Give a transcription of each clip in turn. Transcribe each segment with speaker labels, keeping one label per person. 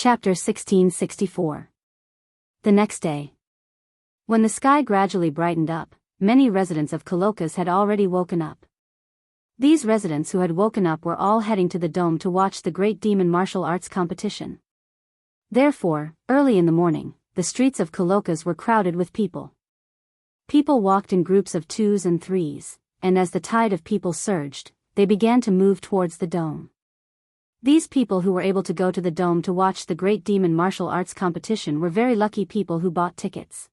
Speaker 1: Chapter 1664. The next day. When the sky gradually brightened up, many residents of Coloccus had already woken up. These residents who had woken up were all heading to the dome to watch the great demon martial arts competition. Therefore, early in the morning, the streets of Coloccus were crowded with people. People walked in groups of 2s and 3s, and as the tide of people surged, they began to move towards the dome. These people who were able to go to the dome to watch the great demon martial arts competition were very lucky people who bought tickets.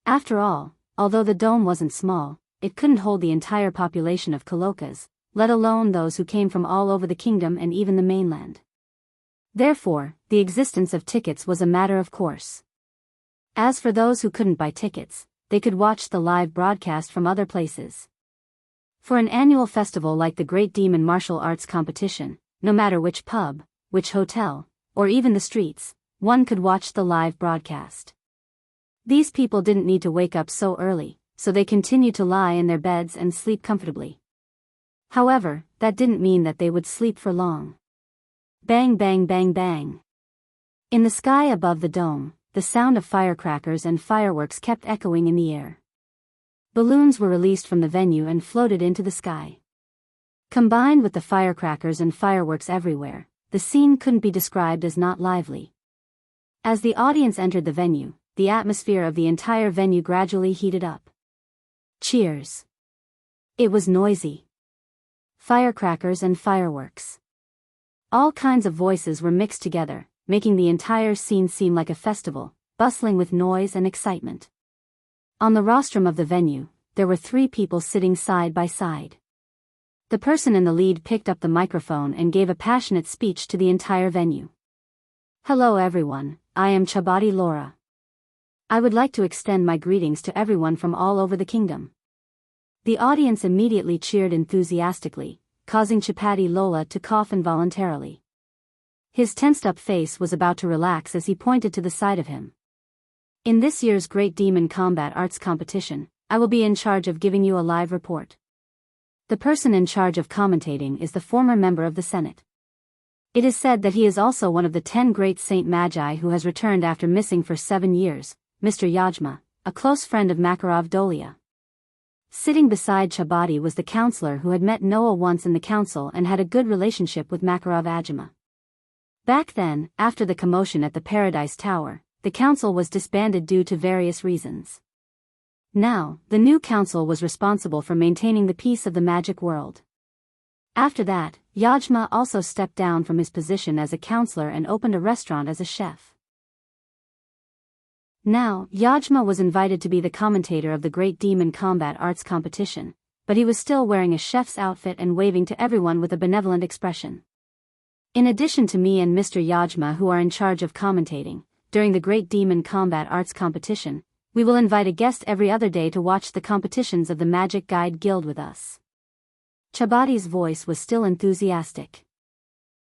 Speaker 1: After all, although the dome wasn't small, it couldn't hold the entire population of Coloccus, let alone those who came from all over the kingdom and even the mainland. Therefore, the existence of tickets was a matter of course. As for those who couldn't buy tickets, they could watch the live broadcast from other places. For an annual festival like the Great Demon Martial Arts Competition, no matter which pub, which hotel, or even the streets, one could watch the live broadcast. These people didn't need to wake up so early, so they continued to lie in their beds and sleep comfortably. However, that didn't mean that they would sleep for long. Bang bang bang bang. In the sky above the dome, the sound of firecrackers and fireworks kept echoing in the air. Balloons were released from the venue and floated into the sky. Combined with the firecrackers and fireworks everywhere, the scene couldn't be described as not lively. As the audience entered the venue, the atmosphere of the entire venue gradually heated up. Cheers. It was noisy. Firecrackers and fireworks. All kinds of voices were mixed together, making the entire scene seem like a festival, bustling with noise and excitement. On the rostrum of the venue, there were 3 people sitting side by side. The person in the lead picked up the microphone and gave a passionate speech to the entire venue. Hello everyone, I am Chabadi Laura. I would like to extend my greetings to everyone from all over the kingdom. The audience immediately cheered enthusiastically, causing Chapati Lola to cough involuntarily. His tensed-up face was about to relax as he pointed to the side of him. In this year's Great Demon Combat Arts Competition, I will be in charge of giving you a live report. The person in charge of commentating is the former member of the Senate. It is said that he is also one of the 10 great Saint Magi who has returned after missing for 7 years, Mr. Yajma, a close friend of Makarov Dolia. Sitting beside Chabadi was the counselor who had met Noah once in the council and had a good relationship with Makarov Ajima. Back then, after the commotion at the Paradise Tower, the council was disbanded due to various reasons. Now, the new council was responsible for maintaining the peace of the magic world. After that, Yajma also stepped down from his position as a counselor and opened a restaurant as a chef. Now, Yajma was invited to be the commentator of the Great Demon Combat Arts Competition, but he was still wearing a chef's outfit and waving to everyone with a benevolent expression. In addition to me and Mr. Yajma who are in charge of commentating, during the Great Demon Combat Arts Competition, we will invite a guest every other day to watch the competitions of the Magic Guide Guild with us. Chabadi's voice was still enthusiastic.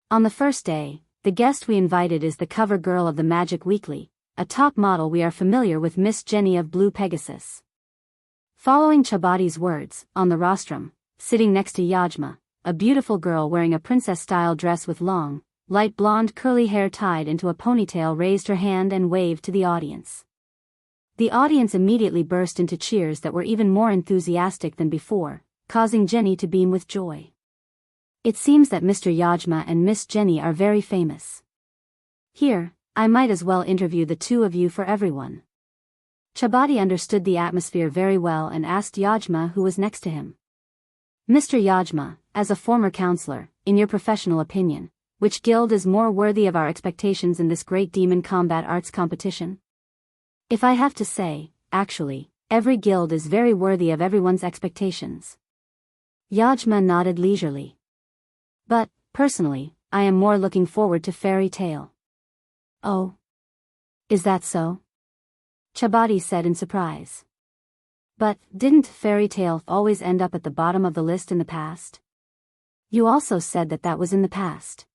Speaker 1: On the first day, the guest we invited is the cover girl of the Magic Weekly, a top model we are familiar with, Miss Jenny of Blue Pegasus. Following Chabadi's words, on the rostrum, sitting next to Yajma, a beautiful girl wearing a princess-style dress with long, light blonde curly hair tied into a ponytail raised her hand and waved to the audience. The audience immediately burst into cheers that were even more enthusiastic than before, causing Jenny to beam with joy. It seems that Mr. Yajma and Miss Jenny are very famous. Here, I might as well interview the 2 of you for everyone. Chabadi understood the atmosphere very well and asked Yajma who was next to him. Mr. Yajma, as a former counselor, in your professional opinion, which guild is more worthy of our expectations in this Great Demon Combat Arts Competition? If I have to say, actually, every guild is very worthy of everyone's expectations. Yajma nodded leisurely. But, personally, I am more looking forward to Fairy Tale. Oh. Is that so? Chabadi said in surprise. But, didn't Fairy Tale always end up at the bottom of the list in the past? You also said that that was in the past.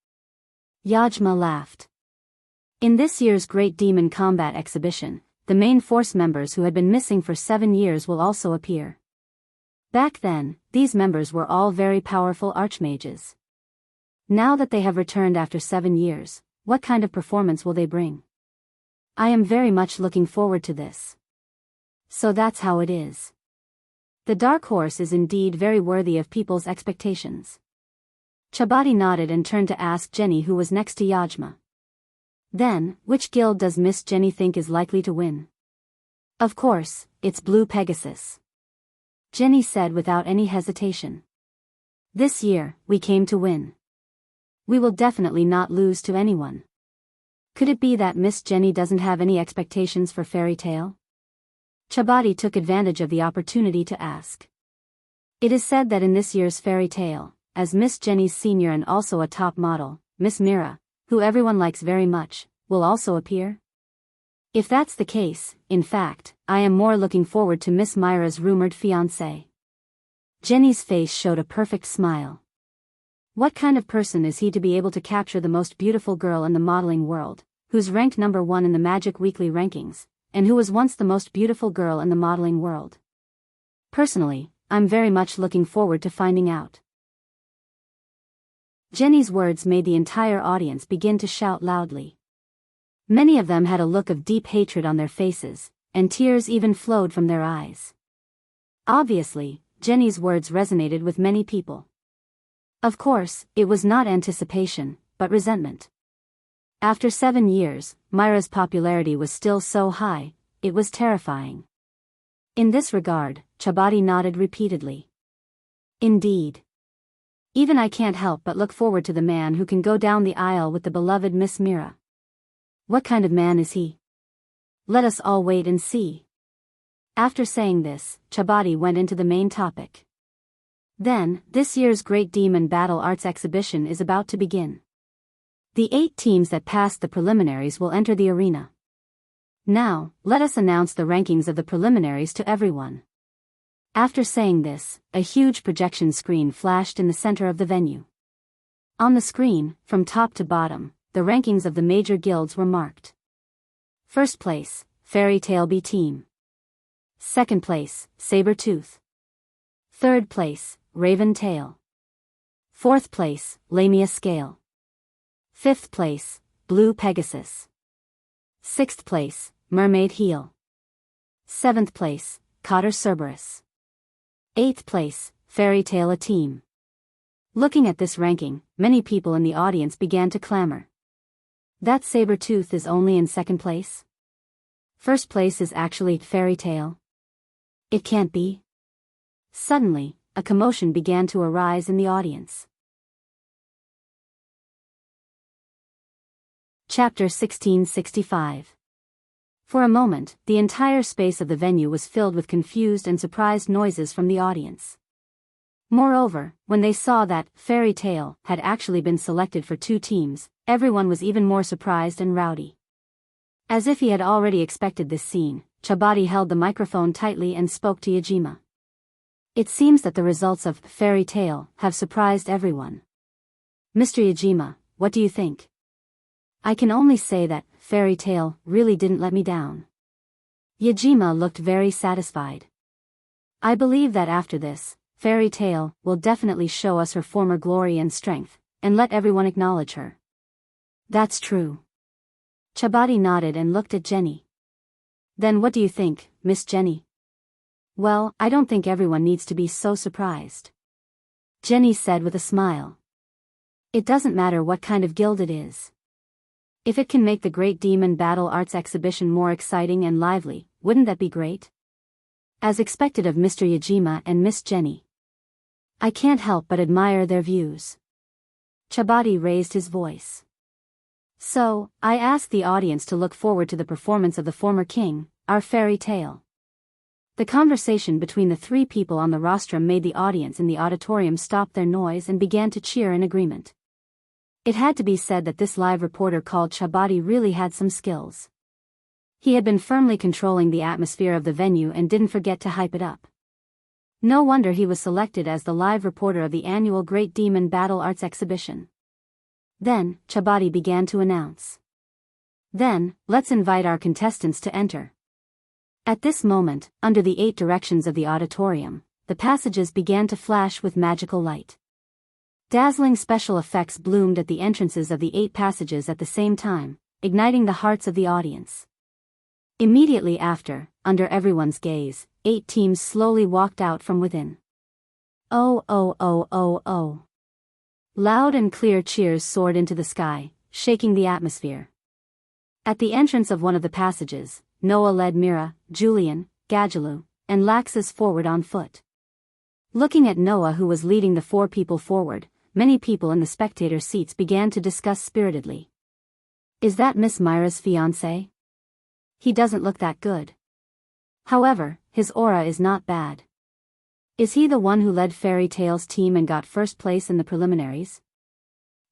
Speaker 1: Yajma laughed. In this year's Great Demon Combat Exhibition, the main force members who had been missing for 7 years will also appear. Back then, these members were all very powerful archmages. Now that they have returned after 7 years, What kind of performance will they bring? I am very much looking forward to this. So that's how it is. The dark horse is indeed very worthy of people's expectations. Chabadi nodded and turned to ask Jenny who was next to Yajma. Then, which guild does Miss Jenny think is likely to win? Of course, it's Blue Pegasus. Jenny said without any hesitation. This year, we came to win. We will definitely not lose to anyone. Could it be that Miss Jenny doesn't have any expectations for Fairy Tale? Chabadi took advantage of the opportunity to ask. It is said that in this year's Fairy Tale, as Miss Jenny's senior and also a top model, Miss Mira, who everyone likes very much, will also appear? If that's the case, in fact, I am more looking forward to Miss Myra's rumored fiancé. Jenny's face showed a perfect smile. What kind of person is he to be able to capture the most beautiful girl in the modeling world, who's ranked number 1 in the Magic Weekly rankings, and who was once the most beautiful girl in the modeling world? Personally, I'm very much looking forward to finding out. Jenny's words made the entire audience begin to shout loudly. Many of them had a look of deep hatred on their faces, and tears even flowed from their eyes. Obviously, Jenny's words resonated with many people. Of course, it was not anticipation, but resentment. After 7 years, Myra's popularity was still so high, it was terrifying. In this regard, Chabadi nodded repeatedly. Indeed. Even I can't help but look forward to the man who can go down the aisle with the beloved Miss Mira. What kind of man is he? Let us all wait and see. After saying this, Chabadi went into the main topic. Then, this year's Great Demon Battle Arts exhibition is about to begin. The 8 teams that passed the preliminaries will enter the arena. Now, let us announce the rankings of the preliminaries to everyone. After saying this, a huge projection screen flashed in the center of the venue. On the screen, from top to bottom, the rankings of the major guilds were marked. First place, Fairy Tale B Team. Second place, Saber-Tooth. Third place, Raven Tail. Fourth place, Lamia Scale. Fifth place, Blue Pegasus. Sixth place, Mermaid Heel. Seventh place, Cotter Cerberus. Eighth place, Fairy Tale A Team. Looking at this ranking, many people in the audience began to clamor. That Saber-Tooth is only in second place? First place is actually Fairy Tale. It can't be. Suddenly, a commotion began to arise in the audience. Chapter 1665. For a moment, the entire space of the venue was filled with confused and surprised noises from the audience. Moreover, when they saw that Fairy Tale had actually been selected for 2 teams, everyone was even more surprised and rowdy. As if he had already expected this scene, Chabadi held the microphone tightly and spoke to Yajima. It seems that the results of Fairy Tale have surprised everyone. Mr. Yajima, what do you think? I can only say that Fairy Tale really didn't let me down. Yajima looked very satisfied. I believe that after this, Fairy Tale will definitely show us her former glory and strength, and let everyone acknowledge her. That's true. Chabadi nodded and looked at Jenny. Then what do you think, Miss Jenny? Well, I don't think everyone needs to be so surprised. Jenny said with a smile. It doesn't matter what kind of guild it is. If it can make the Great Demon Battle Arts exhibition more exciting and lively, wouldn't that be great? As expected of Mr. Yajima and Miss Jenny. I can't help but admire their views. Chabadi raised his voice. So, I ask the audience to look forward to the performance of the former king, our Fairy Tale. The conversation between the 3 people on the rostrum made the audience in the auditorium stop their noise and began to cheer in agreement. It had to be said that this live reporter called Chabadi really had some skills. He had been firmly controlling the atmosphere of the venue and didn't forget to hype it up. No wonder he was selected as the live reporter of the annual Great Demon Battle Arts exhibition. Then, Chabadi began to announce. Then, let's invite our contestants to enter. At this moment, under the 8 directions of the auditorium, the passages began to flash with magical light. Dazzling special effects bloomed at the entrances of the 8 passages at the same time, igniting the hearts of the audience. Immediately after, under everyone's gaze, 8 teams slowly walked out from within. Oh oh oh oh oh. Loud and clear cheers soared into the sky, shaking the atmosphere. At the entrance of one of the passages, Noah led Mira, Julian, Gadjalu, and Laxus forward on foot. Looking at Noah, who was leading the 4 people forward, many people in the spectator seats began to discuss spiritedly. Is that Miss Myra's fiancé? He doesn't look that good. However, his aura is not bad. Is he the one who led Fairy Tale's team and got first place in the preliminaries?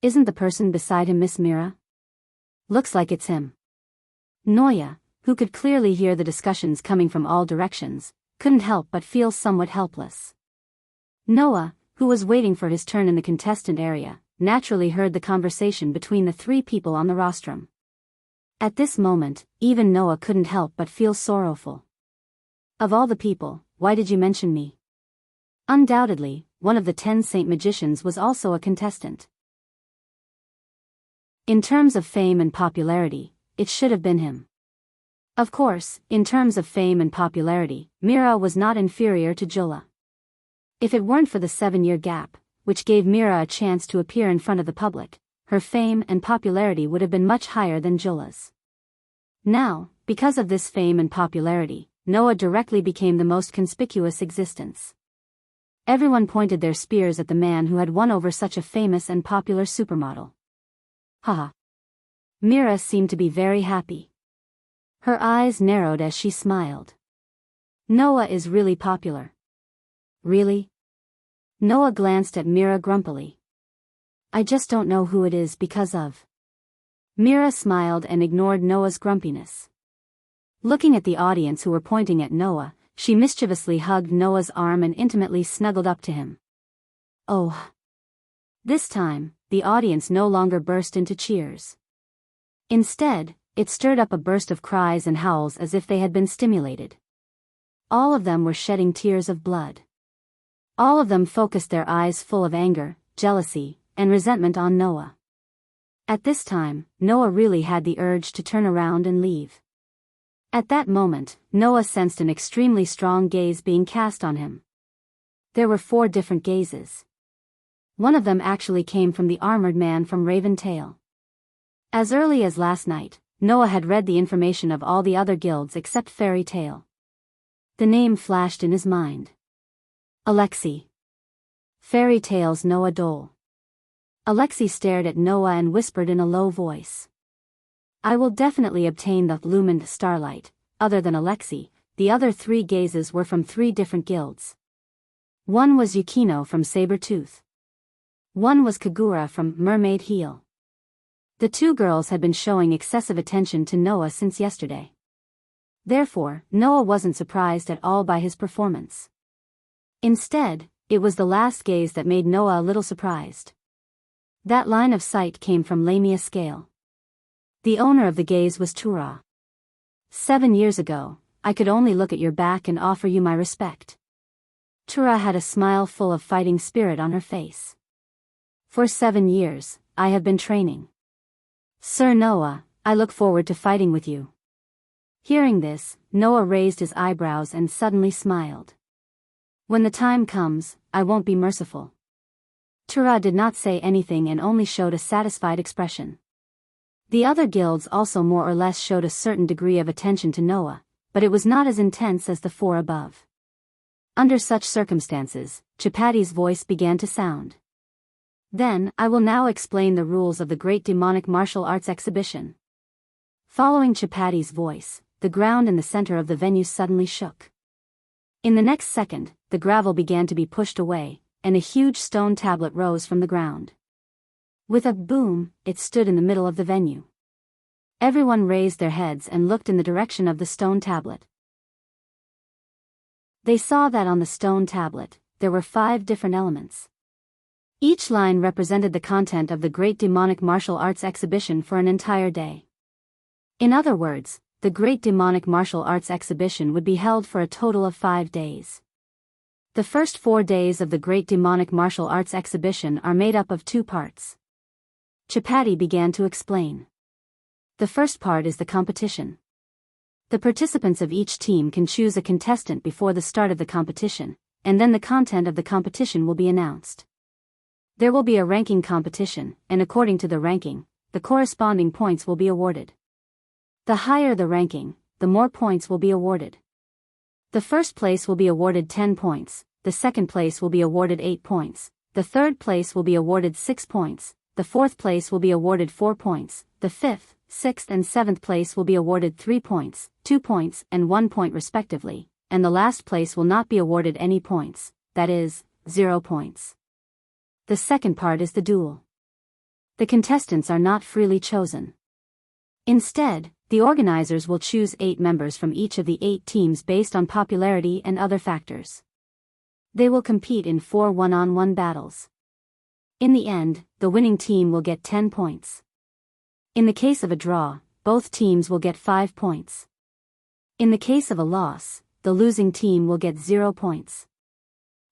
Speaker 1: Isn't the person beside him Miss Mira? Looks like it's him. Noya, who could clearly hear the discussions coming from all directions, couldn't help but feel somewhat helpless. Noah, who was waiting for his turn in the contestant area, naturally heard the conversation between the 3 people on the rostrum. At this moment, even Noah couldn't help but feel sorrowful. Of all the people, why did you mention me? Undoubtedly, one of the 10 Saint Magicians was also a contestant. In terms of fame and popularity, it should have been him. Of course, in terms of fame and popularity, Mira was not inferior to Jula. If it weren't for the 7-year gap, which gave Mira a chance to appear in front of the public, her fame and popularity would have been much higher than Jula's. Now, because of this fame and popularity, Noah directly became the most conspicuous existence. Everyone pointed their spears at the man who had won over such a famous and popular supermodel. Haha. Mira seemed to be very happy. Her eyes narrowed as she smiled. Noah is really popular. Really? Noah glanced at Mira grumpily. I just don't know who it is because of. Mira smiled and ignored Noah's grumpiness. Looking at the audience who were pointing at Noah, she mischievously hugged Noah's arm and intimately snuggled up to him. Oh. This time, the audience no longer burst into cheers. Instead, it stirred up a burst of cries and howls as if they had been stimulated. All of them were shedding tears of blood. All of them focused their eyes full of anger, jealousy, and resentment on Noah. At this time, Noah really had the urge to turn around and leave. At that moment, Noah sensed an extremely strong gaze being cast on him. There were 4 different gazes. One of them actually came from the armored man from Raven Tail. As early as last night, Noah had read the information of all the other guilds except Fairy Tale. The name flashed in his mind. Alexi. Fairy Tale's Noah Dole. Alexi stared at Noah and whispered in a low voice. I will definitely obtain the Lumined Starlight. Other than Alexi, the other 3 gazes were from 3 different guilds. One was Yukino from Saber-Tooth. One was Kagura from Mermaid Heel. The 2 girls had been showing excessive attention to Noah since yesterday. Therefore, Noah wasn't surprised at all by his performance. Instead, it was the last gaze that made Noah a little surprised. That line of sight came from Lamia Scale. The owner of the gaze was Tura. 7 years ago, I could only look at your back and offer you my respect. Tura had a smile full of fighting spirit on her face. For 7 years, I have been training. Sir Noah, I look forward to fighting with you. Hearing this, Noah raised his eyebrows and suddenly smiled. When the time comes, I won't be merciful. Tura did not say anything and only showed a satisfied expression. The other guilds also more or less showed a certain degree of attention to Noah, but it was not as intense as the 4 above. Under such circumstances, Chapati's voice began to sound. Then, I will now explain the rules of the Great Demonic Martial Arts Exhibition. Following Chapati's voice, the ground in the center of the venue suddenly shook. In the next second, the gravel began to be pushed away, and a huge stone tablet rose from the ground. With a boom, it stood in the middle of the venue. Everyone raised their heads and looked in the direction of the stone tablet. They saw that on the stone tablet, there were 5 different elements. Each line represented the content of the Great Demonic Martial Arts Exhibition for an entire day. In other words, the Great Demonic Martial Arts Exhibition would be held for a total of 5 days. The first 4 days of the Great Demonic Martial Arts Exhibition are made up of 2 parts. Chapati began to explain. The first part is the competition. The participants of each team can choose a contestant before the start of the competition, and then the content of the competition will be announced. There will be a ranking competition, and according to the ranking, the corresponding points will be awarded. The higher the ranking, the more points will be awarded. The first place will be awarded 10 points, the second place will be awarded 8 points, the third place will be awarded 6 points, the fourth place will be awarded 4 points, the fifth, sixth and seventh place will be awarded 3 points, 2 points and 1 point respectively, and the last place will not be awarded any points, that is, 0 points. The second part is the duel. The contestants are not freely chosen. Instead, the organizers will choose 8 members from each of the 8 teams based on popularity and other factors. They will compete in 4 one-on-one battles. In the end, the winning team will get 10 points. In the case of a draw, both teams will get 5 points. In the case of a loss, the losing team will get 0 points.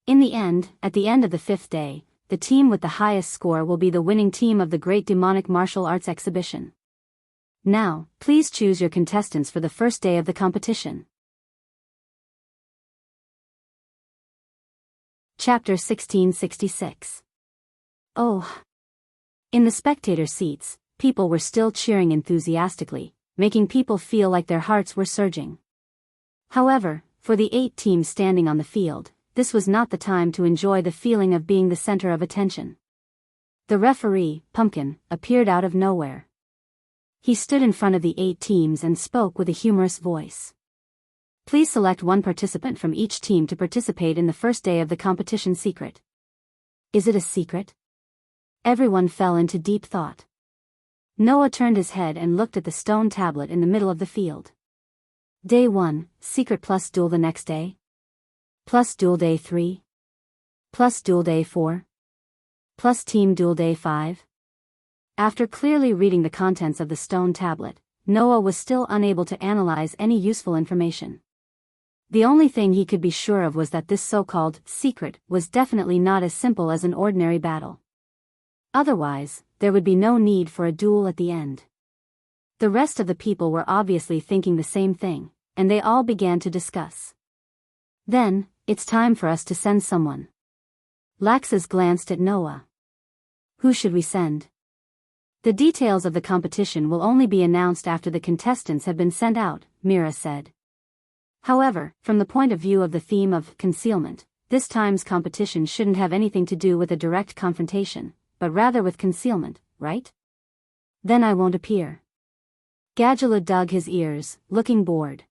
Speaker 1: In the end, at the end of the 5th day, the team with the highest score will be the winning team of the Great Demonic Martial Arts Exhibition. Now, please choose your contestants for the first day of the competition. Chapter 1666. Oh! In the spectator seats, people were still cheering enthusiastically, making people feel like their hearts were surging. However, for the 8 teams standing on the field, this was not the time to enjoy the feeling of being the center of attention. The referee, Pumpkin, appeared out of nowhere. He stood in front of the 8 teams and spoke with a humorous voice. Please select one participant from each team to participate in the first day of the competition. Secret. Is it a secret? Everyone fell into deep thought. Noah turned his head and looked at the stone tablet in the middle of the field. Day 1, secret plus duel. The next day? Plus duel day 3? Plus duel day 4? Plus team duel day 5? After clearly reading the contents of the stone tablet, Noah was still unable to analyze any useful information. The only thing he could be sure of was that this so-called secret was definitely not as simple as an ordinary battle. Otherwise, there would be no need for a duel at the end. The rest of the people were obviously thinking the same thing, and they all began to discuss. Then, it's time for us to send someone. Laxus glanced at Noah. Who should we send? The details of the competition will only be announced after the contestants have been sent out, Mira said. However, from the point of view of the theme of concealment, this time's competition shouldn't have anything to do with a direct confrontation, but rather with concealment, right? Then I won't appear. Gadula dug his ears, looking bored.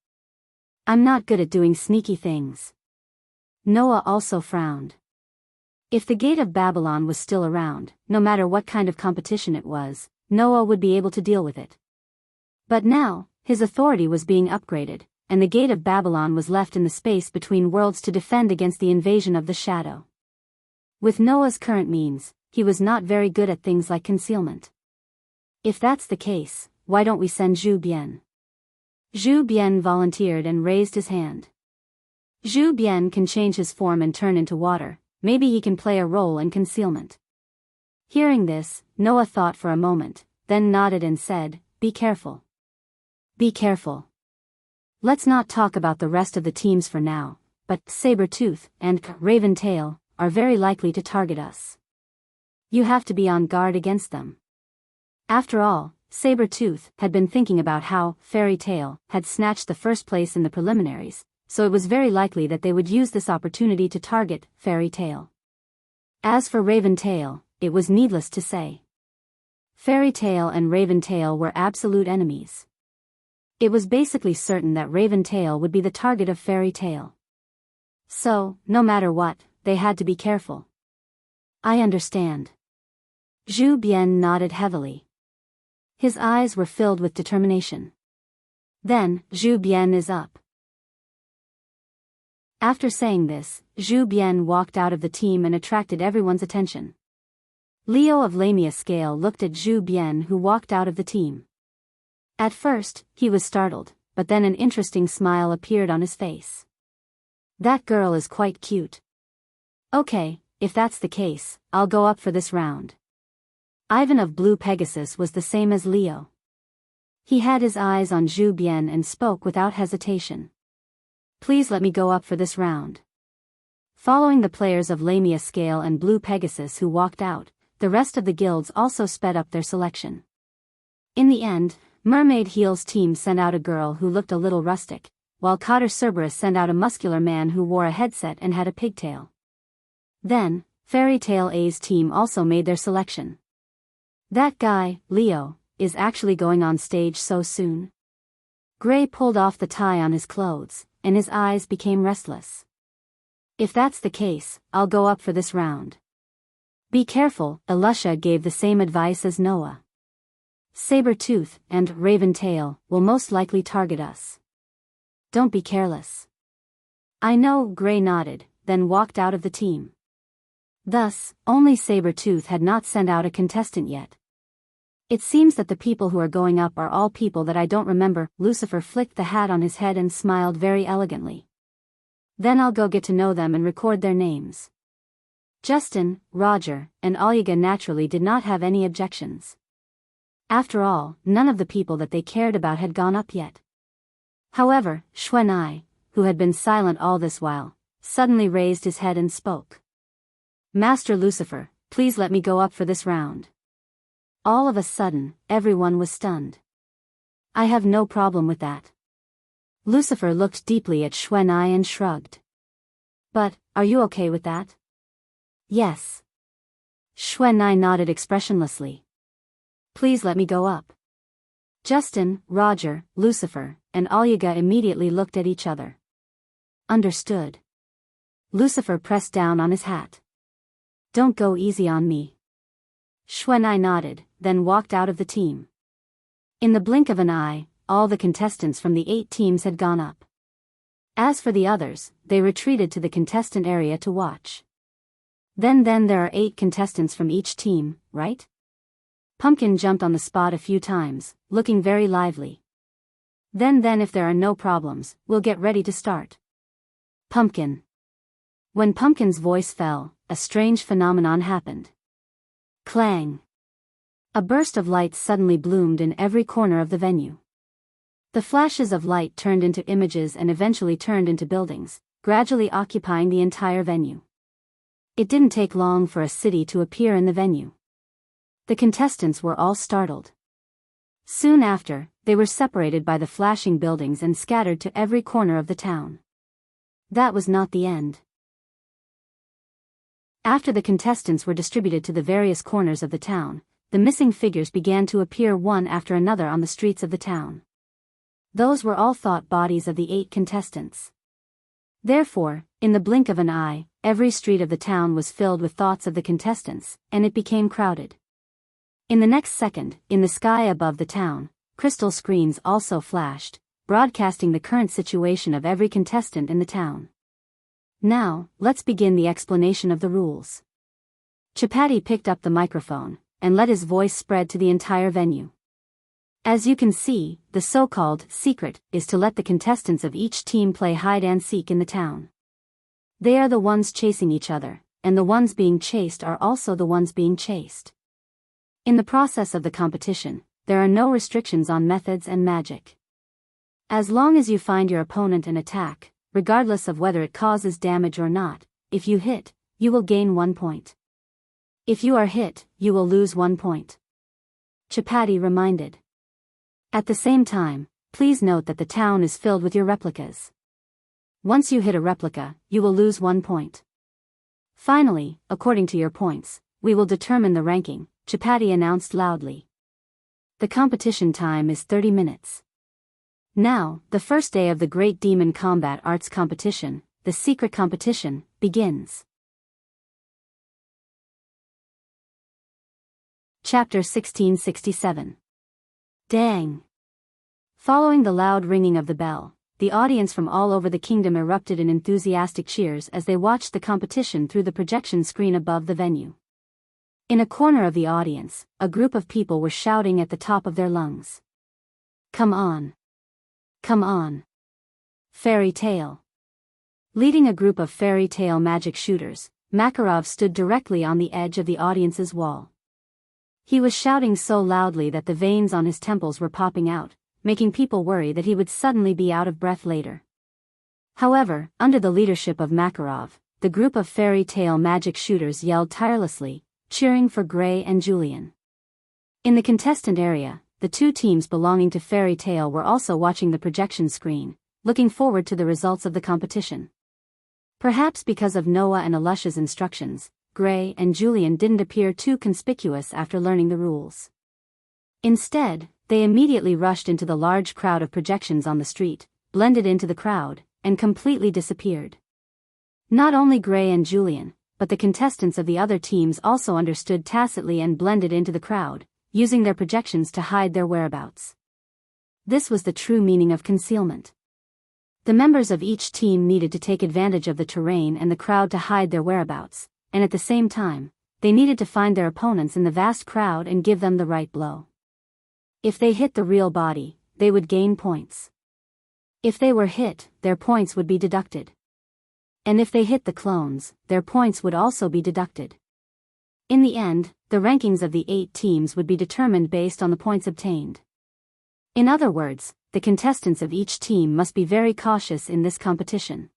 Speaker 1: I'm not good at doing sneaky things. Noah also frowned. If the Gate of Babylon was still around, no matter what kind of competition it was, Noah would be able to deal with it. But now, his authority was being upgraded, and the Gate of Babylon was left in the space between worlds to defend against the invasion of the Shadow. With Noah's current means, he was not very good at things like concealment. If that's the case, why don't we send Zhu Bian? Zhu Bian volunteered and raised his hand. Zhu Bian can change his form and turn into water. Maybe he can play a role in concealment. Hearing this, Noah thought for a moment, then nodded and said, Be careful. Be careful. Let's not talk about the rest of the teams for now, but Saber-Tooth and Raven-Tail are very likely to target us. You have to be on guard against them. After all, Saber-Tooth had been thinking about how Fairy Tail had snatched the first place in the preliminaries, so it was very likely that they would use this opportunity to target Fairy Tail. As for Raven-Tail, it was needless to say. Fairy Tail and Raven-Tail were absolute enemies. It was basically certain that Raven-Tail would be the target of Fairy Tail. So, no matter what, they had to be careful. I understand. Zhu Bian nodded heavily. His eyes were filled with determination. Then, Zhu Bian is up. After saying this, Zhu Bian walked out of the team and attracted everyone's attention. Leo of Lamia Scale looked at Zhu Bian, who walked out of the team. At first, he was startled, but then an interesting smile appeared on his face. That girl is quite cute. Okay, if that's the case, I'll go up for this round. Ivan of Blue Pegasus was the same as Leo. He had his eyes on Zhu Bian and spoke without hesitation. Please let me go up for this round. Following the players of Lamia Scale and Blue Pegasus who walked out, the rest of the guilds also sped up their selection. In the end, Mermaid Heel's team sent out a girl who looked a little rustic, while Cotter Cerberus sent out a muscular man who wore a headset and had a pigtail. Then, Fairy Tale A's team also made their selection. That guy, Leo, is actually going on stage so soon? Gray pulled off the tie on his clothes, and his eyes became restless. If that's the case, I'll go up for this round. Be careful, Elusha gave the same advice as Noah. Saber-tooth and Raven-tail will most likely target us. Don't be careless. I know, Gray nodded, then walked out of the team. Thus, only Saber-tooth had not sent out a contestant yet. It seems that the people who are going up are all people that I don't remember. Lucifer flicked the hat on his head and smiled very elegantly. Then I'll go get to know them and record their names. Justin, Roger, and Olga naturally did not have any objections. After all, none of the people that they cared about had gone up yet. However, Xuanai, who had been silent all this while, suddenly raised his head and spoke. Master Lucifer, please let me go up for this round. All of a sudden, everyone was stunned. I have no problem with that. Lucifer looked deeply at Xuanai and shrugged. But, are you okay with that? Yes. Xuanai nodded expressionlessly. Please let me go up. Justin, Roger, Lucifer, and Olga immediately looked at each other. Understood. Lucifer pressed down on his hat. Don't go easy on me. Xuanai nodded, then walked out of the team. In the blink of an eye, all the contestants from the 8 teams had gone up. As for the others, they retreated to the contestant area to watch. Then there are 8 contestants from each team, right? Pumpkin jumped on the spot a few times, looking very lively. Then if there are no problems, we'll get ready to start. Pumpkin. When Pumpkin's voice fell, a strange phenomenon happened. Clang. A burst of light suddenly bloomed in every corner of the venue. The flashes of light turned into images and eventually turned into buildings, gradually occupying the entire venue. It didn't take long for a city to appear in the venue. The contestants were all startled. Soon after, they were separated by the flashing buildings and scattered to every corner of the town. That was not the end. After the contestants were distributed to the various corners of the town, the missing figures began to appear one after another on the streets of the town. Those were all thought bodies of the 8 contestants. Therefore, in the blink of an eye, every street of the town was filled with thoughts of the contestants, and it became crowded. In the next second, in the sky above the town, crystal screens also flashed, broadcasting the current situation of every contestant in the town. Now, let's begin the explanation of the rules. Chapati picked up the microphone, and let his voice spread to the entire venue. As you can see, the so-called secret is to let the contestants of each team play hide and seek in the town. They are the ones chasing each other, and the ones being chased are also the ones being chased. In the process of the competition, there are no restrictions on methods and magic. As long as you find your opponent and attack, regardless of whether it causes damage or not, if you hit, you will gain 1 point. If you are hit, you will lose 1 point. Chapati reminded. At the same time, please note that the town is filled with your replicas. Once you hit a replica, you will lose 1 point. Finally, according to your points, we will determine the ranking, Chapati announced loudly. The competition time is 30 minutes. Now, the first day of the Great Demon Combat Arts Competition, the secret competition, begins. Chapter 1667. Dang! Following the loud ringing of the bell, the audience from all over the kingdom erupted in enthusiastic cheers as they watched the competition through the projection screen above the venue. In a corner of the audience, a group of people were shouting at the top of their lungs. Come on! Come on! Fairy Tale! Leading a group of fairy tale magic shooters, Makarov stood directly on the edge of the audience's wall. He was shouting so loudly that the veins on his temples were popping out, making people worry that he would suddenly be out of breath later. However, under the leadership of Makarov, the group of fairy tale magic shooters yelled tirelessly, cheering for Gray and Julian. In the contestant area, the two teams belonging to Fairy Tale were also watching the projection screen, looking forward to the results of the competition. Perhaps because of Noah and Alush's instructions, Gray and Julian didn't appear too conspicuous after learning the rules. Instead, they immediately rushed into the large crowd of projections on the street, blended into the crowd, and completely disappeared. Not only Gray and Julian, but the contestants of the other teams also understood tacitly and blended into the crowd, using their projections to hide their whereabouts. This was the true meaning of concealment. The members of each team needed to take advantage of the terrain and the crowd to hide their whereabouts, and at the same time, they needed to find their opponents in the vast crowd and give them the right blow. If they hit the real body, they would gain points. If they were hit, their points would be deducted. And if they hit the clones, their points would also be deducted. In the end, the rankings of the 8 teams would be determined based on the points obtained. In other words, the contestants of each team must be very cautious in this competition.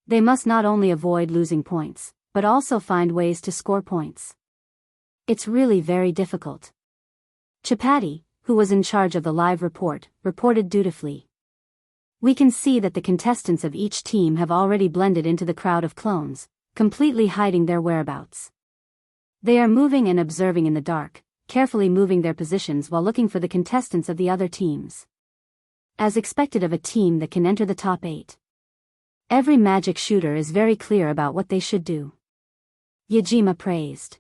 Speaker 1: They must not only avoid losing points, but also find ways to score points. It's really very difficult. Chapati, who was in charge of the live report, reported dutifully. We can see that the contestants of each team have already blended into the crowd of clones, completely hiding their whereabouts. They are moving and observing in the dark, carefully moving their positions while looking for the contestants of the other teams. As expected of a team that can enter the top 8. Every magic shooter is very clear about what they should do. Yajima praised.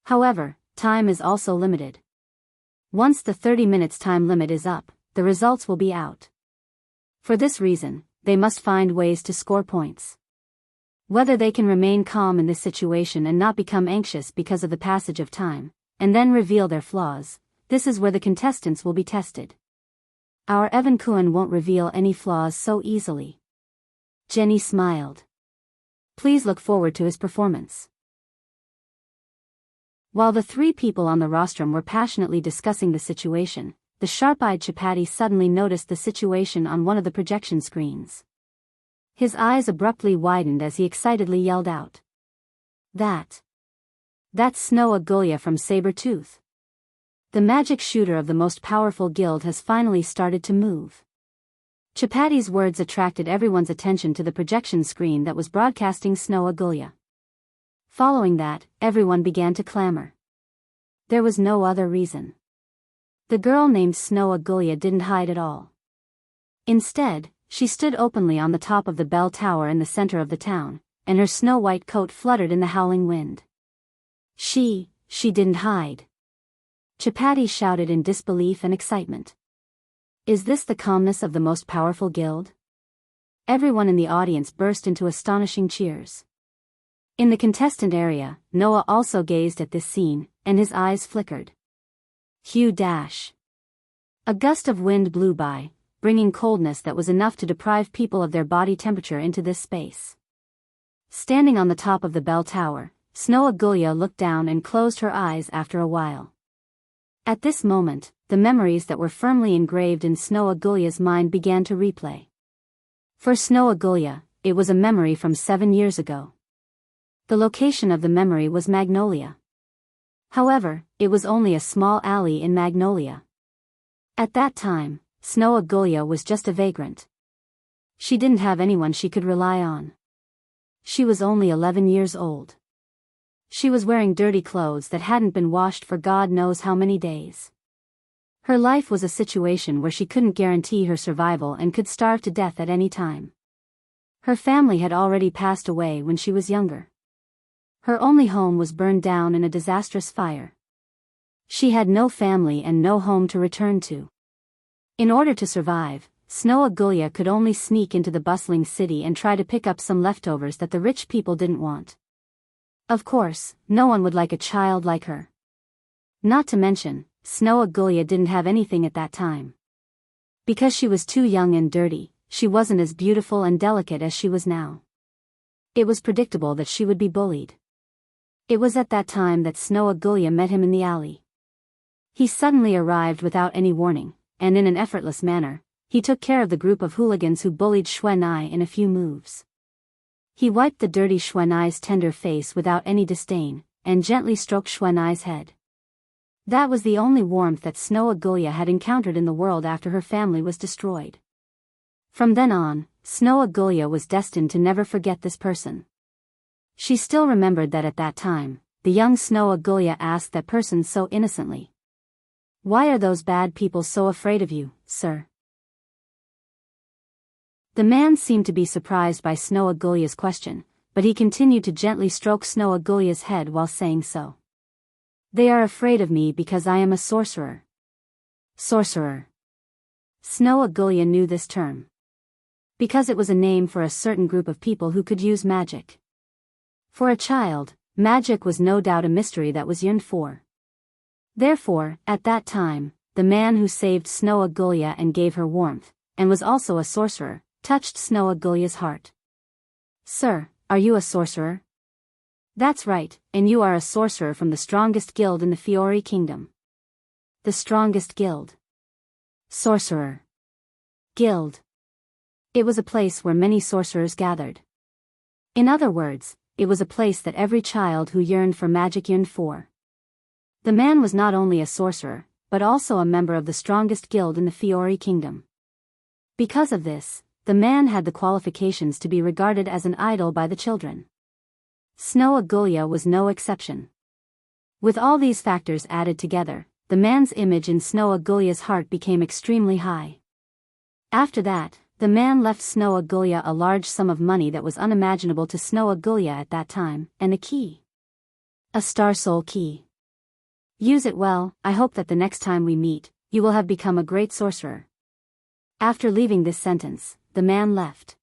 Speaker 1: However, time is also limited. Once the 30 minutes time limit is up, the results will be out. For this reason, they must find ways to score points. Whether they can remain calm in this situation and not become anxious because of the passage of time, and then reveal their flaws, this is where the contestants will be tested. Our Evan Kuhn won't reveal any flaws so easily. Jenny smiled. Please look forward to his performance. While the 3 people on the rostrum were passionately discussing the situation, the sharp-eyed Chapati suddenly noticed the situation on one of the projection screens. His eyes abruptly widened as he excitedly yelled out. That's Snow Agulya from Saber-Tooth. The magic shooter of the most powerful guild has finally started to move. Chapati's words attracted everyone's attention to the projection screen that was broadcasting Snow Agulya. Following that, everyone began to clamor. There was no other reason. The girl named Snow Agulya didn't hide at all. Instead, she stood openly on the top of the bell tower in the center of the town, and her snow-white coat fluttered in the howling wind. She didn't hide. Chapati shouted in disbelief and excitement. Is this the calmness of the most powerful guild? Everyone in the audience burst into astonishing cheers. In the contestant area, Noah also gazed at this scene, and his eyes flickered. Hugh dash. A gust of wind blew by, bringing coldness that was enough to deprive people of their body temperature into this space. Standing on the top of the bell tower, Snow Agulya looked down and closed her eyes after a while. At this moment, the memories that were firmly engraved in Snow Agulya's mind began to replay. For Snow Agulya, it was a memory from 7 years ago. The location of the memory was Magnolia. However, it was only a small alley in Magnolia. At that time, Snow Agulya was just a vagrant. She didn't have anyone she could rely on. She was only 11 years old. She was wearing dirty clothes that hadn't been washed for God knows how many days. Her life was a situation where she couldn't guarantee her survival and could starve to death at any time. Her family had already passed away when she was younger. Her only home was burned down in a disastrous fire. She had no family and no home to return to. In order to survive, Snow Agulya could only sneak into the bustling city and try to pick up some leftovers that the rich people didn't want. Of course, no one would like a child like her. Not to mention, Snow Agulya didn't have anything at that time. Because she was too young and dirty, she wasn't as beautiful and delicate as she was now. It was predictable that she would be bullied. It was at that time that Snow Agulia met him in the alley. He suddenly arrived without any warning, and in an effortless manner, he took care of the group of hooligans who bullied Xuanai in a few moves. He wiped the dirty Xuanai's tender face without any disdain, and gently stroked Xuanai's head. That was the only warmth that Snow Agulia had encountered in the world after her family was destroyed. From then on, Snow Agulia was destined to never forget this person. She still remembered that at that time, the young Snow Agulia asked that person so innocently, "Why are those bad people so afraid of you, sir?" The man seemed to be surprised by Snow Agulia's question, but he continued to gently stroke Snow Agulia's head while saying so. "They are afraid of me because I am a sorcerer." Sorcerer. Snow Agulia knew this term, because it was a name for a certain group of people who could use magic. For a child, magic was no doubt a mystery that was yearned for. Therefore, at that time, the man who saved Snow Agulia and gave her warmth, and was also a sorcerer, touched Snow Agulia's heart. "Sir, are you a sorcerer?" "That's right, and you are a sorcerer from the strongest guild in the Fiori Kingdom." The strongest guild. Sorcerer. Guild. It was a place where many sorcerers gathered. In other words, it was a place that every child who yearned for magic yearned for. The man was not only a sorcerer, but also a member of the strongest guild in the Fiori Kingdom. Because of this, the man had the qualifications to be regarded as an idol by the children. Snow Agulia was no exception. With all these factors added together, the man's image in Snow Agulia's heart became extremely high. After that, the man left Snow Agulia a large sum of money that was unimaginable to Snow Agulia at that time, and a key. A Star Soul key. "Use it well. I hope that the next time we meet, you will have become a great sorcerer." After leaving this sentence, the man left.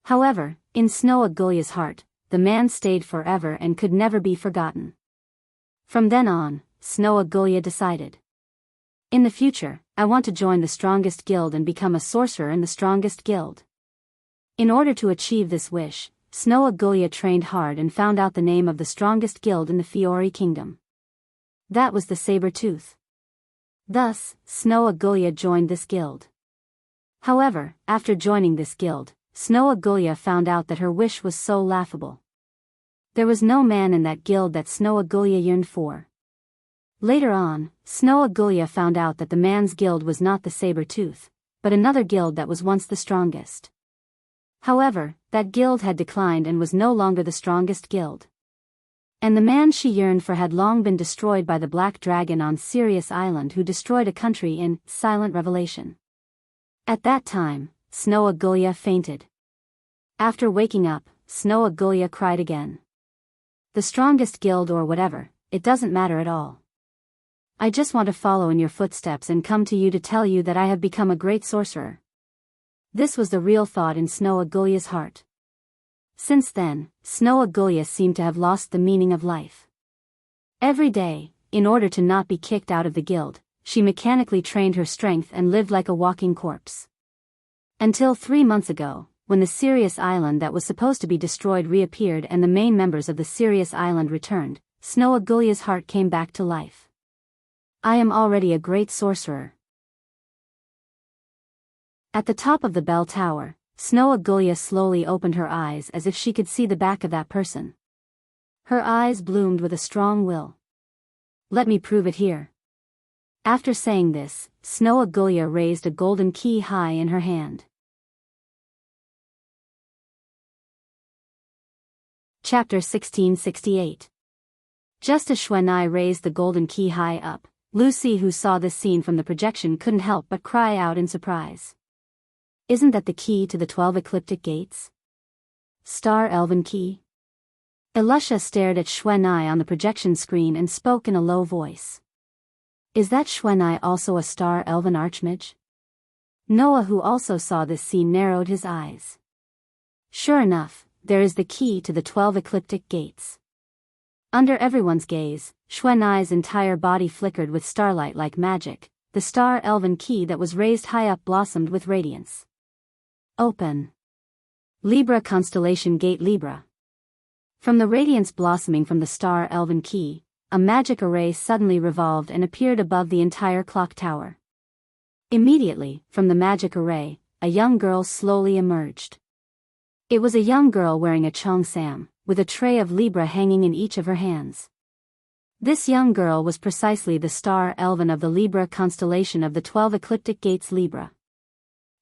Speaker 1: However, in Snow Agulia's heart, the man stayed forever and could never be forgotten. From then on, Snow Agulia decided, "In the future, I want to join the strongest guild and become a sorcerer in the strongest guild." In order to achieve this wish, Snow Agulia trained hard and found out the name of the strongest guild in the Fiori Kingdom. That was the Saber-Tooth. Thus, Snow Agulia joined this guild. However, after joining this guild, Snow Agulia found out that her wish was so laughable. There was no man in that guild that Snow Agulia yearned for. Later on, Snow Agulia found out that the man's guild was not the Saber-Tooth, but another guild that was once the strongest. However, that guild had declined and was no longer the strongest guild. And the man she yearned for had long been destroyed by the Black Dragon on Sirius Island, who destroyed a country in Silent Revelation. At that time, Snow Agulia fainted. After waking up, Snow Agulia cried again. "The strongest guild or whatever, it doesn't matter at all. I just want to follow in your footsteps and come to you to tell you that I have become a great sorcerer." This was the real thought in Snow Agulia's heart. Since then, Snow Agulia seemed to have lost the meaning of life. Every day, in order to not be kicked out of the guild, she mechanically trained her strength and lived like a walking corpse. Until 3 months ago, when the Sirius Island that was supposed to be destroyed reappeared and the main members of the Sirius Island returned, Snow Agulia's heart came back to life. "I am already a great sorcerer." At the top of the bell tower, Snow Agulia slowly opened her eyes as if she could see the back of that person. Her eyes bloomed with a strong will. "Let me prove it here." After saying this, Snow Agulia raised a golden key high in her hand. Chapter 1668. Just as Xuanai raised the golden key high up, Lucy, who saw this scene from the projection, couldn't help but cry out in surprise. "Isn't that the key to the 12 ecliptic gates? Star Elven key?" Elusha stared at Xuanai on the projection screen and spoke in a low voice. "Is that Xuanai also a Star Elven Archmage?" Noah, who also saw this scene, narrowed his eyes. Sure enough, there is the key to the 12 ecliptic gates. Under everyone's gaze, Xuanai's entire body flickered with starlight like magic. The Star Elven key that was raised high up blossomed with radiance. "Open. Libra Constellation Gate Libra." From the radiance blossoming from the star elven key, a magic array suddenly revolved and appeared above the entire clock tower. Immediately, from the magic array, a young girl slowly emerged. It was a young girl wearing a cheongsam, with a tray of Libra hanging in each of her hands. This young girl was precisely the star elven of the Libra constellation of the 12 ecliptic gates Libra.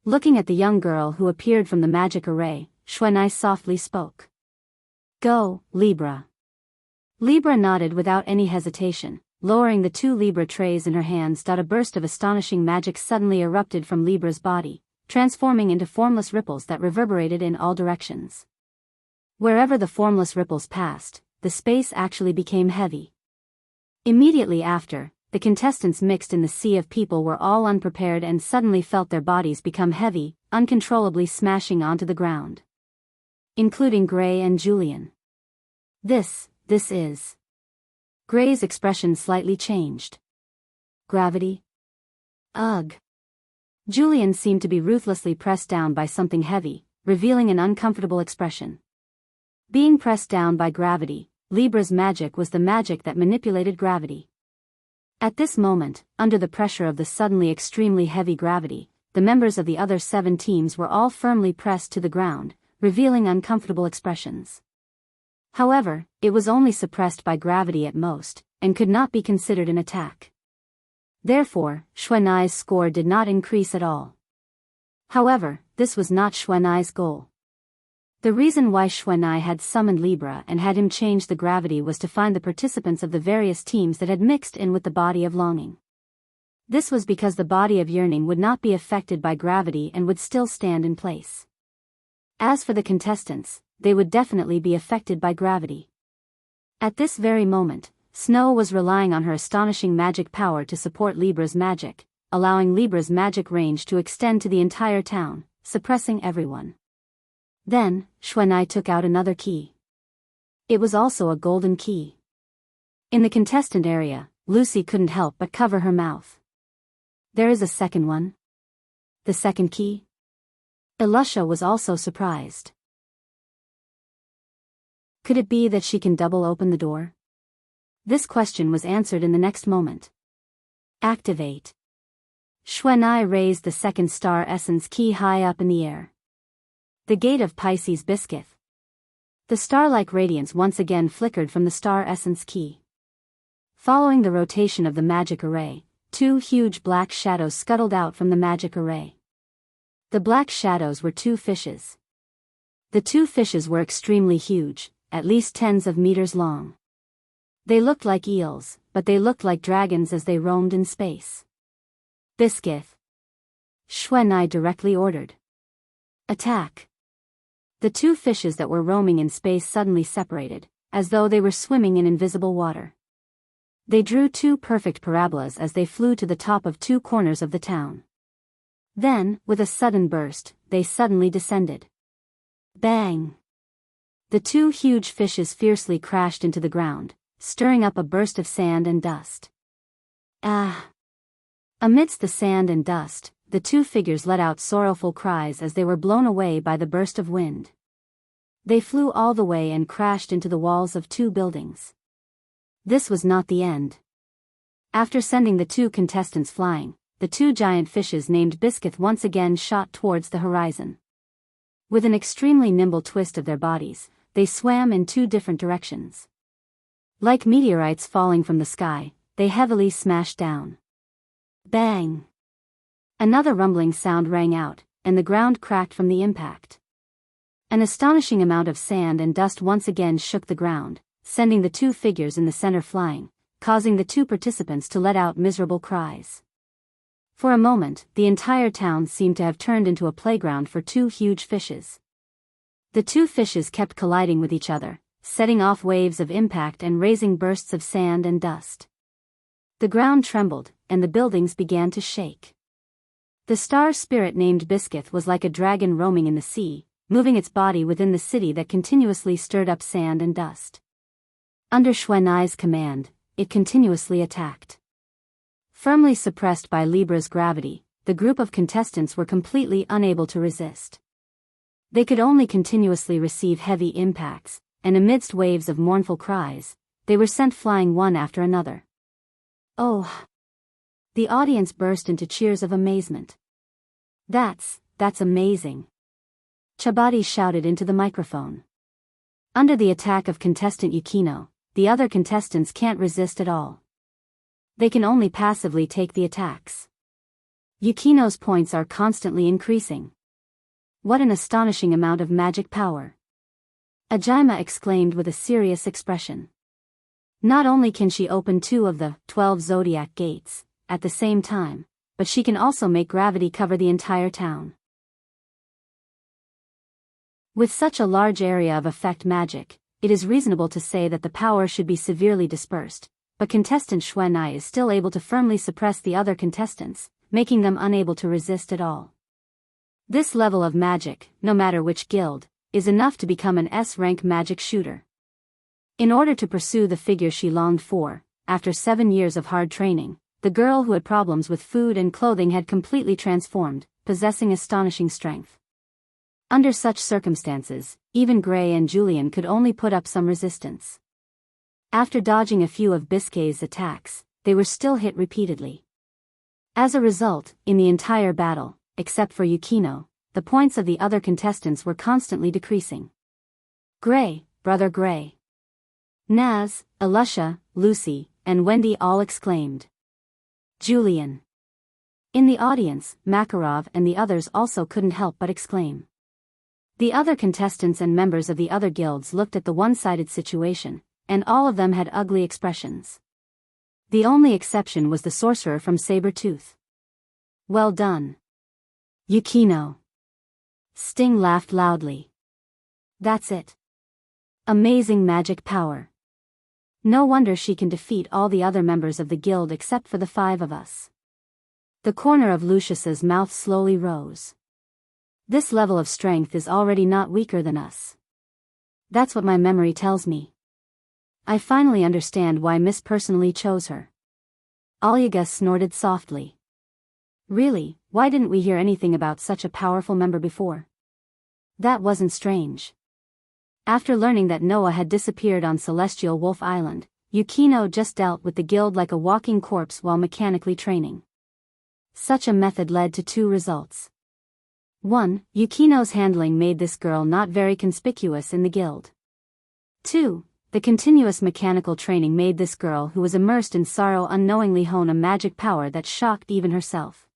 Speaker 1: Looking at the young girl who appeared from the magic array, Xuanai softly spoke. "Go, Libra." Libra nodded without any hesitation, lowering the 2 Libra trays in her hands. A burst of astonishing magic suddenly erupted from Libra's body, transforming into formless ripples that reverberated in all directions. Wherever the formless ripples passed, the space actually became heavy. Immediately after, the contestants mixed in the sea of people were all unprepared and suddenly felt their bodies become heavy, uncontrollably smashing onto the ground. Including Gray and Julian. This is. Gray's expression slightly changed. Gravity? Ugh. Julian seemed to be ruthlessly pressed down by something heavy, revealing an uncomfortable expression. Being pressed down by gravity, Libra's magic was the magic that manipulated gravity. At this moment, under the pressure of the suddenly extremely heavy gravity, the members of the other 7 teams were all firmly pressed to the ground, revealing uncomfortable expressions. However, it was only suppressed by gravity at most, and could not be considered an attack. Therefore, Xuanai's score did not increase at all. However, this was not Xuanai's goal. The reason why Xuanai had summoned Libra and had him change the gravity was to find the participants of the various teams that had mixed in with the body of longing. This was because the body of yearning would not be affected by gravity and would still stand in place. As for the contestants, they would definitely be affected by gravity. At this very moment, Snow was relying on her astonishing magic power to support Libra's magic, allowing Libra's magic range to extend to the entire town, suppressing everyone. Then, Xuanai took out another key. It was also a golden key. In the contestant area, Lucy couldn't help but cover her mouth. There is a second one? The second key? Elusha was also surprised. Could it be that she can double open the door? This question was answered in the next moment. Activate. Xuanai raised the second star essence key high up in the air. The gate of Pisces Biscuit. The star-like radiance once again flickered from the star essence key. Following the rotation of the magic array, 2 huge black shadows scuttled out from the magic array. The black shadows were 2 fishes. The 2 fishes were extremely huge, at least tens of meters long. They looked like eels, but they looked like dragons as they roamed in space. Biscuit. Xuanai directly ordered. Attack. The 2 fishes that were roaming in space suddenly separated, as though they were swimming in invisible water. They drew 2 perfect parabolas as they flew to the top of 2 corners of the town. Then, with a sudden burst, they suddenly descended. Bang! The 2 huge fishes fiercely crashed into the ground, stirring up a burst of sand and dust. Ah! Amidst the sand and dust, the 2 figures let out sorrowful cries as they were blown away by the burst of wind. They flew all the way and crashed into the walls of 2 buildings. This was not the end. After sending the 2 contestants flying, the 2 giant fishes named Biscuit once again shot towards the horizon. With an extremely nimble twist of their bodies, they swam in 2 different directions. Like meteorites falling from the sky, they heavily smashed down. Bang! Another rumbling sound rang out, and the ground cracked from the impact. An astonishing amount of sand and dust once again shook the ground, sending the 2 figures in the center flying, causing the 2 participants to let out miserable cries. For a moment, the entire town seemed to have turned into a playground for 2 huge fishes. The 2 fishes kept colliding with each other, setting off waves of impact and raising bursts of sand and dust. The ground trembled, and the buildings began to shake. The star spirit named Biscuit was like a dragon roaming in the sea, moving its body within the city that continuously stirred up sand and dust. Under Xuanai's command, it continuously attacked. Firmly suppressed by Libra's gravity, the group of contestants were completely unable to resist. They could only continuously receive heavy impacts, and amidst waves of mournful cries, they were sent flying one after another. Oh! The audience burst into cheers of amazement. That's amazing. Chabati shouted into the microphone. Under the attack of contestant Yukino, the other contestants can't resist at all. They can only passively take the attacks. Yukino's points are constantly increasing. What an astonishing amount of magic power! Ajima exclaimed with a serious expression. Not only can she open 2 of the 12 zodiac gates at the same time, but she can also make gravity cover the entire town. With such a large area of effect magic, it is reasonable to say that the power should be severely dispersed, but contestant Xuanai is still able to firmly suppress the other contestants, making them unable to resist at all. This level of magic, no matter which guild, is enough to become an S-rank magic shooter. In order to pursue the figure she longed for, after 7 years of hard training, the girl who had problems with food and clothing had completely transformed, possessing astonishing strength. Under such circumstances, even Gray and Julian could only put up some resistance. After dodging a few of Biscay's attacks, they were still hit repeatedly. As a result, in the entire battle, except for Yukino, the points of the other contestants were constantly decreasing. Gray, brother Gray. Naz, Alusha, Lucy, and Wendy all exclaimed. Julian. In the audience, Makarov and the others also couldn't help but exclaim. The other contestants and members of the other guilds looked at the one-sided situation, and all of them had ugly expressions. The only exception was the sorcerer from Saber-Tooth. Well done. Yukino. Sting laughed loudly. That's it. Amazing magic power. No wonder she can defeat all the other members of the guild except for the 5 of us. The corner of Lucius's mouth slowly rose. This level of strength is already not weaker than us. That's what my memory tells me. I finally understand why Miss personally chose her. Olga snorted softly. Really, why didn't we hear anything about such a powerful member before? That wasn't strange. After learning that Noah had disappeared on Celestial Wolf Island, Yukino just dealt with the guild like a walking corpse while mechanically training. Such a method led to 2 results. 1. Yukino's handling made this girl not very conspicuous in the guild. 2. The continuous mechanical training made this girl who was immersed in sorrow unknowingly hone a magic power that shocked even herself.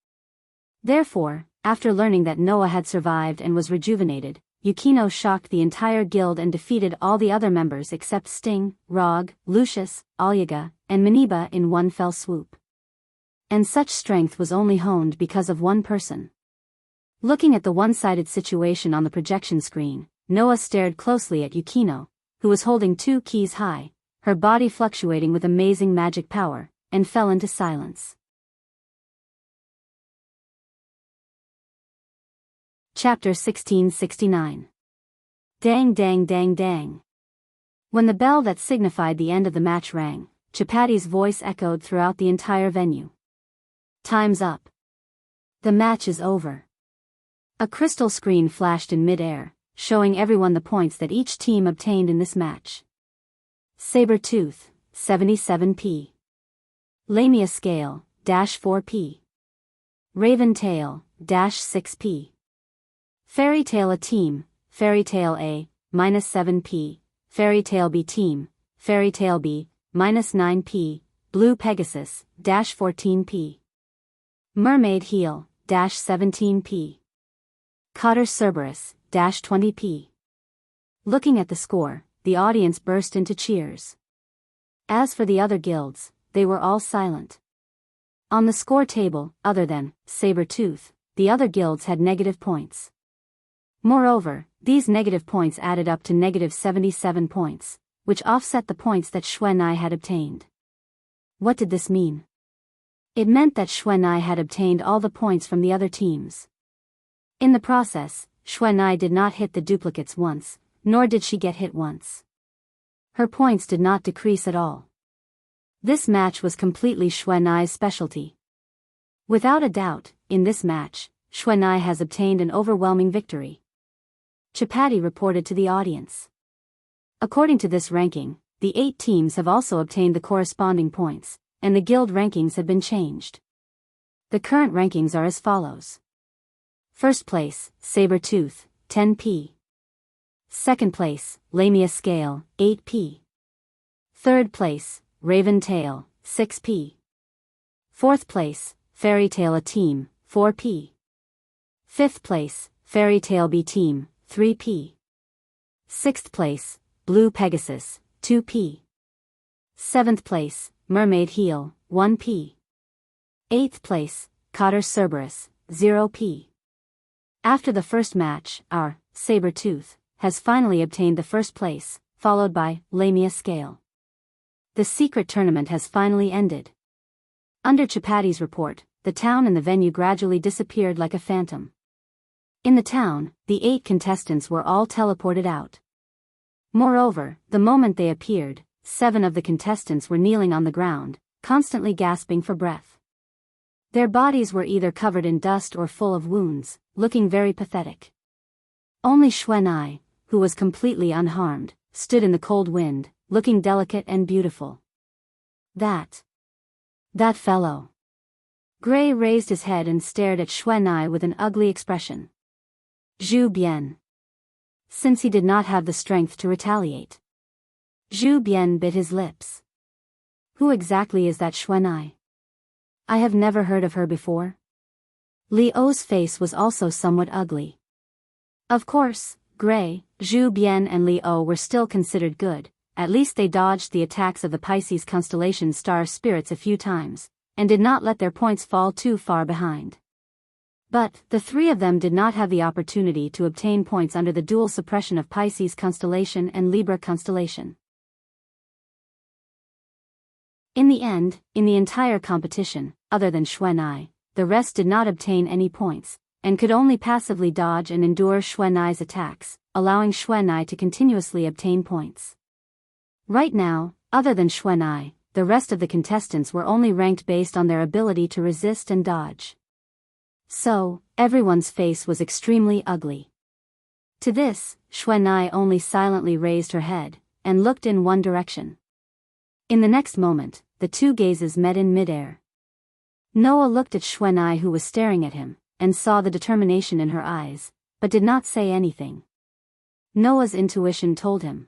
Speaker 1: Therefore, after learning that Noah had survived and was rejuvenated, Yukino shocked the entire guild and defeated all the other members except Sting, Rog, Lucius, Olga, and Maniba in one fell swoop. And such strength was only honed because of one person. Looking at the one-sided situation on the projection screen, Noah stared closely at Yukino, who was holding 2 keys high, her body fluctuating with amazing magic power, and fell into silence. Chapter 1669. Dang dang dang dang. When the bell that signified the end of the match rang, Chapati's voice echoed throughout the entire venue. Time's up. The match is over. A crystal screen flashed in mid-air, showing everyone the points that each team obtained in this match. Saber-Tooth, 77p. Lamia Scale, -4p. Raven Tail, -6p. Fairy Tail A Team, Fairy Tail A, -7p. Fairy Tail B Team, Fairy Tail B, -9p. Blue Pegasus, -14p. Mermaid Heel, -17p. Cotter Cerberus, -20p. Looking at the score, the audience burst into cheers. As for the other guilds, they were all silent. On the score table, other than Saber-Tooth, the other guilds had negative points. Moreover, these negative points added up to -77 points, which offset the points that Xuanai had obtained. What did this mean? It meant that Xuanai had obtained all the points from the other teams. In the process, Xuanai did not hit the duplicates once, nor did she get hit once. Her points did not decrease at all. This match was completely Xuanai's specialty. Without a doubt, in this match, Xuanai has obtained an overwhelming victory. Chapati reported to the audience. According to this ranking, the 8 teams have also obtained the corresponding points, and the guild rankings have been changed. The current rankings are as follows. First place, Sabertooth, 10p. Second place, Lamia Scale, 8p. Third place, Raven Tail, 6p. Fourth place, Fairy Tail A Team, 4p. Fifth place, Fairy Tail B Team, 3p. Sixth place, Blue Pegasus, 2p. Seventh place, Mermaid Heel, 1p. Eighth place, Cotter Cerberus, 0p. After the first match, our Sabertooth has finally obtained the first place, followed by Lamia Scale. The secret tournament has finally ended. Under Chapati's report, the town and the venue gradually disappeared like a phantom. In the town, the 8 contestants were all teleported out. Moreover, the moment they appeared, 7 of the contestants were kneeling on the ground, constantly gasping for breath. Their bodies were either covered in dust or full of wounds, looking very pathetic. Only Xuanai, who was completely unharmed, stood in the cold wind, looking delicate and beautiful. That fellow. Gray raised his head and stared at Xuanai with an ugly expression. Zhu Bian. Since he did not have the strength to retaliate. Zhu Bian bit his lips. Who exactly is that Xuanai? I have never heard of her before. Li Ou's face was also somewhat ugly. Of course, Gray, Zhu Bian and Li Ou were still considered good, at least they dodged the attacks of the Pisces constellation star spirits a few times, and did not let their points fall too far behind. But, the 3 of them did not have the opportunity to obtain points under the dual suppression of Pisces constellation and Libra constellation. In the end, in the entire competition, other than Xuanai, the rest did not obtain any points, and could only passively dodge and endure Xuanai's attacks, allowing Xuanai to continuously obtain points. Right now, other than Xuanai, the rest of the contestants were only ranked based on their ability to resist and dodge. So, everyone's face was extremely ugly. To this, Xuanai only silently raised her head, and looked in one direction. In the next moment, the 2 gazes met in midair. Noah looked at Xuanai, who was staring at him, and saw the determination in her eyes, but did not say anything. Noah's intuition told him.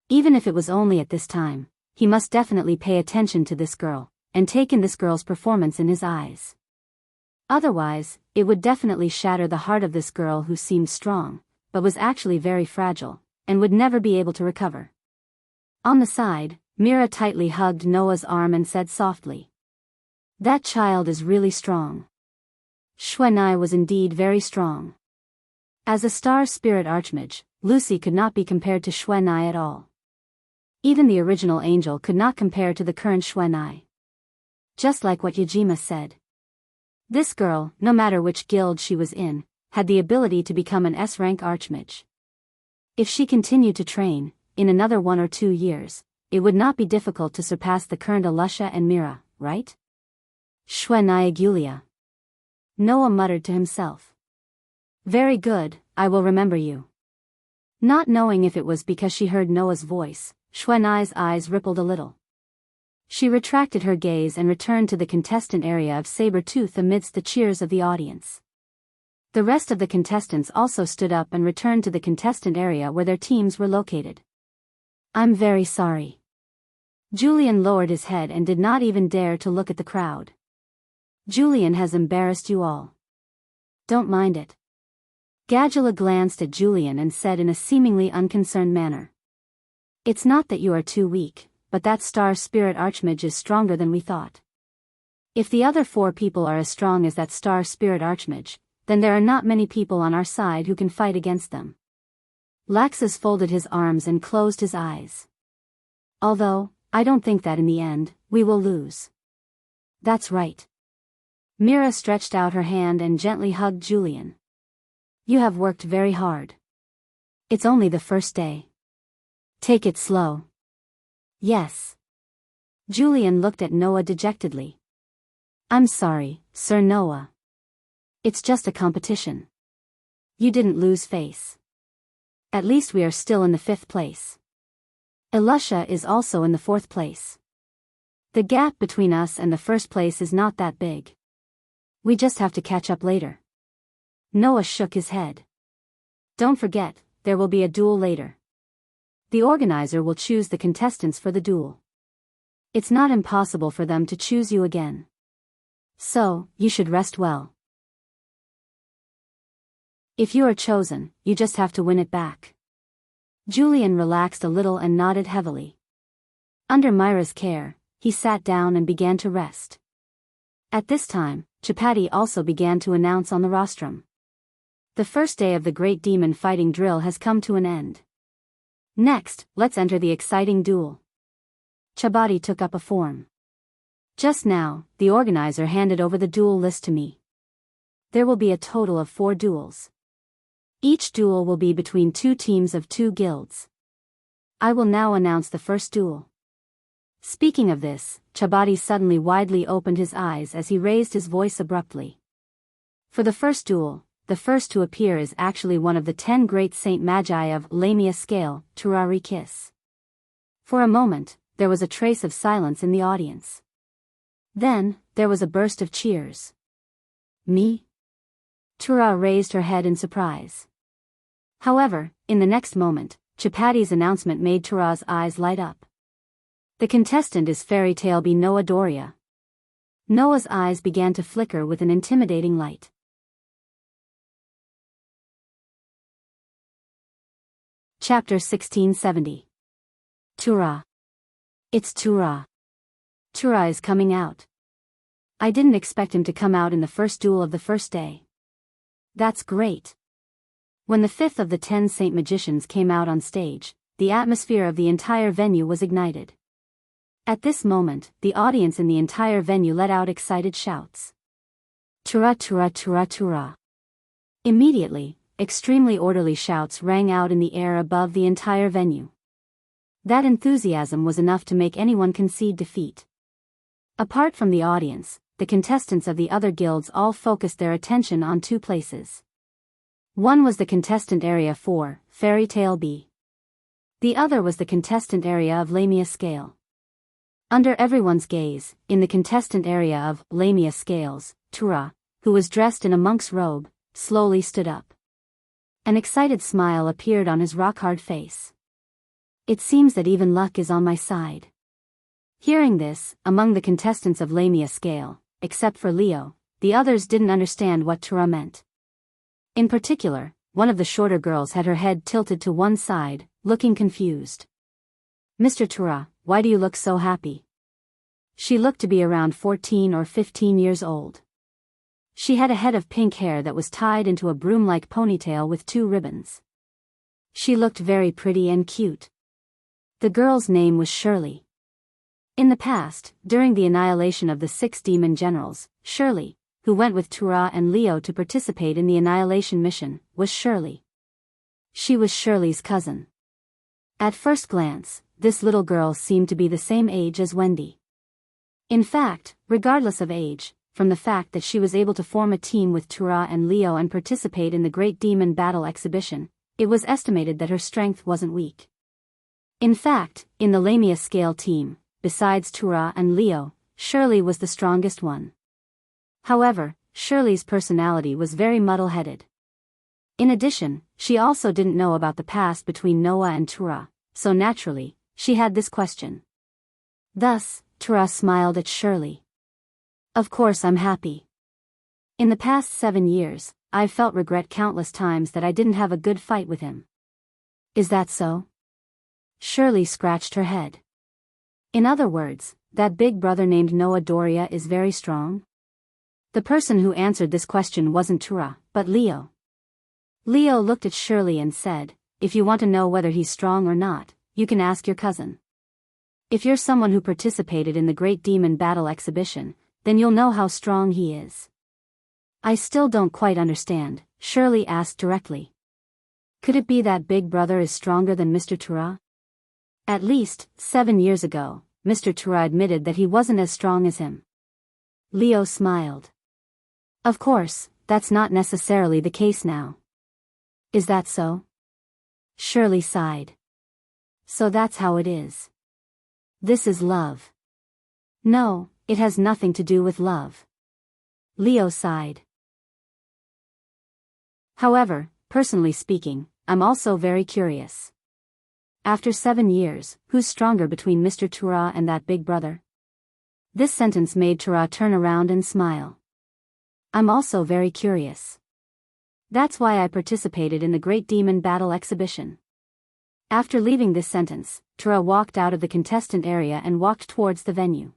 Speaker 1: Even if it was only at this time, he must definitely pay attention to this girl, and take in this girl's performance in his eyes. Otherwise, it would definitely shatter the heart of this girl who seemed strong, but was actually very fragile, and would never be able to recover. On the side, Mira tightly hugged Noah's arm and said softly, "That child is really strong." Xuanai was indeed very strong. As a star spirit archmage, Lucy could not be compared to Xuanai at all. Even the original angel could not compare to the current Xuanai. Just like what Yajima said. This girl, no matter which guild she was in, had the ability to become an S-rank archmage. If she continued to train, in another 1 or 2 years, it would not be difficult to surpass the current Alusha and Mira, right? Xuanai Agulia. Noah muttered to himself. Very good, I will remember you. Not knowing if it was because she heard Noah's voice, Xuanai's eyes rippled a little. She retracted her gaze and returned to the contestant area of Sabertooth amidst the cheers of the audience. The rest of the contestants also stood up and returned to the contestant area where their teams were located. I'm very sorry. Julian lowered his head and did not even dare to look at the crowd. Julian has embarrassed you all. Don't mind it. Gadula glanced at Julian and said in a seemingly unconcerned manner. It's not that you are too weak, but that star spirit archmage is stronger than we thought. If the other 4 people are as strong as that star spirit archmage, then there are not many people on our side who can fight against them. Laxus folded his arms and closed his eyes. Although, I don't think that in the end, we will lose. That's right. Mira stretched out her hand and gently hugged Julian. You have worked very hard. It's only the first day. Take it slow. Yes. Julian looked at Noah dejectedly. I'm sorry, Sir Noah. It's just a competition. You didn't lose face. At least we are still in the 5th place. Elusha is also in the 4th place. The gap between us and the 1st place is not that big. We just have to catch up later. Noah shook his head. Don't forget, there will be a duel later. The organizer will choose the contestants for the duel. It's not impossible for them to choose you again. So, you should rest well. If you are chosen, you just have to win it back. Julian relaxed a little and nodded heavily. Under Myra's care, he sat down and began to rest. At this time, Chapati also began to announce on the rostrum. The first day of the Great Demon fighting drill has come to an end. Next, let's enter the exciting duel. Chapati took up a form. Just now, the organizer handed over the duel list to me. There will be a total of 4 duels. Each duel will be between 2 teams of 2 guilds. I will now announce the first duel. Speaking of this, Chapati suddenly widely opened his eyes as he raised his voice abruptly. For the first duel, the first to appear is actually one of the 10 great Saint Magi of Lamia scale, Turari Kiss. For a moment, there was a trace of silence in the audience. Then, there was a burst of cheers. Me? Tura raised her head in surprise. However, in the next moment, Chapati's announcement made Tura's eyes light up. The contestant is Fairy Tale B Noah Doria. Noah's eyes began to flicker with an intimidating light. Chapter 1670. Tura. It's Tura. Tura is coming out. I didn't expect him to come out in the first duel of the first day. That's great. When the 5th of the 10 Saint Magicians came out on stage, the atmosphere of the entire venue was ignited. At this moment, the audience in the entire venue let out excited shouts. Tura Tura Tura Tura. Immediately, extremely orderly shouts rang out in the air above the entire venue. That enthusiasm was enough to make anyone concede defeat. Apart from the audience, the contestants of the other guilds all focused their attention on 2 places. One was the contestant area for Fairy Tale B. The other was the contestant area of Lamia scale. Under everyone's gaze, in the contestant area of Lamia scales, Tura, who was dressed in a monk's robe, slowly stood up. An excited smile appeared on his rock-hard face. It seems that even luck is on my side. Hearing this, among the contestants of Lamia scale, except for Leo, the others didn't understand what Tura meant. In particular, one of the shorter girls had her head tilted to one side, looking confused. Mr. Tura, why do you look so happy? She looked to be around 14 or 15 years old. She had a head of pink hair that was tied into a broom-like ponytail with 2 ribbons. She looked very pretty and cute. The girl's name was Shirley. In the past, during the annihilation of the 6 demon generals, Shirley, who went with Tura and Leo to participate in the annihilation mission, was Shirley. She was Shirley's cousin. At first glance, this little girl seemed to be the same age as Wendy. In fact, regardless of age, from the fact that she was able to form a team with Tura and Leo and participate in the Great Demon Battle exhibition, it was estimated that her strength wasn't weak. In fact, in the Lamia scale team, besides Tura and Leo, Shirley was the strongest one. However, Shirley's personality was very muddle-headed. In addition, she also didn't know about the past between Noah and Tura, so naturally, she had this question. Thus, Tura smiled at Shirley. Of course I'm happy. In the past 7 years, I've felt regret countless times that I didn't have a good fight with him. Is that so? Shirley scratched her head. In other words, that big brother named Noah Doria is very strong? The person who answered this question wasn't Tura, but Leo. Leo looked at Shirley and said, if you want to know whether he's strong or not, you can ask your cousin. If you're someone who participated in the Great Demon Battle exhibition, then you'll know how strong he is. I still don't quite understand, Shirley asked directly. Could it be that big brother is stronger than Mr. Tura? At least, 7 years ago, Mr. Tura admitted that he wasn't as strong as him. Leo smiled. Of course, that's not necessarily the case now. Is that so? Shirley sighed. So that's how it is. This is love. No, it has nothing to do with love. Leo sighed. However, personally speaking, I'm also very curious. After 7 years, who's stronger between Mr. Tura and that big brother? This sentence made Tura turn around and smile. I'm also very curious. That's why I participated in the Great Demon Battle exhibition. After leaving this sentence, Tura walked out of the contestant area and walked towards the venue.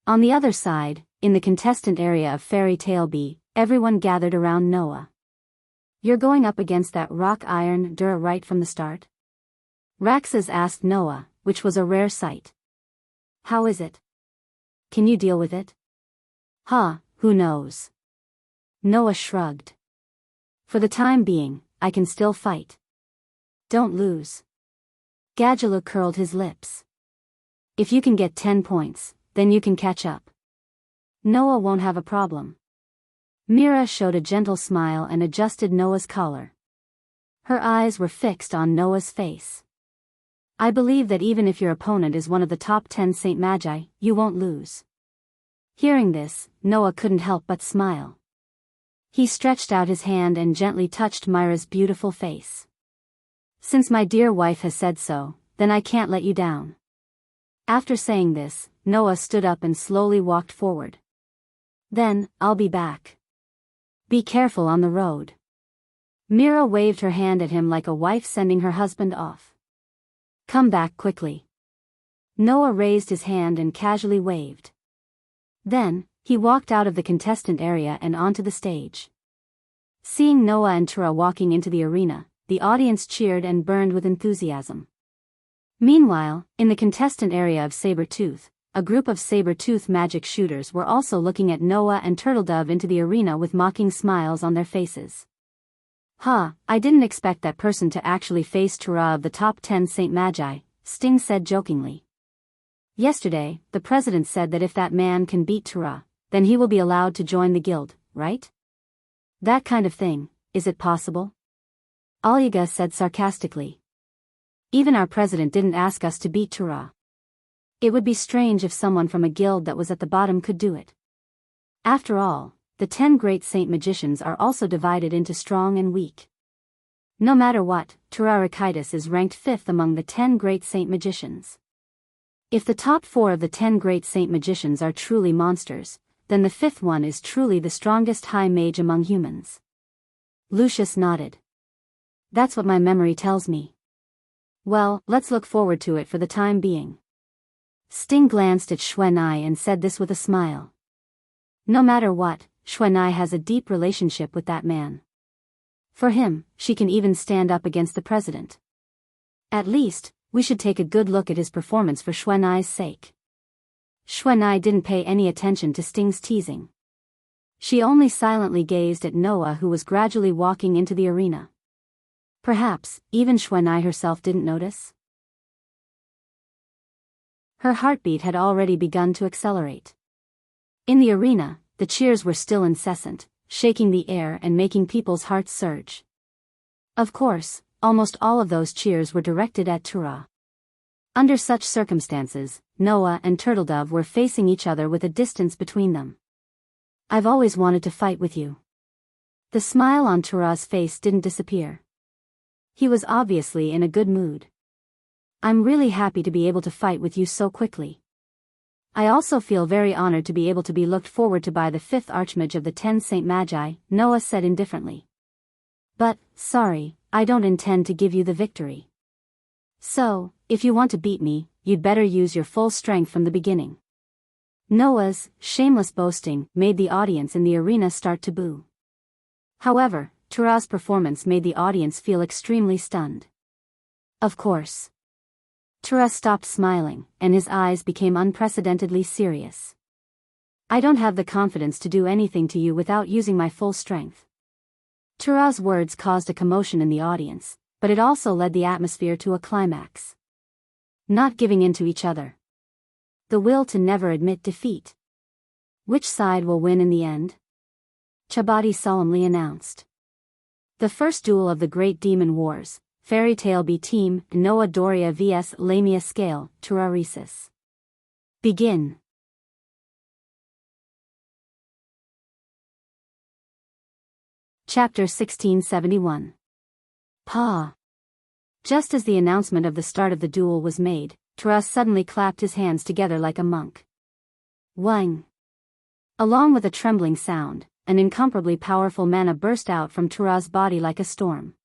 Speaker 1: On the other side, in the contestant area of Fairy Tale B, everyone gathered around Noah. You're going up against that rock iron Dura right from the start? Raxus asked Noah, which was a rare sight. How is it? Can you deal with it? Who knows? Noah shrugged. For the time being, I can still fight. Don't lose. Gadgelu curled his lips. If you can get 10 points, then you can catch up. Noah won't have a problem. Mira showed a gentle smile and adjusted Noah's collar. Her eyes were fixed on Noah's face. I believe that even if your opponent is one of the top 10 Saint Magi, you won't lose. Hearing this, Noah couldn't help but smile. He stretched out his hand and gently touched Mira's beautiful face. Since my dear wife has said so, then I can't let you down. After saying this, Noah stood up and slowly walked forward. Then, I'll be back. Be careful on the road. Mira waved her hand at him like a wife sending her husband off. Come back quickly. Noah raised his hand and casually waved. Then, he walked out of the contestant area and onto the stage. Seeing Noah and Tura walking into the arena, the audience cheered and burned with enthusiasm. Meanwhile, in the contestant area of Sabertooth, a group of Sabertooth magic shooters were also looking at Noah and Turtledove into the arena with mocking smiles on their faces. I didn't expect that person to actually face Tura of the top 10 Saint Magi, Sting said jokingly. Yesterday, the president said that if that man can beat Tura, then he will be allowed to join the guild, right? That kind of thing, is it possible? Alyaga said sarcastically. Even our president didn't ask us to beat Tura. It would be strange if someone from a guild that was at the bottom could do it. After all, the 10 great saint magicians are also divided into strong and weak. No matter what, Turarikitis is ranked 5th among the 10 great saint magicians. If the top 4 of the 10 great saint magicians are truly monsters, then the 5th one is truly the strongest high mage among humans. Lucius nodded. That's what my memory tells me. Well, let's look forward to it for the time being. Sting glanced at Xuanai and said this with a smile. No matter what, Xuanai has a deep relationship with that man. For him, she can even stand up against the president. At least, we should take a good look at his performance for Xuanai's sake. Xuanai didn't pay any attention to Sting's teasing. She only silently gazed at Noah, who was gradually walking into the arena. Perhaps, even Xuanai herself didn't notice. Her heartbeat had already begun to accelerate. In the arena, the cheers were still incessant, shaking the air and making people's hearts surge. Of course, almost all of those cheers were directed at Tura. Under such circumstances, Noah and Turtledove were facing each other with a distance between them. I've always wanted to fight with you. The smile on Tura's face didn't disappear. He was obviously in a good mood. I'm really happy to be able to fight with you so quickly. I also feel very honored to be able to be looked forward to by the 5th Archmage of the 10 Saint Magi, Noah said indifferently. But, sorry, I don't intend to give you the victory. So, if you want to beat me, you'd better use your full strength from the beginning. Noah's shameless boasting made the audience in the arena start to boo. However, Tura's performance made the audience feel extremely stunned. Of course. Tura stopped smiling, and his eyes became unprecedentedly serious. I don't have the confidence to do anything to you without using my full strength. Tura's words caused a commotion in the audience, but it also led the atmosphere to a climax. Not giving in to each other. The will to never admit defeat. Which side will win in the end? Chabadi solemnly announced. The first duel of the Great Demon Wars, Fairy Tale B Team, Noah Doria vs Lamia Scale, Turaresis. Begin. Chapter 1671. Pa. Just as the announcement of the start of the duel was made, Tura suddenly clapped his hands together like a monk. Wang. Along with a trembling sound, an incomparably powerful mana burst out from Tura's body like a storm.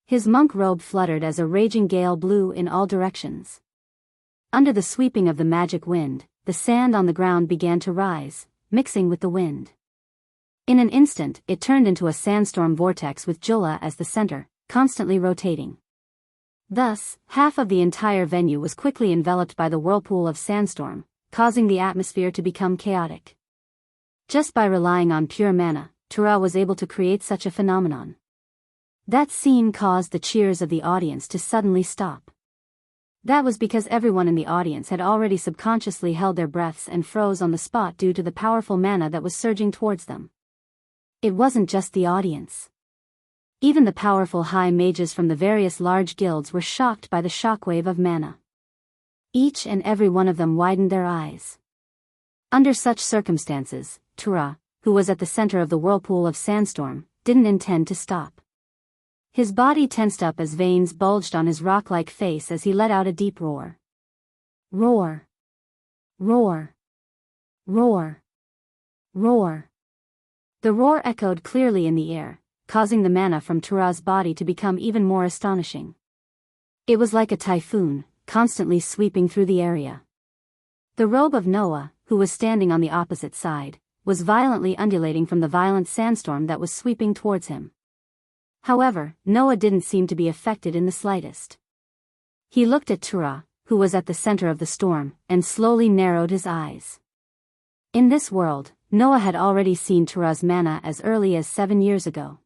Speaker 1: His monk robe fluttered as a raging gale blew in all directions. Under the sweeping of the magic wind, the sand on the ground began to rise, mixing with the wind. In an instant, it turned into a sandstorm vortex with Jula as the center, constantly rotating. Thus, half of the entire venue was quickly enveloped by the whirlpool of sandstorm, causing the atmosphere to become chaotic. Just by relying on pure mana, Tura was able to create such a phenomenon. That scene caused the cheers of the audience to suddenly stop. That was because everyone in the audience had already subconsciously held their breaths and froze on the spot due to the powerful mana that was surging towards them. It wasn't just the audience. Even the powerful high mages from the various large guilds were shocked by the shockwave of mana. Each and every one of them widened their eyes. Under such circumstances, Tura, who was at the center of the whirlpool of sandstorm, didn't intend to stop. His body tensed up as veins bulged on his rock-like face as he let out a deep roar. Roar. Roar. Roar. Roar. The roar echoed clearly in the air, causing the mana from Tura's body to become even more astonishing. It was like a typhoon, constantly sweeping through the area. The robe of Noah, who was standing on the opposite side, was violently undulating from the violent sandstorm that was sweeping towards him. However, Noah didn't seem to be affected in the slightest. He looked at Tura, who was at the center of the storm, and slowly narrowed his eyes. In this world, Noah had already seen Tura's mana as early as 7 years ago.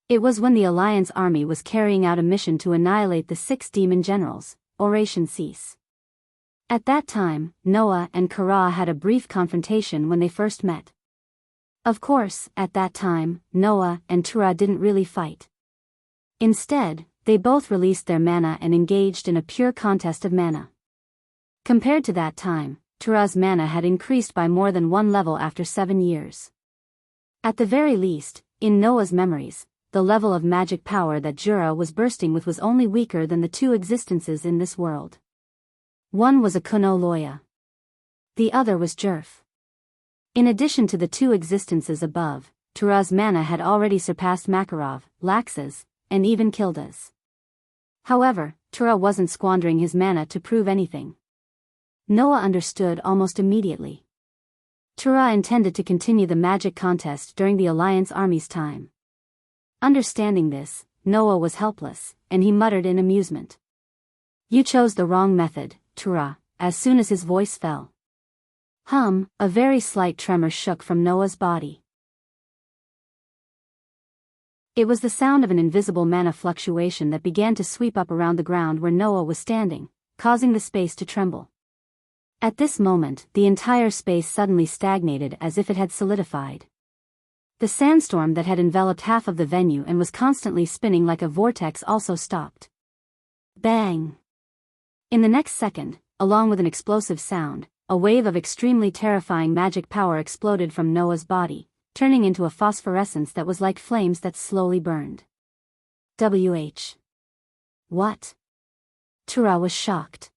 Speaker 1: It was when the Alliance army was carrying out a mission to annihilate the 6 demon generals, Oration Cease. At that time, Noah and Kara had a brief confrontation when they first met. Of course, at that time, Noah and Tura didn't really fight. Instead, they both released their mana and engaged in a pure contest of mana. Compared to that time, Tura's mana had increased by more than 1 level after 7 years. At the very least, in Noah's memories, the level of magic power that Jura was bursting with was only weaker than the 2 existences in this world. One was a Kuno Loya. The other was Jerf. In addition to the 2 existences above, Tura's mana had already surpassed Makarov, Lax's, and even Kilda's. However, Tura wasn't squandering his mana to prove anything. Noah understood almost immediately. Tura intended to continue the magic contest during the Alliance army's time. Understanding this, Noah was helpless, and he muttered in amusement. "You chose the wrong method, Tura," as soon as his voice fell. A very slight tremor shook from Noah's body. It was the sound of an invisible mana fluctuation that began to sweep up around the ground where Noah was standing, causing the space to tremble. At this moment, the entire space suddenly stagnated as if it had solidified. The sandstorm that had enveloped half of the venue and was constantly spinning like a vortex also stopped. Bang! In the next second, along with an explosive sound, a wave of extremely terrifying magic power exploded from Noah's body, turning into a phosphorescence that was like flames that slowly burned. What? Tura was shocked.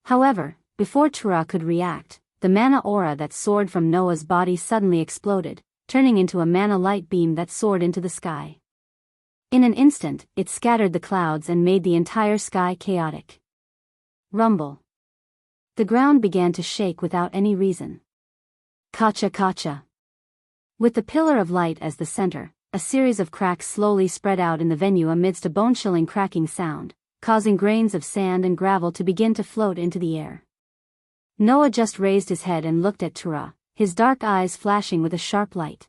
Speaker 1: However, before Tura could react, the mana aura that soared from Noah's body suddenly exploded, turning into a mana light beam that soared into the sky. In an instant, it scattered the clouds and made the entire sky chaotic. Rumble. The ground began to shake without any reason. Kacha kacha. With the pillar of light as the center, a series of cracks slowly spread out in the venue amidst a bone-chilling cracking sound, causing grains of sand and gravel to begin to float into the air. Noah just raised his head and looked at Tura, his dark eyes flashing with a sharp light.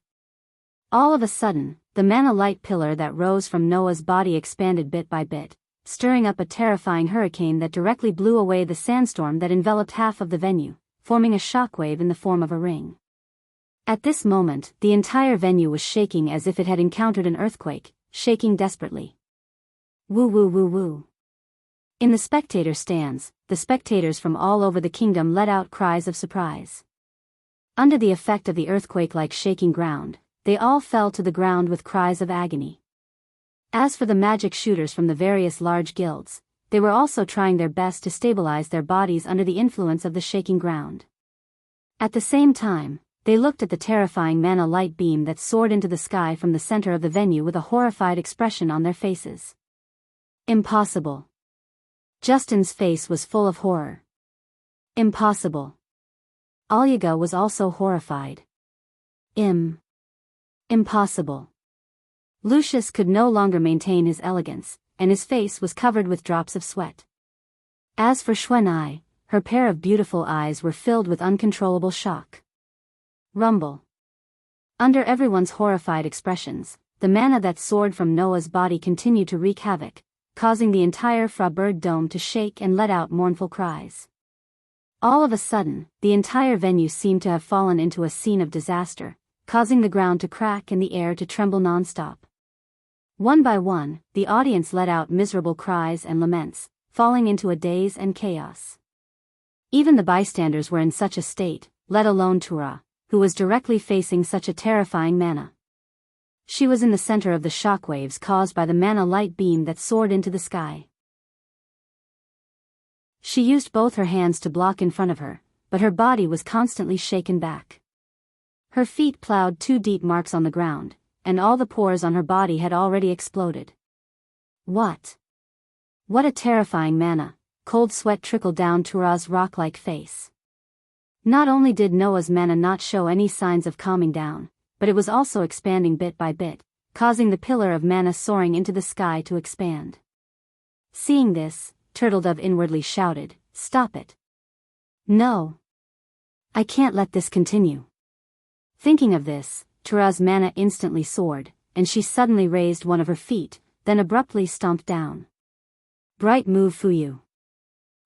Speaker 1: All of a sudden, the mana light pillar that rose from Noah's body expanded bit by bit, stirring up a terrifying hurricane that directly blew away the sandstorm that enveloped half of the venue, forming a shockwave in the form of a ring. At this moment, the entire venue was shaking as if it had encountered an earthquake, shaking desperately. Woo woo woo woo. In the spectator stands, the spectators from all over the kingdom let out cries of surprise. Under the effect of the earthquake-like shaking ground, they all fell to the ground with cries of agony. As for the magic shooters from the various large guilds, they were also trying their best to stabilize their bodies under the influence of the shaking ground. At the same time, they looked at the terrifying mana light beam that soared into the sky from the center of the venue with a horrified expression on their faces. Impossible. Justin's face was full of horror. Impossible. Olga was also horrified. Impossible. Lucius could no longer maintain his elegance, and his face was covered with drops of sweat. As for Xuanai, her pair of beautiful eyes were filled with uncontrollable shock. Rumble. Under everyone's horrified expressions, the mana that soared from Noah's body continued to wreak havoc, causing the entire Frabird dome to shake and let out mournful cries. All of a sudden, the entire venue seemed to have fallen into a scene of disaster, causing the ground to crack and the air to tremble non-stop. One by one, the audience let out miserable cries and laments, falling into a daze and chaos. Even the bystanders were in such a state, let alone Tura, who was directly facing such a terrifying mana. She was in the center of the shockwaves caused by the mana light beam that soared into the sky. She used both her hands to block in front of her, but her body was constantly shaken back. Her feet plowed 2 deep marks on the ground, and all the pores on her body had already exploded. What a terrifying mana! Cold sweat trickled down Tura's rock-like face. Not only did Noah's mana not show any signs of calming down, but it was also expanding bit by bit, causing the pillar of mana soaring into the sky to expand. Seeing this, Turtledove inwardly shouted, "Stop it! No! I can't let this continue." Thinking of this, Tura's mana instantly soared, and she suddenly raised one of her feet, then abruptly stomped down. Bright move, Fuyu.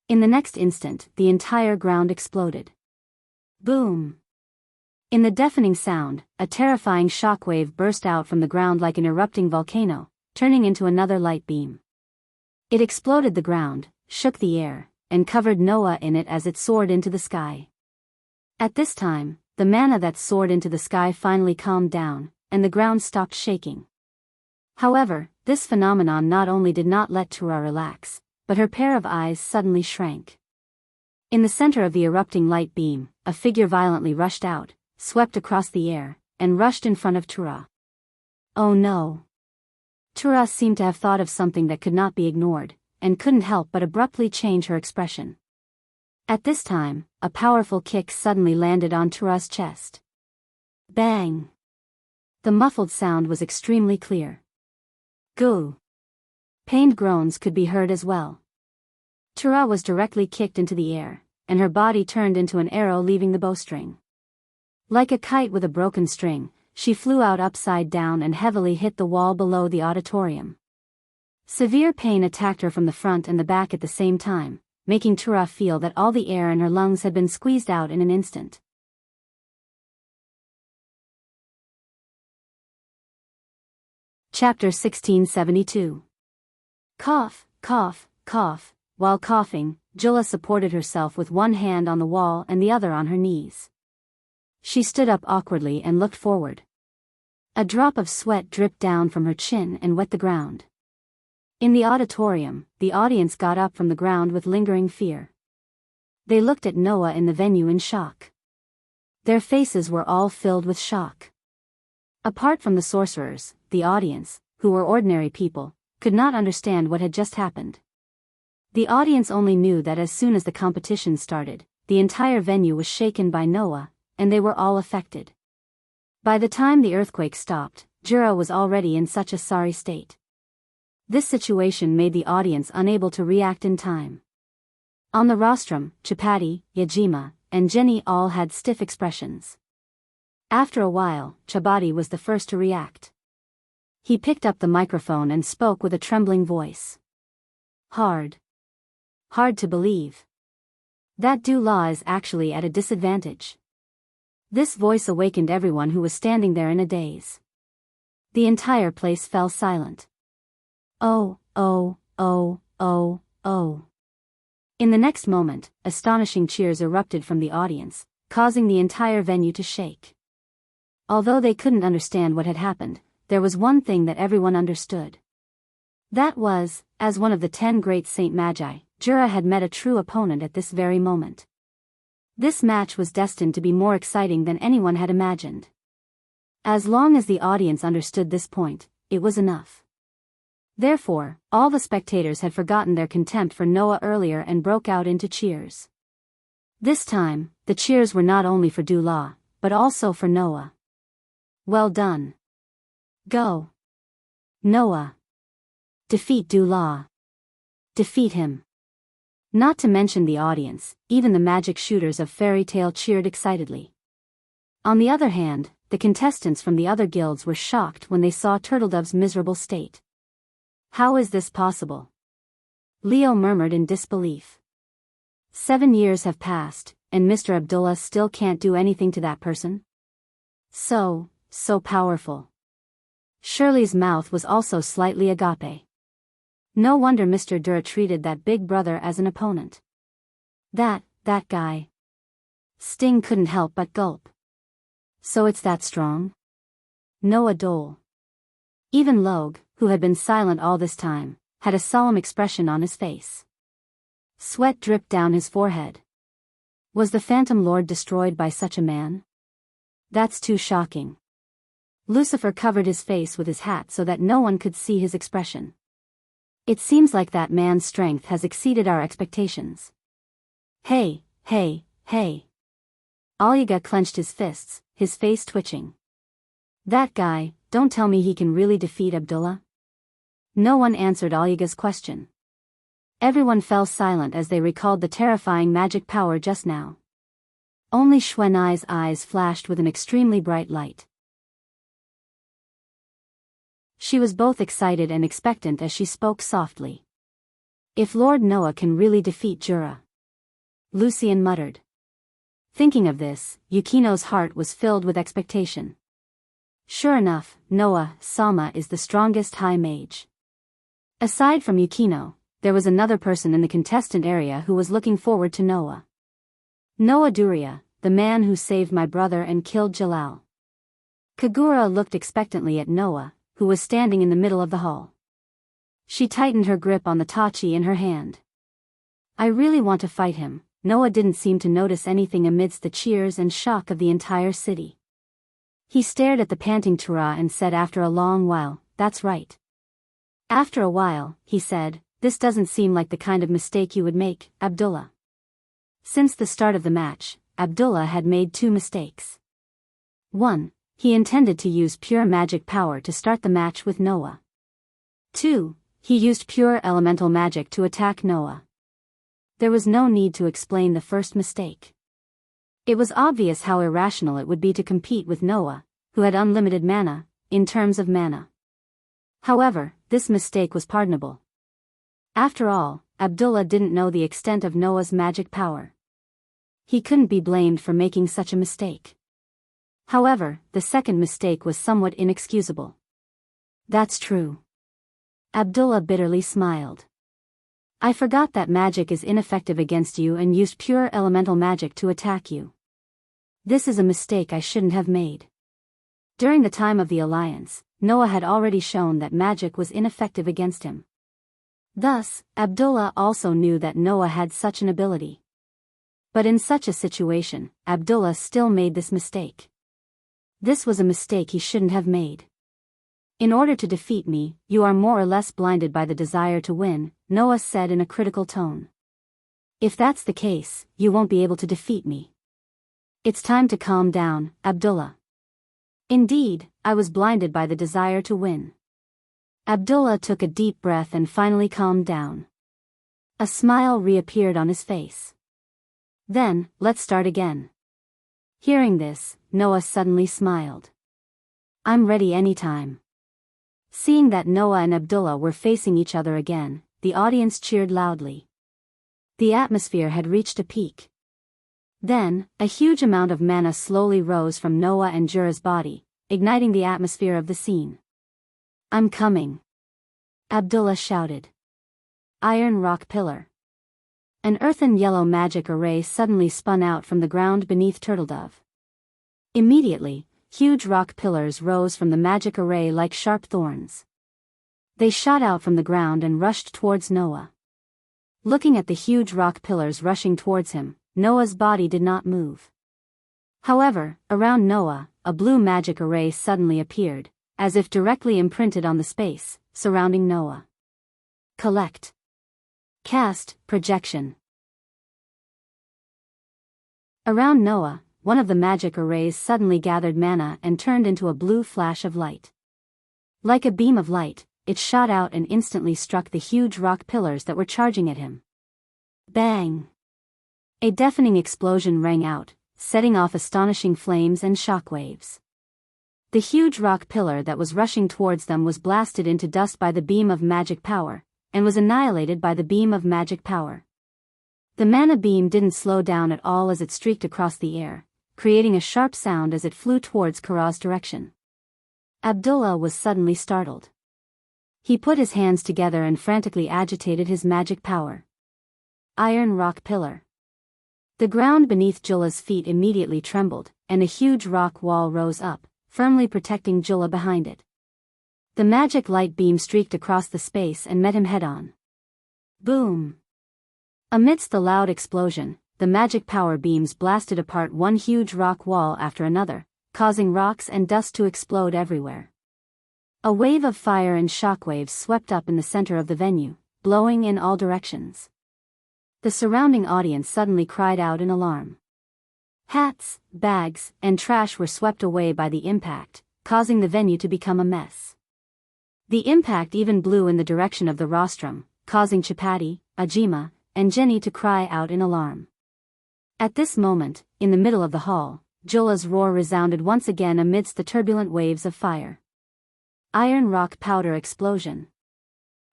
Speaker 1: In the next instant, the entire ground exploded. Boom! In the deafening sound, a terrifying shockwave burst out from the ground like an erupting volcano, turning into another light beam. It exploded the ground, shook the air, and covered Noah in it as it soared into the sky. At this time, the mana that soared into the sky finally calmed down, and the ground stopped shaking. However, this phenomenon not only did not let Tura relax, but her pair of eyes suddenly shrank. In the center of the erupting light beam, a figure violently rushed out, swept across the air, and rushed in front of Tura. Oh no! Tura seemed to have thought of something that could not be ignored, and couldn't help but abruptly change her expression. At this time, a powerful kick suddenly landed on Tura's chest. Bang! The muffled sound was extremely clear. Goo! Pained groans could be heard as well. Tura was directly kicked into the air, and her body turned into an arrow leaving the bowstring. Like a kite with a broken string, she flew out upside down and heavily hit the wall below the auditorium. Severe pain attacked her from the front and the back at the same time, making Tura feel that all the air in her lungs had been squeezed out in an instant. Chapter 1672. Cough, cough, cough. While coughing, Jula supported herself with one hand on the wall and the other on her knees. She stood up awkwardly and looked forward. A drop of sweat dripped down from her chin and wet the ground. In the auditorium, the audience got up from the ground with lingering fear. They looked at Noah in the venue in shock. Their faces were all filled with shock. Apart from the sorcerers, the audience, who were ordinary people, could not understand what had just happened. The audience only knew that as soon as the competition started, the entire venue was shaken by Noah, and they were all affected. By the time the earthquake stopped, Jura was already in such a sorry state. This situation made the audience unable to react in time. On the rostrum, Chapati, Yajima, and Jenny all had stiff expressions. After a while, Chabati was the first to react. He picked up the microphone and spoke with a trembling voice. Hard to believe. That Dula is actually at a disadvantage. This voice awakened everyone who was standing there in a daze. The entire place fell silent. Oh, oh, oh, oh, oh. In the next moment, astonishing cheers erupted from the audience, causing the entire venue to shake. Although they couldn't understand what had happened, there was one thing that everyone understood. That was, as one of the 10 great Saint Magi, Jura had met a true opponent at this very moment. This match was destined to be more exciting than anyone had imagined. As long as the audience understood this point, it was enough. Therefore, all the spectators had forgotten their contempt for Noah earlier and broke out into cheers. This time, the cheers were not only for Dula, but also for Noah. Well done. Go. Noah. Defeat Dula. Defeat him. Not to mention the audience, even the magic shooters of Fairy Tale cheered excitedly. On the other hand, the contestants from the other guilds were shocked when they saw Turtledove's miserable state. How is this possible? Leo murmured in disbelief. 7 years have passed, and Mr. Abdullah still can't do anything to that person? So powerful. Shirley's mouth was also slightly agape. No wonder Mr. Dura treated that big brother as an opponent. That guy. Sting couldn't help but gulp. So it's that strong? Noah Dole. Even Logue, who had been silent all this time, had a solemn expression on his face. Sweat dripped down his forehead. Was the Phantom Lord destroyed by such a man? That's too shocking. Lucifer covered his face with his hat so that no one could see his expression. It seems like that man's strength has exceeded our expectations. Hey. Olga clenched his fists, his face twitching. That guy, don't tell me he can really defeat Abdullah? No one answered Olga's question. Everyone fell silent as they recalled the terrifying magic power just now. Only Xuanai's eyes flashed with an extremely bright light. She was both excited and expectant as she spoke softly. If Lord Noah can really defeat Jura. Lucian muttered. Thinking of this, Yukino's heart was filled with expectation. Sure enough, Noah Sama is the strongest high mage. Aside from Yukino, there was another person in the contestant area who was looking forward to Noah. Noah Duria, the man who saved my brother and killed Jalal. Kagura looked expectantly at Noah, who was standing in the middle of the hall. She tightened her grip on the tachi in her hand. I really want to fight him. Noah didn't seem to notice anything amidst the cheers and shock of the entire city. He stared at the panting Tura and said after a long while, that's right. After a while, he said, this doesn't seem like the kind of mistake you would make, Abdullah. Since the start of the match, Abdullah had made 2 mistakes. 1. He intended to use pure magic power to start the match with Noah. 2. He used pure elemental magic to attack Noah. There was no need to explain the first mistake. It was obvious how irrational it would be to compete with Noah, who had unlimited mana, in terms of mana. However, this mistake was pardonable. After all, Abdullah didn't know the extent of Noah's magic power. He couldn't be blamed for making such a mistake. However, the second mistake was somewhat inexcusable. That's true. Abdullah bitterly smiled. I forgot that magic is ineffective against you and used pure elemental magic to attack you. This is a mistake I shouldn't have made. During the time of the alliance, Noah had already shown that magic was ineffective against him. Thus, Abdullah also knew that Noah had such an ability. But in such a situation, Abdullah still made this mistake. This was a mistake he shouldn't have made. In order to defeat me, you are more or less blinded by the desire to win, Noah said in a critical tone. If that's the case, you won't be able to defeat me. It's time to calm down, Abdullah. Indeed, I was blinded by the desire to win. Abdullah took a deep breath and finally calmed down. A smile reappeared on his face. Then, let's start again. Hearing this, Noah suddenly smiled. I'm ready anytime. Seeing that Noah and Abdullah were facing each other again, the audience cheered loudly. The atmosphere had reached a peak. Then, a huge amount of mana slowly rose from Noah and Jura's body, igniting the atmosphere of the scene. I'm coming. Abdullah shouted. Iron rock pillar. An earthen yellow magic array suddenly spun out from the ground beneath Turtledove. Immediately, huge rock pillars rose from the magic array like sharp thorns. They shot out from the ground and rushed towards Noah. Looking at the huge rock pillars rushing towards him, Noah's body did not move. However, around Noah, a blue magic array suddenly appeared, as if directly imprinted on the space surrounding Noah. Collect. Cast, projection. Around Noah, one of the magic arrays suddenly gathered mana and turned into a blue flash of light. Like a beam of light, it shot out and instantly struck the huge rock pillars that were charging at him. Bang! A deafening explosion rang out, setting off astonishing flames and shockwaves. The huge rock pillar that was rushing towards them was blasted into dust by the beam of magic power, and was annihilated by the beam of magic power. The mana beam didn't slow down at all as it streaked across the air, creating a sharp sound as it flew towards Kara's direction. Abdullah was suddenly startled. He put his hands together and frantically agitated his magic power. Iron rock pillar. The ground beneath Jullah's feet immediately trembled, and a huge rock wall rose up, firmly protecting Jullah behind it. The magic light beam streaked across the space and met him head-on. Boom! Amidst the loud explosion, the magic power beams blasted apart one huge rock wall after another, causing rocks and dust to explode everywhere. A wave of fire and shockwaves swept up in the center of the venue, blowing in all directions. The surrounding audience suddenly cried out in alarm. Hats, bags, and trash were swept away by the impact, causing the venue to become a mess. The impact even blew in the direction of the rostrum, causing Chapati, Ajima, and Jenny to cry out in alarm. At this moment, in the middle of the hall, Jullah's roar resounded once again amidst the turbulent waves of fire. Iron rock powder explosion.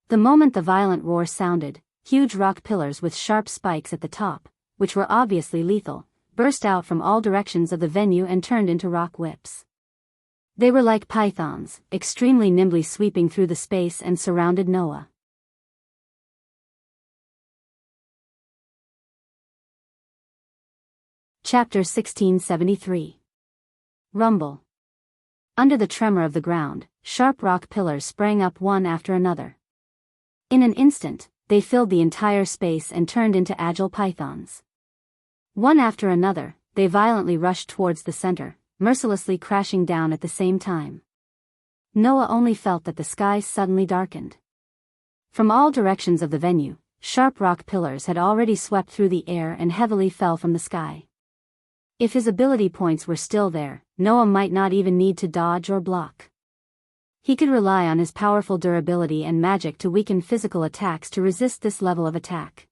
Speaker 1: The moment the violent roar sounded, huge rock pillars with sharp spikes at the top, which were obviously lethal, burst out from all directions of the venue and turned into rock whips. They were like pythons, extremely nimbly sweeping through the space and surrounded Noah. Chapter 1673. Rumble. Under the tremor of the ground, sharp rock pillars sprang up one after another. In an instant, they filled the entire space and turned into agile pythons. One after another, they violently rushed towards the center, mercilessly crashing down at the same time. Noah only felt that the sky suddenly darkened. From all directions of the venue, sharp rock pillars had already swept through the air and heavily fell from the sky. If his ability points were still there, Noah might not even need to dodge or block. He could rely on his powerful durability and magic to weaken physical attacks to resist this level of attack.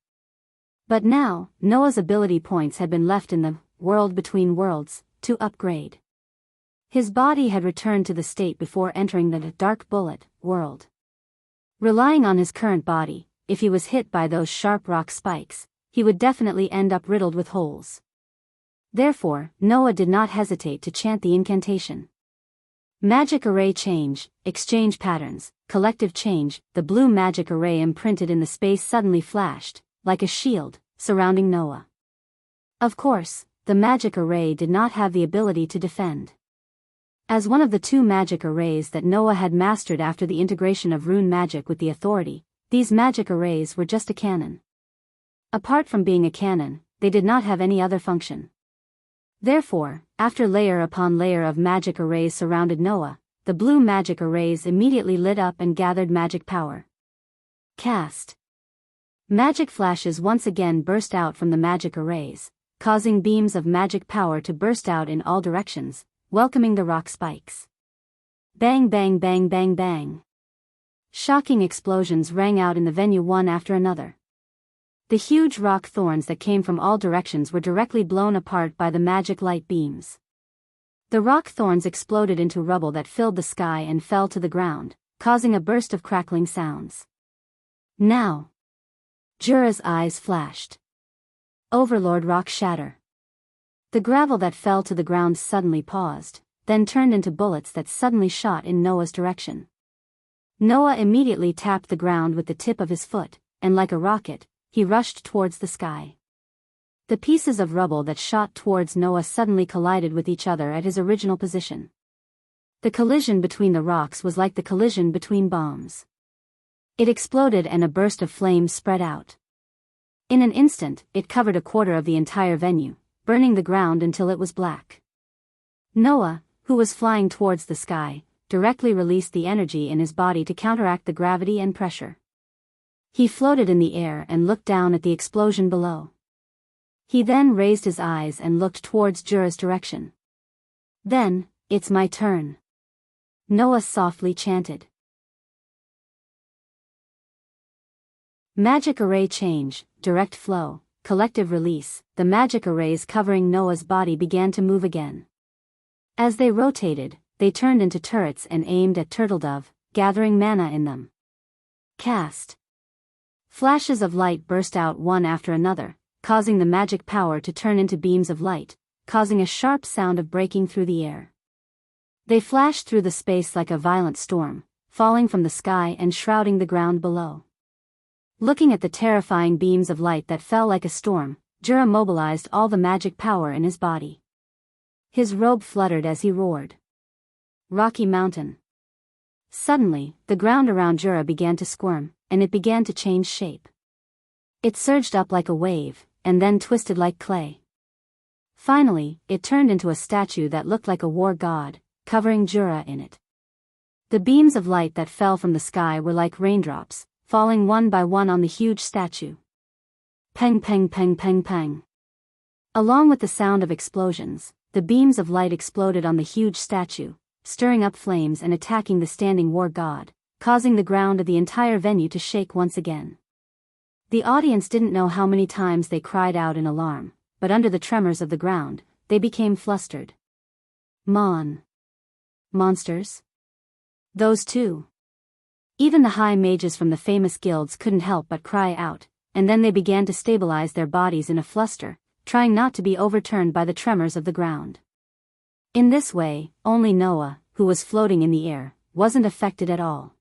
Speaker 1: But now, Noah's ability points had been left in the world between worlds to upgrade. His body had returned to the state before entering the dark bullet world. Relying on his current body, if he was hit by those sharp rock spikes, he would definitely end up riddled with holes. Therefore, Noah did not hesitate to chant the incantation. Magic array change, exchange patterns, collective change. The blue magic array imprinted in the space suddenly flashed, like a shield, surrounding Noah. Of course, the magic array did not have the ability to defend. As one of the two magic arrays that Noah had mastered after the integration of rune magic with the authority, these magic arrays were just a cannon. Apart from being a cannon, they did not have any other function. Therefore, after layer upon layer of magic arrays surrounded Noah, the blue magic arrays immediately lit up and gathered magic power. Cast. Magic flashes once again burst out from the magic arrays, causing beams of magic power to burst out in all directions, welcoming the rock spikes. Bang bang bang bang bang. Shocking explosions rang out in the venue one after another. The huge rock thorns that came from all directions were directly blown apart by the magic light beams. The rock thorns exploded into rubble that filled the sky and fell to the ground, causing a burst of crackling sounds. Now. Jura's eyes flashed. Overlord rock shatter. The gravel that fell to the ground suddenly paused, then turned into bullets that suddenly shot in Noah's direction. Noah immediately tapped the ground with the tip of his foot, and like a rocket, he rushed towards the sky. The pieces of rubble that shot towards Noah suddenly collided with each other at his original position. The collision between the rocks was like the collision between bombs. It exploded and a burst of flames spread out. In an instant, it covered a quarter of the entire venue, burning the ground until it was black. Noah, who was flying towards the sky, directly released the energy in his body to counteract the gravity and pressure. He floated in the air and looked down at the explosion below. He then raised his eyes and looked towards Jura's direction. Then, "It's my turn," Noah softly chanted. Magic array change, direct flow, collective release. The magic arrays covering Noah's body began to move again. As they rotated, they turned into turrets and aimed at Turtledove, gathering mana in them. Cast. Flashes of light burst out one after another, causing the magic power to turn into beams of light, causing a sharp sound of breaking through the air. They flashed through the space like a violent storm, falling from the sky and shrouding the ground below. Looking at the terrifying beams of light that fell like a storm, Jura mobilized all the magic power in his body. His robe fluttered as he roared. Rocky Mountain. Suddenly, the ground around Jura began to squirm, and it began to change shape. It surged up like a wave, and then twisted like clay. Finally, it turned into a statue that looked like a war god, covering Jura in it. The beams of light that fell from the sky were like raindrops, falling one by one on the huge statue. Peng peng peng peng peng. Along with the sound of explosions, the beams of light exploded on the huge statue, stirring up flames and attacking the standing war god, causing the ground of the entire venue to shake once again. The audience didn't know how many times they cried out in alarm, but under the tremors of the ground, they became flustered. Monsters? Those two. Even the high mages from the famous guilds couldn't help but cry out, and then they began to stabilize their bodies in a fluster, trying not to be overturned by the tremors of the ground. In this way, only Noah, who was floating in the air, wasn't affected at all.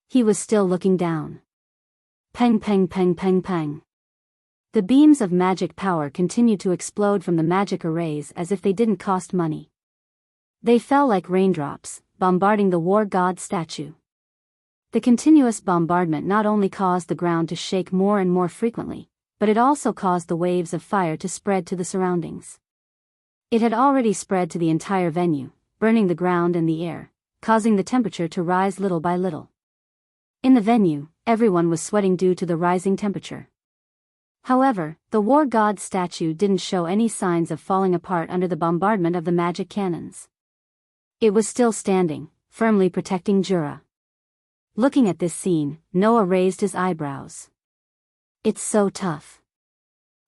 Speaker 1: He was still looking down. Peng peng peng peng peng. The beams of magic power continued to explode from the magic arrays as if they didn't cost money. They fell like raindrops, bombarding the war god statue. The continuous bombardment not only caused the ground to shake more and more frequently, but it also caused the waves of fire to spread to the surroundings. It had already spread to the entire venue, burning the ground and the air, causing the temperature to rise little by little. In the venue, everyone was sweating due to the rising temperature. However, the war god statue didn't show any signs of falling apart under the bombardment of the magic cannons. It was still standing, firmly protecting Jura. Looking at this scene, Noah raised his eyebrows. "It's so tough.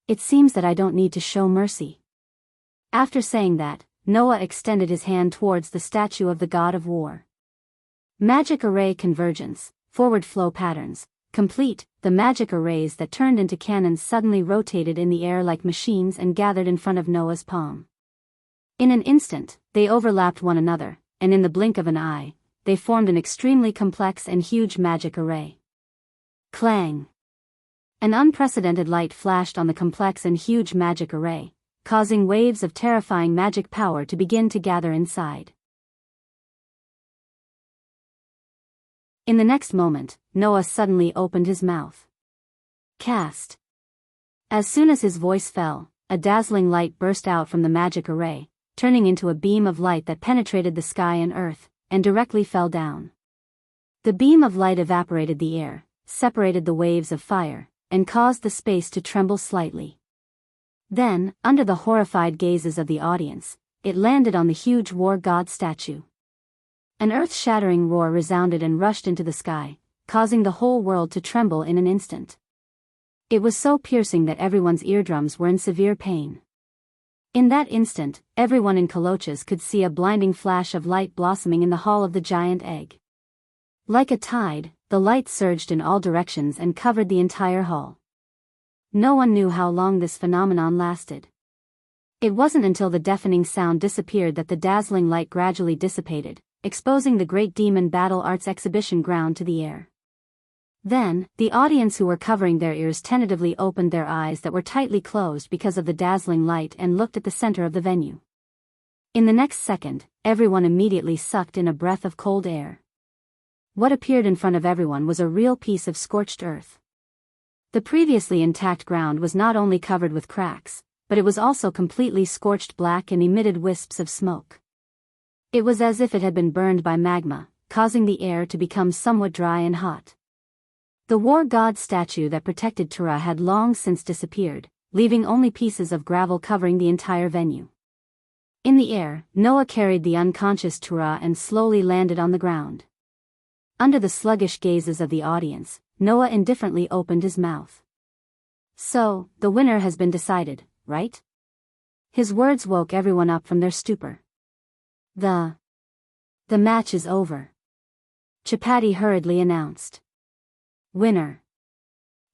Speaker 1: It seems that I don't need to show mercy." After saying that, Noah extended his hand towards the statue of the god of war. Magic array convergence, forward flow patterns, complete. The magic arrays that turned into cannons suddenly rotated in the air like machines and gathered in front of Noah's palm. In an instant, they overlapped one another, and in the blink of an eye, they formed an extremely complex and huge magic array. Clang! An unprecedented light flashed on the complex and huge magic array, causing waves of terrifying magic power to begin to gather inside. In the next moment, Noah suddenly opened his mouth. Cast. As soon as his voice fell, a dazzling light burst out from the magic array, turning into a beam of light that penetrated the sky and earth, and directly fell down. The beam of light evaporated the air, separated the waves of fire, and caused the space to tremble slightly. Then, under the horrified gazes of the audience, it landed on the huge war god statue. An earth-shattering roar resounded and rushed into the sky, causing the whole world to tremble in an instant. It was so piercing that everyone's eardrums were in severe pain. In that instant, everyone in Colossus could see a blinding flash of light blossoming in the hall of the giant egg. Like a tide, the light surged in all directions and covered the entire hall. No one knew how long this phenomenon lasted. It wasn't until the deafening sound disappeared that the dazzling light gradually dissipated, exposing the Great Demon Battle Arts exhibition ground to the air. Then, the audience who were covering their ears tentatively opened their eyes that were tightly closed because of the dazzling light and looked at the center of the venue. In the next second, everyone immediately sucked in a breath of cold air. What appeared in front of everyone was a real piece of scorched earth. The previously intact ground was not only covered with cracks, but it was also completely scorched black and emitted wisps of smoke. It was as if it had been burned by magma, causing the air to become somewhat dry and hot. The war god statue that protected Tura had long since disappeared, leaving only pieces of gravel covering the entire venue. In the air, Noah carried the unconscious Tura and slowly landed on the ground. Under the sluggish gazes of the audience, Noah indifferently opened his mouth. "So, the winner has been decided, right?" His words woke everyone up from their stupor. The match is over," Chapati hurriedly announced. "Winner.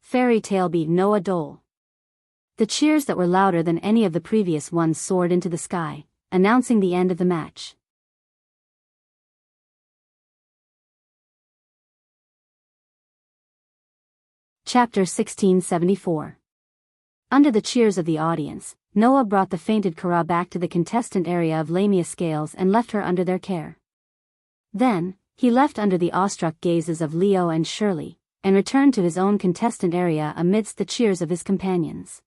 Speaker 1: Fairy Tale beat Noah Dole." The cheers that were louder than any of the previous ones soared into the sky, announcing the end of the match. Chapter 1674. Under the cheers of the audience, Noah brought the fainted Kara back to the contestant area of Lamia Scales and left her under their care. Then, he left under the awestruck gazes of Leo and Shirley, and returned to his own contestant area amidst the cheers of his companions.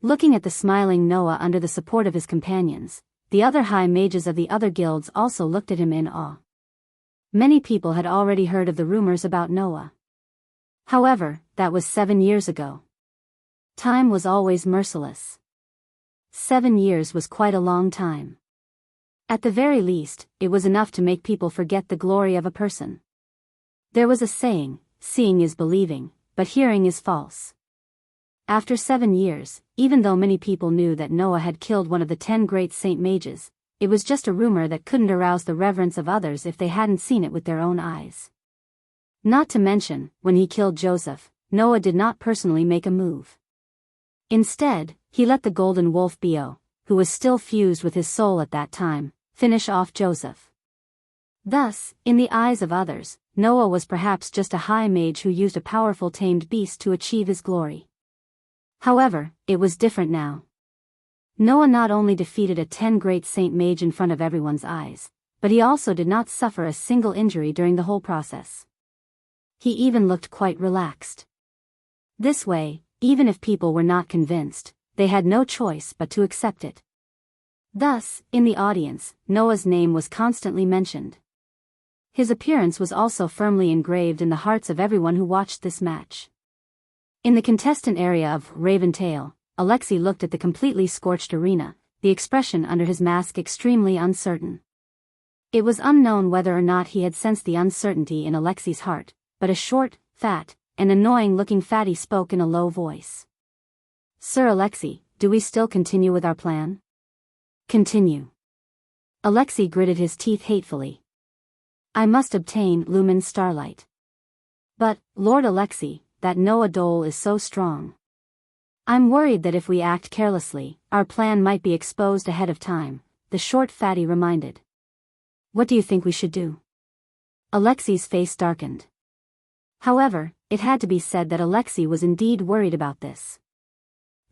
Speaker 1: Looking at the smiling Noah under the support of his companions, the other high mages of the other guilds also looked at him in awe. Many people had already heard of the rumors about Noah. However, that was 7 years ago. Time was always merciless. 7 years was quite a long time. At the very least, it was enough to make people forget the glory of a person. There was a saying, "Seeing is believing, but hearing is false." After 7 years, even though many people knew that Noah had killed one of the 10 great saint mages, it was just a rumor that couldn't arouse the reverence of others if they hadn't seen it with their own eyes. Not to mention, when he killed Joseph, Noah did not personally make a move. Instead, he let the golden wolf Bio, who was still fused with his soul at that time, finish off Joseph. Thus, in the eyes of others, Noah was perhaps just a high mage who used a powerful tamed beast to achieve his glory. However, it was different now. Noah not only defeated a 10 great saint mage in front of everyone's eyes, but he also did not suffer a single injury during the whole process. He even looked quite relaxed. This way, even if people were not convinced, they had no choice but to accept it. Thus, in the audience, Noah's name was constantly mentioned. His appearance was also firmly engraved in the hearts of everyone who watched this match. In the contestant area of Raven Tail, Alexei looked at the completely scorched arena, the expression under his mask extremely uncertain. It was unknown whether or not he had sensed the uncertainty in Alexei's heart, but a short, fat, and annoying-looking fatty spoke in a low voice. "Sir Alexei, do we still continue with our plan?" "Continue." Alexei gritted his teeth hatefully. "I must obtain lumen starlight." "But, Lord Alexei, that Noah Dole is so strong. I'm worried that if we act carelessly, our plan might be exposed ahead of time," the short fatty reminded. "What do you think we should do?" Alexei's face darkened. However, it had to be said that Alexei was indeed worried about this.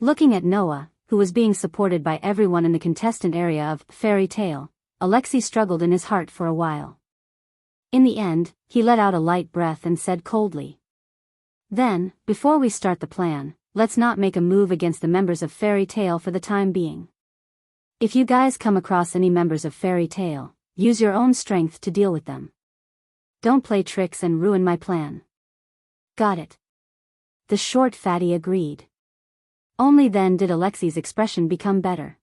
Speaker 1: Looking at Noah, who was being supported by everyone in the contestant area of Fairy Tale, Alexei struggled in his heart for a while. In the end, he let out a light breath and said coldly, "Then, before we start the plan, let's not make a move against the members of Fairy Tale for the time being. If you guys come across any members of Fairy Tale, use your own strength to deal with them. Don't play tricks and ruin my plan." "Got it." The short fatty agreed. Only then did Alexei's expression become better.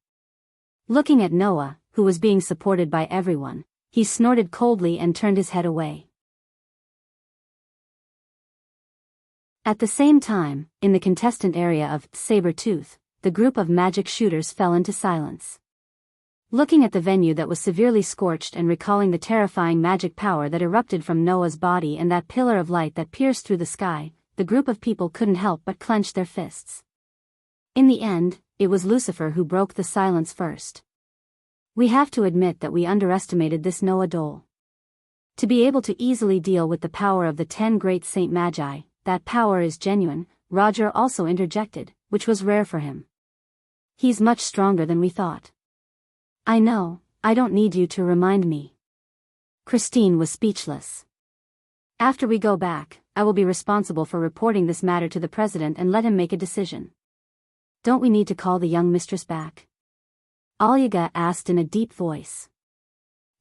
Speaker 1: Looking at Noah, who was being supported by everyone, he snorted coldly and turned his head away. At the same time, in the contestant area of Saber-Tooth, the group of magic shooters fell into silence. Looking at the venue that was severely scorched and recalling the terrifying magic power that erupted from Noah's body and that pillar of light that pierced through the sky, the group of people couldn't help but clench their fists. In the end, it was Lucifer who broke the silence first. "We have to admit that we underestimated this Noah Dole. To be able to easily deal with the power of the 10 great Saint Magi, that power is genuine, Roger also interjected, which was rare for him. He's much stronger than we thought. I know, I don't need you to remind me. Christine was speechless. After we go back, I will be responsible for reporting this matter to the president and let him make a decision. Don't we need to call the young mistress back? Olga asked in a deep voice.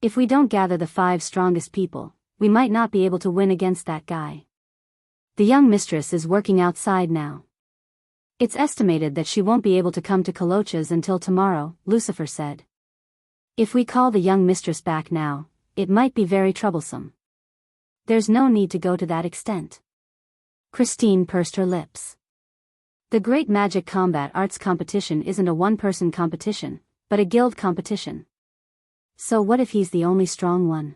Speaker 1: If we don't gather the 5 strongest people, we might not be able to win against that guy. The young mistress is working outside now. It's estimated that she won't be able to come to Colocha's until tomorrow, Lucifer said. If we call the young mistress back now, it might be very troublesome. There's no need to go to that extent. Christine pursed her lips. The Great Magic Combat Arts Competition isn't a one-person competition, but a guild competition. So what if he's the only strong one?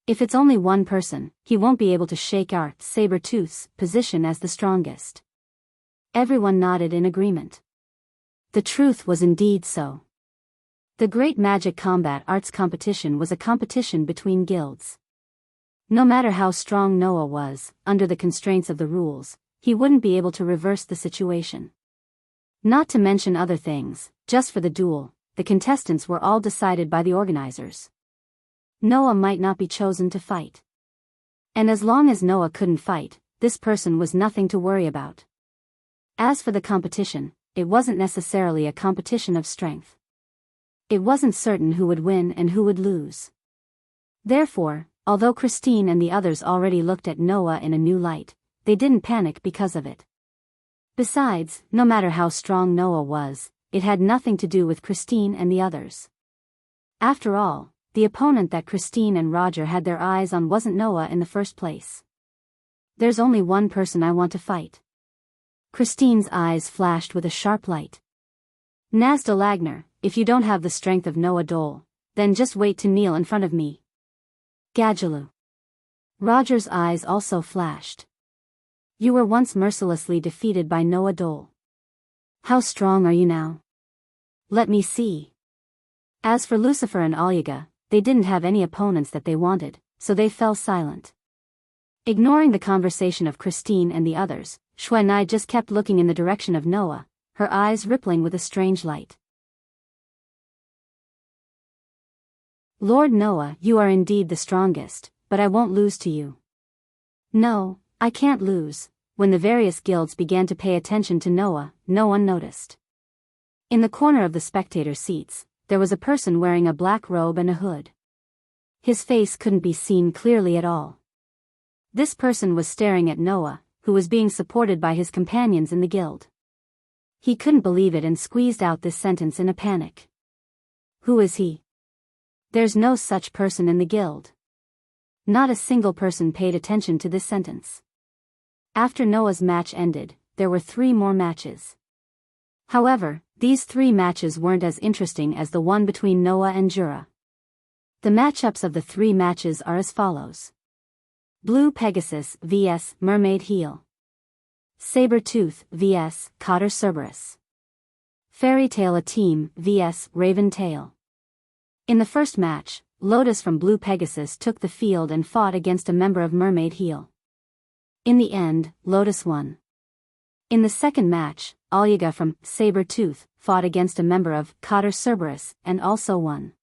Speaker 1: If it's only one person, he won't be able to shake our Saber-Tooth's position as the strongest. Everyone nodded in agreement. The truth was indeed so. The Great Magic Combat Arts Competition was a competition between guilds. No matter how strong Noah was, under the constraints of the rules, he wouldn't be able to reverse the situation. Not to mention other things, just for the duel, the contestants were all decided by the organizers. Noah might not be chosen to fight. And as long as Noah couldn't fight, this person was nothing to worry about. As for the competition, it wasn't necessarily a competition of strength. It wasn't certain who would win and who would lose. Therefore, although Christine and the others already looked at Noah in a new light, they didn't panic because of it. Besides, no matter how strong Noah was, it had nothing to do with Christine and the others. After all, the opponent that Christine and Roger had their eyes on wasn't Noah in the first place. There's only one person I want to fight. Christine's eyes flashed with a sharp light. Nazda Lagner, if you don't have the strength of Noah Dole, then just wait to kneel in front of me. Gadjaloo. Roger's eyes also flashed. You were once mercilessly defeated by Noah Dole. How strong are you now? Let me see. As for Lucifer and Olga, they didn't have any opponents that they wanted, so they fell silent. Ignoring the conversation of Christine and the others, Xuanai just kept looking in the direction of Noah, her eyes rippling with a strange light. Lord Noah, you are indeed the strongest, but I won't lose to you. No, I can't lose. When the various guilds began to pay attention to Noah, no one noticed. In the corner of the spectator seats, there was a person wearing a black robe and a hood. His face couldn't be seen clearly at all. This person was staring at Noah, who was being supported by his companions in the guild. He couldn't believe it and squeezed out this sentence in a panic. Who is he? There's no such person in the guild. Not a single person paid attention to this sentence. After Noah's match ended, there were 3 more matches. However, these 3 matches weren't as interesting as the one between Noah and Jura. The matchups of the 3 matches are as follows. Blue Pegasus vs Mermaid Heel. Saber-Tooth vs Cotter Cerberus. Fairy Tail A Team vs Raven Tail. In the first match, Lotus from Blue Pegasus took the field and fought against a member of Mermaid Heel. In the end, Lotus won. In the second match, Olga from Saber-Tooth fought against a member of Cotter Cerberus and also won.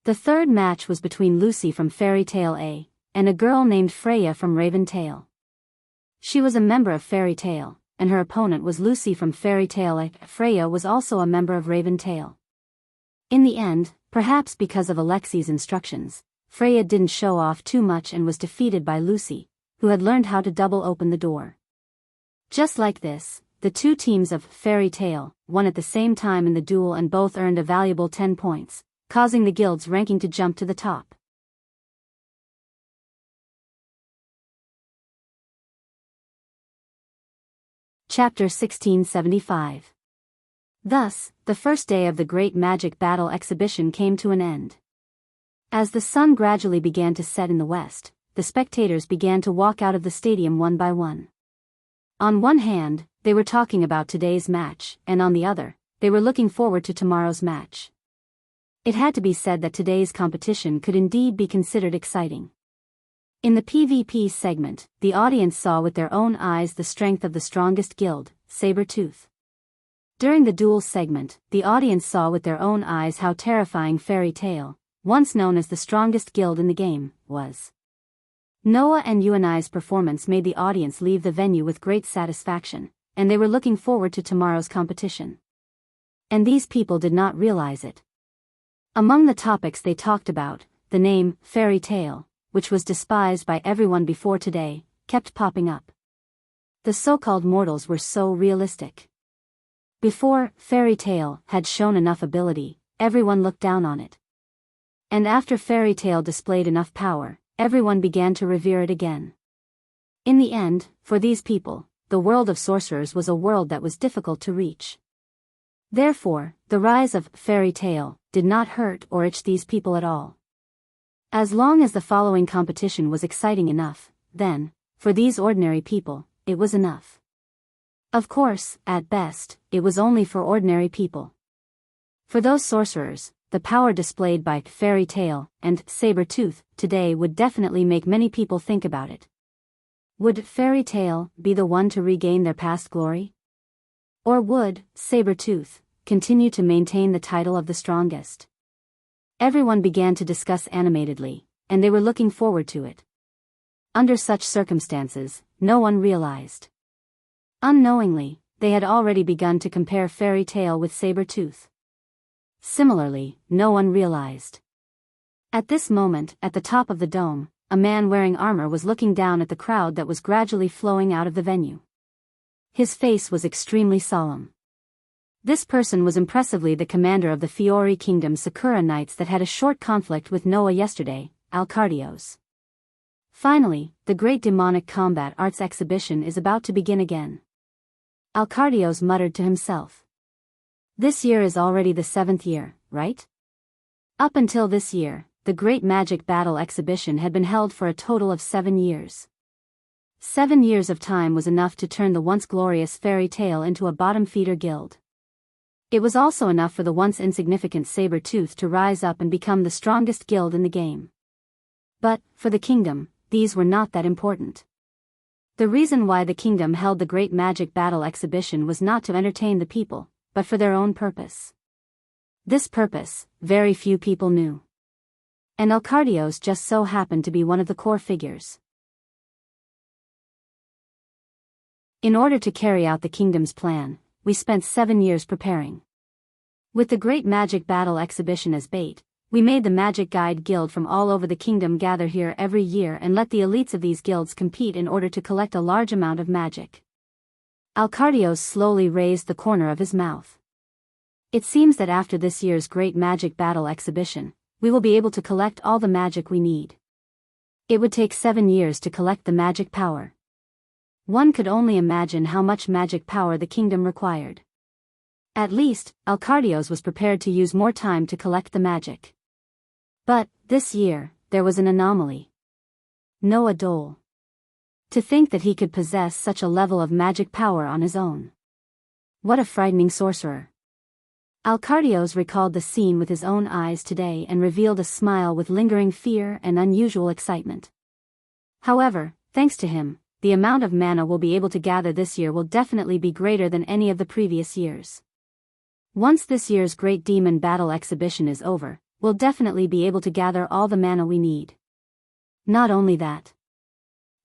Speaker 1: The third match was between Lucy from Fairy Tail A and a girl named Freya from Raven Tail. She was a member of Fairy Tail, and her opponent was Lucy from Fairy Tail A. Freya was also a member of Raven Tail. In the end, perhaps because of Alexi's instructions, Freya didn't show off too much and was defeated by Lucy, who had learned how to double open the door. Just like this, the 2 teams of Fairy Tail won at the same time in the duel and both earned a valuable 10 points, causing the guild's ranking to jump to the top. Chapter 1675. Thus, the first day of the Great Magic Battle exhibition came to an end. As the sun gradually began to set in the west, the spectators began to walk out of the stadium one by one. On one hand, they were talking about today's match, and on the other, they were looking forward to tomorrow's match. It had to be said that today's competition could indeed be considered exciting. In the PvP segment, the audience saw with their own eyes the strength of the strongest guild, Saber-Tooth. During the duel segment, the audience saw with their own eyes how terrifying Fairy Tail, once known as the strongest guild in the game, was. Noah and Yuanai's performance made the audience leave the venue with great satisfaction, and they were looking forward to tomorrow's competition. And these people did not realize it. Among the topics they talked about, the name, Fairy Tail, which was despised by everyone before today, kept popping up. The so-called mortals were so realistic. Before, Fairy Tail had shown enough ability, everyone looked down on it. And after Fairy Tail displayed enough power, everyone began to revere it again. In the end, for these people, the world of sorcerers was a world that was difficult to reach. Therefore, the rise of Fairy Tail did not hurt or itch these people at all. As long as the following competition was exciting enough, then, for these ordinary people, it was enough. Of course, at best, it was only for ordinary people. For those sorcerers, the power displayed by Fairy Tail and Saber-Tooth today would definitely make many people think about it. Would Fairy Tail be the one to regain their past glory? Or would Saber-Tooth continue to maintain the title of the strongest? Everyone began to discuss animatedly, and they were looking forward to it. Under such circumstances, no one realized. Unknowingly, they had already begun to compare Fairy Tail with Saber-Tooth. Similarly, no one realized. At this moment, at the top of the dome, a man wearing armor was looking down at the crowd that was gradually flowing out of the venue. His face was extremely solemn. This person was impressively the commander of the Fiori Kingdom's Sakura Knights that had a short conflict with Noah yesterday, Alcardios. Finally, the great demonic combat arts exhibition is about to begin again. Alcardios muttered to himself. This year is already the 7th year, right? Up until this year, the Great Magic Battle Exhibition had been held for a total of 7 years. 7 years of time was enough to turn the once glorious Fairy Tail into a bottom-feeder guild. It was also enough for the once insignificant Saber-Tooth to rise up and become the strongest guild in the game. But, for the kingdom, these were not that important. The reason why the kingdom held the Great Magic Battle Exhibition was not to entertain the people, but for their own purpose. This purpose, very few people knew. And Alcardios just so happened to be one of the core figures. In order to carry out the kingdom's plan, we spent 7 years preparing. With the Great Magic Battle Exhibition as bait, we made the Magic Guide Guild from all over the kingdom gather here every year and let the elites of these guilds compete in order to collect a large amount of magic. Alcardios slowly raised the corner of his mouth. It seems that after this year's Great Magic Battle Exhibition, we will be able to collect all the magic we need. It would take 7 years to collect the magic power. One could only imagine how much magic power the kingdom required. At least, Alcardios was prepared to use more time to collect the magic. But, this year, there was an anomaly. Noah Dole. To think that he could possess such a level of magic power on his own. What a frightening sorcerer. Alcardios recalled the scene with his own eyes today and revealed a smile with lingering fear and unusual excitement. However, thanks to him, the amount of mana we'll be able to gather this year will definitely be greater than any of the previous years. Once this year's Great Demon Battle Exhibition is over, we'll definitely be able to gather all the mana we need. Not only that.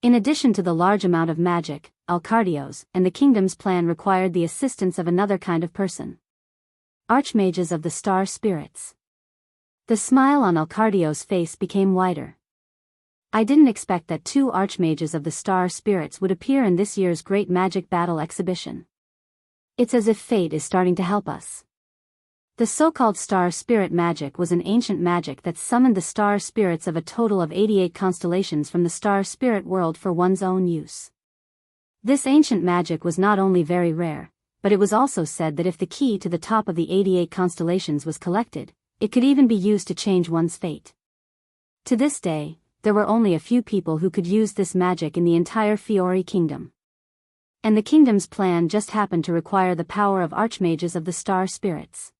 Speaker 1: In addition to the large amount of magic, Alcardios and the kingdom's plan required the assistance of another kind of person. Archmages of the Star Spirits. The smile on Alcardios' face became wider. I didn't expect that 2 Archmages of the Star Spirits would appear in this year's Great Magic Battle Exhibition. It's as if fate is starting to help us. The so-called Star Spirit magic was an ancient magic that summoned the star spirits of a total of 88 constellations from the Star Spirit world for one's own use. This ancient magic was not only very rare, but it was also said that if the key to the top of the 88 constellations was collected, it could even be used to change one's fate. To this day, there were only a few people who could use this magic in the entire Fiori Kingdom. And the kingdom's plan just happened to require the power of Archmages of the Star Spirits.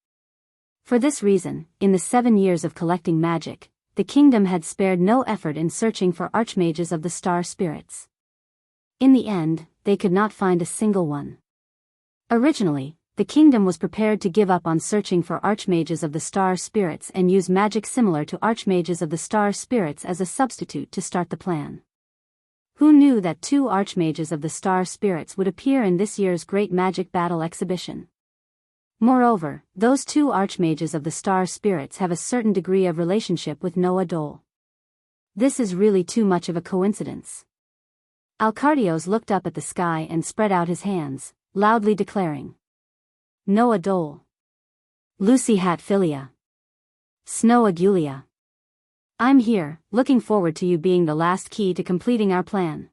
Speaker 1: For this reason, in the 7 years of collecting magic, the kingdom had spared no effort in searching for archmages of the star spirits. In the end, they could not find a single one. Originally, the kingdom was prepared to give up on searching for archmages of the star spirits and use magic similar to archmages of the star spirits as a substitute to start the plan. Who knew that 2 archmages of the star spirits would appear in this year's Great Magic Battle exhibition? Moreover, those 2 archmages of the star spirits have a certain degree of relationship with Noah Dole. This is really too much of a coincidence. Alcardios looked up at the sky and spread out his hands, loudly declaring, Noah Dole. Lucy Hatfilia. Snow Agulia. I'm here, looking forward to you being the last key to completing our plan.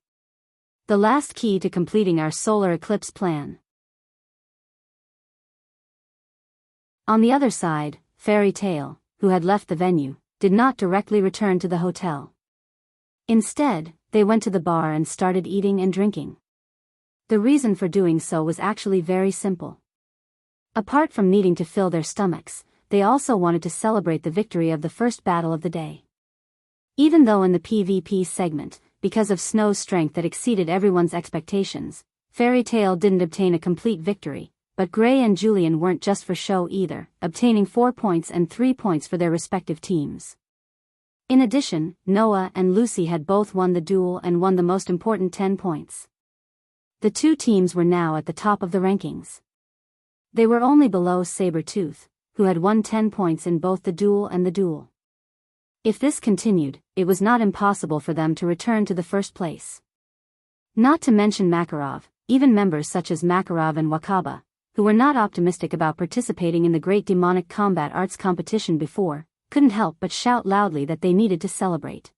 Speaker 1: The last key to completing our solar eclipse plan. On the other side, Fairy Tale, who had left the venue, did not directly return to the hotel. Instead, they went to the bar and started eating and drinking. The reason for doing so was actually very simple. Apart from needing to fill their stomachs, they also wanted to celebrate the victory of the first battle of the day. Even though in the PvP segment, because of Snow's strength that exceeded everyone's expectations, Fairy Tale didn't obtain a complete victory, but Gray and Julian weren't just for show either, obtaining 4 points and 3 points for their respective teams. In addition, Noah and Lucy had both won the duel and won the most important 10 points. The 2 teams were now at the top of the rankings. They were only below Sabretooth, who had won 10 points in both the duel and the duel. If this continued, it was not impossible for them to return to the first place. Not to mention Makarov, even members such as Makarov and Wakaba, who were not optimistic about participating in the Great Demonic Combat Arts competition before, couldn't help but shout loudly that they needed to celebrate.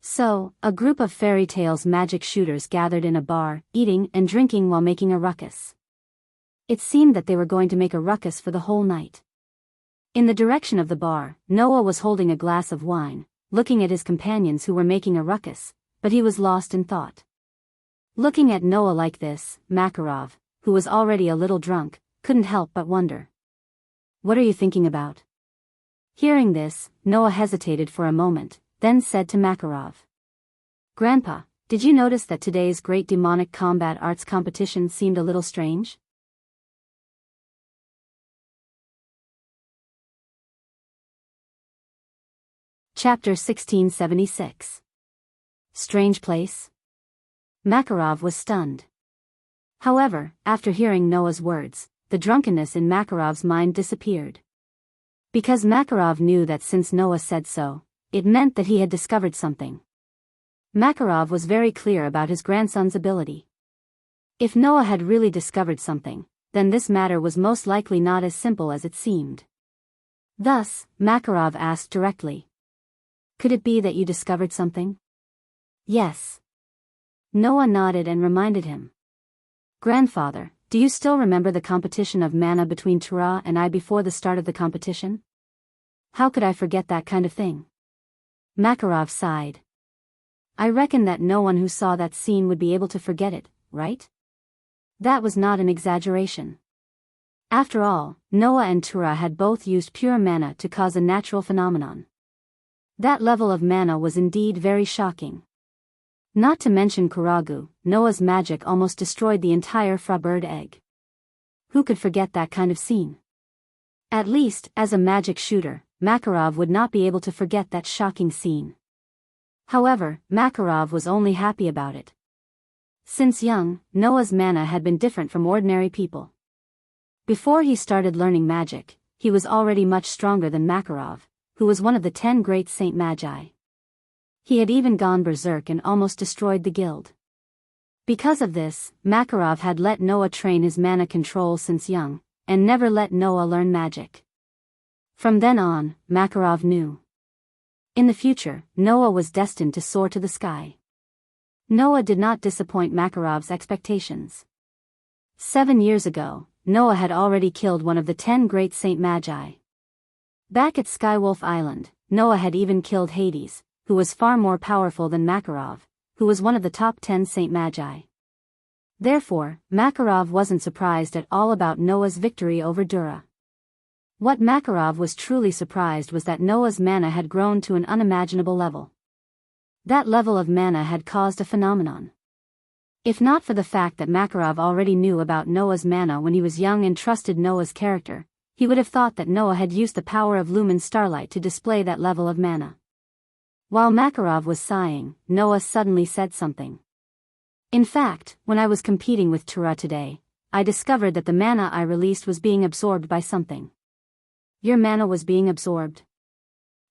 Speaker 1: So, a group of Fairy Tale's magic shooters gathered in a bar, eating and drinking while making a ruckus. It seemed that they were going to make a ruckus for the whole night. In the direction of the bar, Noah was holding a glass of wine, looking at his companions who were making a ruckus, but he was lost in thought. Looking at Noah like this, Makarov, who was already a little drunk, couldn't help but wonder. What are you thinking about? Hearing this, Noah hesitated for a moment, then said to Makarov. Grandpa, did you notice that today's Great Demonic Combat Arts competition seemed a little strange? Chapter 1676. Strange place? Makarov was stunned. However, after hearing Noah's words, the drunkenness in Makarov's mind disappeared. Because Makarov knew that since Noah said so, it meant that he had discovered something. Makarov was very clear about his grandson's ability. If Noah had really discovered something, then this matter was most likely not as simple as it seemed. Thus, Makarov asked directly. Could it be that you discovered something? Yes. Noah nodded and reminded him. Grandfather, do you still remember the competition of mana between Tura and I before the start of the competition? How could I forget that kind of thing? Makarov sighed. I reckon that no one who saw that scene would be able to forget it, right? That was not an exaggeration. After all, Noah and Tura had both used pure mana to cause a natural phenomenon. That level of mana was indeed very shocking. Not to mention Kuragu, Noah's magic almost destroyed the entire Frabird egg. Who could forget that kind of scene? At least, as a magic shooter, Makarov would not be able to forget that shocking scene. However, Makarov was only happy about it. Since young, Noah's mana had been different from ordinary people. Before he started learning magic, he was already much stronger than Makarov, who was one of the 10 great Saint Magi. He had even gone berserk and almost destroyed the guild. Because of this, Makarov had let Noah train his mana control since young, and never let Noah learn magic. From then on, Makarov knew. In the future, Noah was destined to soar to the sky. Noah did not disappoint Makarov's expectations. 7 years ago, Noah had already killed one of the 10 great Saint Magi. Back at Skywolf Island, Noah had even killed Hades, who was far more powerful than Makarov, who was one of the top 10 Saint Magi. Therefore, Makarov wasn't surprised at all about Noah's victory over Dura. What Makarov was truly surprised was that Noah's mana had grown to an unimaginable level. That level of mana had caused a phenomenon. If not for the fact that Makarov already knew about Noah's mana when he was young and trusted Noah's character, he would have thought that Noah had used the power of lumen starlight to display that level of mana. While Makarov was sighing, Noah suddenly said something. In fact, when I was competing with Tura today, I discovered that the mana I released was being absorbed by something. Your mana was being absorbed?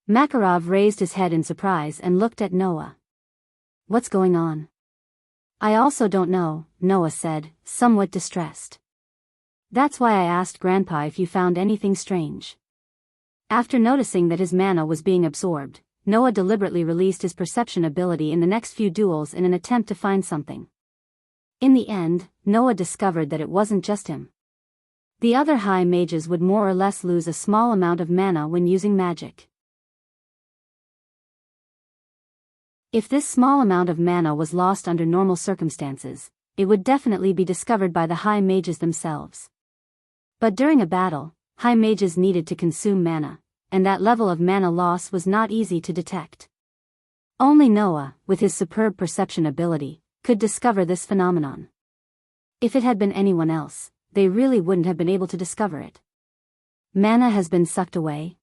Speaker 1: Makarov raised his head in surprise and looked at Noah. What's going on? I also don't know, Noah said, somewhat distressed. That's why I asked Grandpa if you found anything strange. After noticing that his mana was being absorbed, Noah deliberately released his perception ability in the next few duels in an attempt to find something. In the end, Noah discovered that it wasn't just him. The other high mages would more or less lose a small amount of mana when using magic. If this small amount of mana was lost under normal circumstances, it would definitely be discovered by the high mages themselves. But during a battle, high mages needed to consume mana, and that level of mana loss was not easy to detect. Only Noah, with his superb perception ability, could discover this phenomenon. If it had been anyone else, they really wouldn't have been able to discover it. Mana has been sucked away?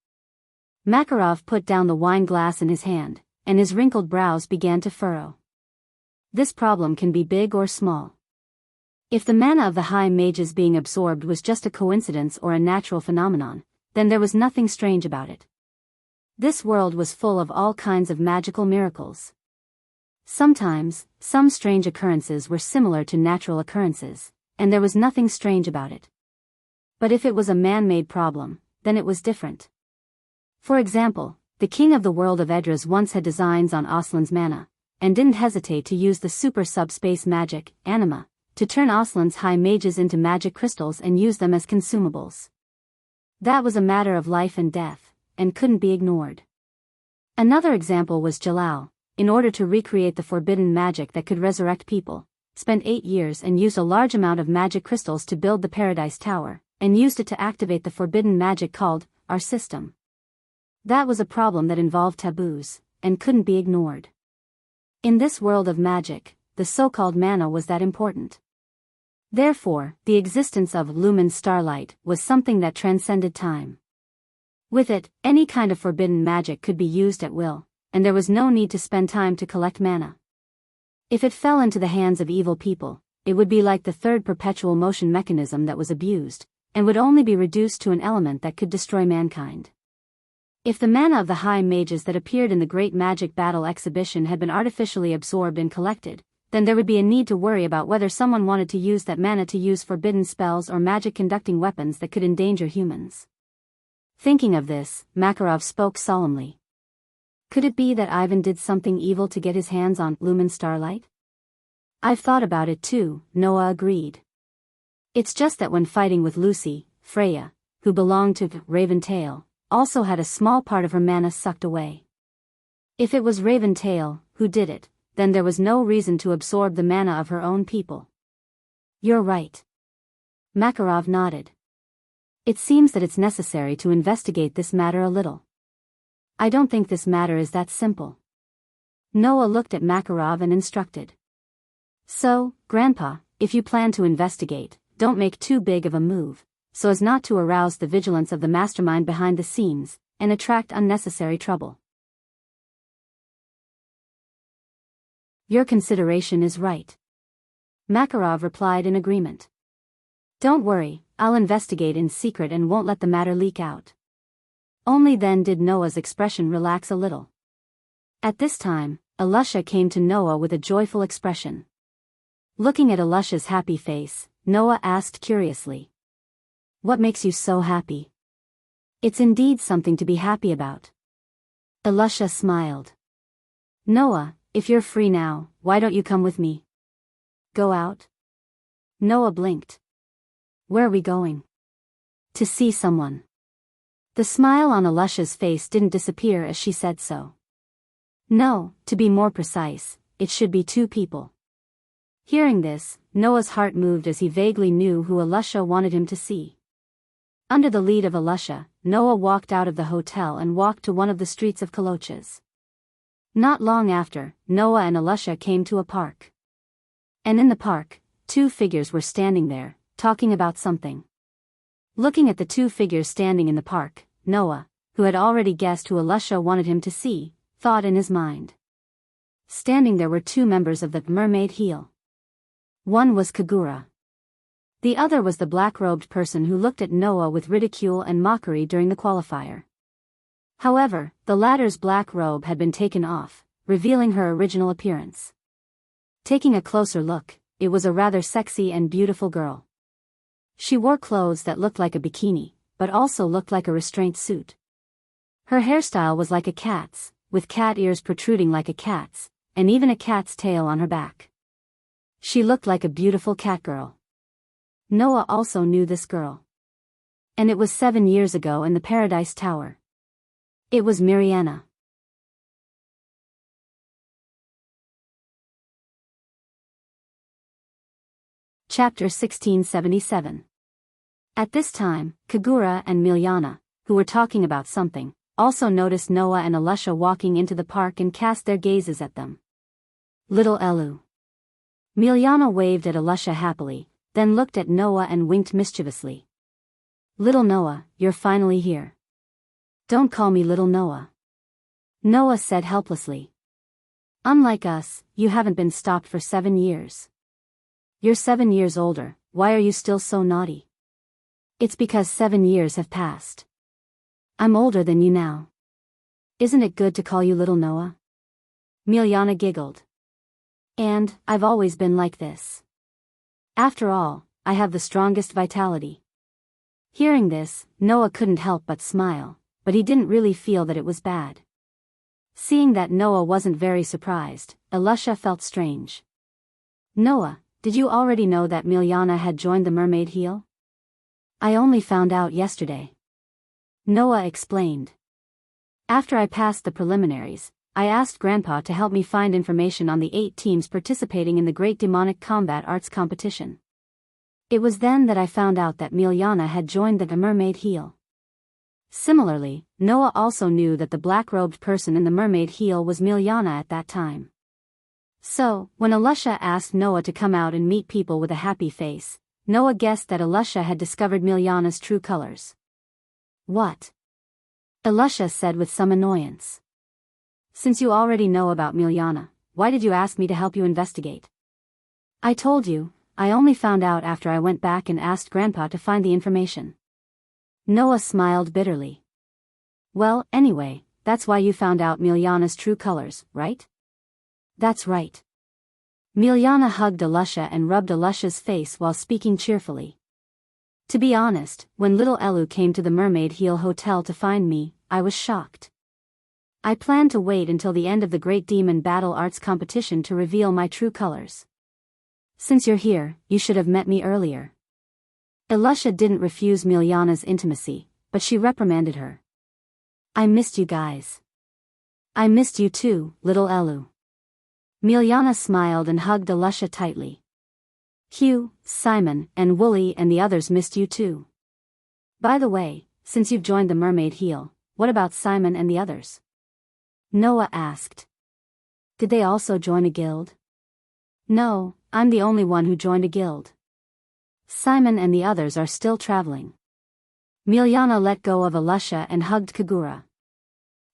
Speaker 1: Makarov put down the wine glass in his hand, and his wrinkled brows began to furrow. This problem can be big or small. If the mana of the high mages being absorbed was just a coincidence or a natural phenomenon, then there was nothing strange about it. This world was full of all kinds of magical miracles. Sometimes, some strange occurrences were similar to natural occurrences, and there was nothing strange about it. But if it was a man-made problem, then it was different. For example, the king of the world of Edras once had designs on Aslan's mana, and didn't hesitate to use the super subspace magic, anima, to turn Aslan's high mages into magic crystals and use them as consumables. That was a matter of life and death, and couldn't be ignored. Another example was Jalal, in order to recreate the forbidden magic that could resurrect people, spent 8 years and used a large amount of magic crystals to build the Paradise Tower, and used it to activate the forbidden magic called our system. That was a problem that involved taboos, and couldn't be ignored. In this world of magic, the so-called mana was that important. Therefore, the existence of lumen starlight was something that transcended time. With it, any kind of forbidden magic could be used at will, and there was no need to spend time to collect mana. If it fell into the hands of evil people, it would be like the third perpetual motion mechanism that was abused, and would only be reduced to an element that could destroy mankind. If the mana of the high mages that appeared in the Great Magic Battle exhibition had been artificially absorbed and collected, then there would be a need to worry about whether someone wanted to use that mana to use forbidden spells or magic-conducting weapons that could endanger humans. Thinking of this, Makarov spoke solemnly. Could it be that Ivan did something evil to get his hands on lumen starlight? I've thought about it too, Noah agreed. It's just that when fighting with Lucy, Freya, who belonged to Raventail, also had a small part of her mana sucked away. If it was Raventail who did it, then there was no reason to absorb the mana of her own people. You're right. Makarov nodded. It seems that it's necessary to investigate this matter a little. I don't think this matter is that simple. Noah looked at Makarov and instructed. So, Grandpa, if you plan to investigate, don't make too big of a move, so as not to arouse the vigilance of the mastermind behind the scenes, and attract unnecessary trouble. Your consideration is right. Makarov replied in agreement. Don't worry, I'll investigate in secret and won't let the matter leak out. Only then did Noah's expression relax a little. At this time, Alusha came to Noah with a joyful expression. Looking at Alusha's happy face, Noah asked curiously. What makes you so happy? It's indeed something to be happy about. Alusha smiled. Noah, if you're free now, why don't you come with me? Go out? Noah blinked. Where are we going? To see someone. The smile on Alusha's face didn't disappear as she said so. No, to be more precise, it should be 2 people. Hearing this, Noah's heart moved as he vaguely knew who Alusha wanted him to see. Under the lead of Alusha, Noah walked out of the hotel and walked to one of the streets of Colossus. Not long after, Noah and Alusha came to a park. And in the park, two figures were standing there, talking about something. Looking at the two figures standing in the park, Noah, who had already guessed who Alusha wanted him to see, thought in his mind. Standing there were two members of the mermaid heel. One was Kagura. The other was the black-robed person who looked at Noah with ridicule and mockery during the qualifier. However, the latter's black robe had been taken off, revealing her original appearance. Taking a closer look, it was a rather sexy and beautiful girl. She wore clothes that looked like a bikini, but also looked like a restraint suit. Her hairstyle was like a cat's, with cat ears protruding like a cat's, and even a cat's tail on her back. She looked like a beautiful cat girl. Noah also knew this girl. And it was 7 years ago in the Paradise Tower. It was Mariana. Chapter 1677. At this time, Kagura and Milyana, who were talking about something, also noticed Noah and Alusha walking into the park and cast their gazes at them. Little Elu. Milyana waved at Alusha happily, then looked at Noah and winked mischievously. Little Noah, you're finally here. Don't call me Little Noah. Noah said helplessly. Unlike us, you haven't been stopped for 7 years. You're 7 years older, why are you still so naughty? It's because 7 years have passed. I'm older than you now. Isn't it good to call you Little Noah? Milyana giggled. And, I've always been like this. After all, I have the strongest vitality. Hearing this, Noah couldn't help but smile, but he didn't really feel that it was bad. Seeing that Noah wasn't very surprised, Alusha felt strange. Noah, did you already know that Milyana had joined the mermaid heel? I only found out yesterday. Noah explained. After I passed the preliminaries, I asked Grandpa to help me find information on the 8 teams participating in the Great Demonic Combat Arts competition. It was then that I found out that Milyana had joined the mermaid heel. Similarly, Noah also knew that the black-robed person in the mermaid heel was Milyana at that time. So, when Alusha asked Noah to come out and meet people with a happy face, Noah guessed that Alusha had discovered Milyana's true colors. What? Alusha said with some annoyance. Since you already know about Milyana, why did you ask me to help you investigate? I told you, I only found out after I went back and asked Grandpa to find the information. Noah smiled bitterly. Well, anyway, that's why you found out Milyana's true colors, right? That's right. Milyana hugged Alusha and rubbed Alusha's face while speaking cheerfully. To be honest, when little Elu came to the Mermaid Heel Hotel to find me, I was shocked. I planned to wait until the end of the Great Demon Battle Arts competition to reveal my true colors. Since you're here, you should have met me earlier. Alusha didn't refuse Milyana's intimacy, but she reprimanded her. I missed you guys. I missed you too, little Elu. Milyana smiled and hugged Alusha tightly. Hugh, Simon, and Wooly and the others missed you too. By the way, since you've joined the Mermaid Heel, what about Simon and the others? Noah asked. Did they also join a guild? No, I'm the only one who joined a guild. Simon and the others are still traveling. Milyana let go of Alusha and hugged Kagura.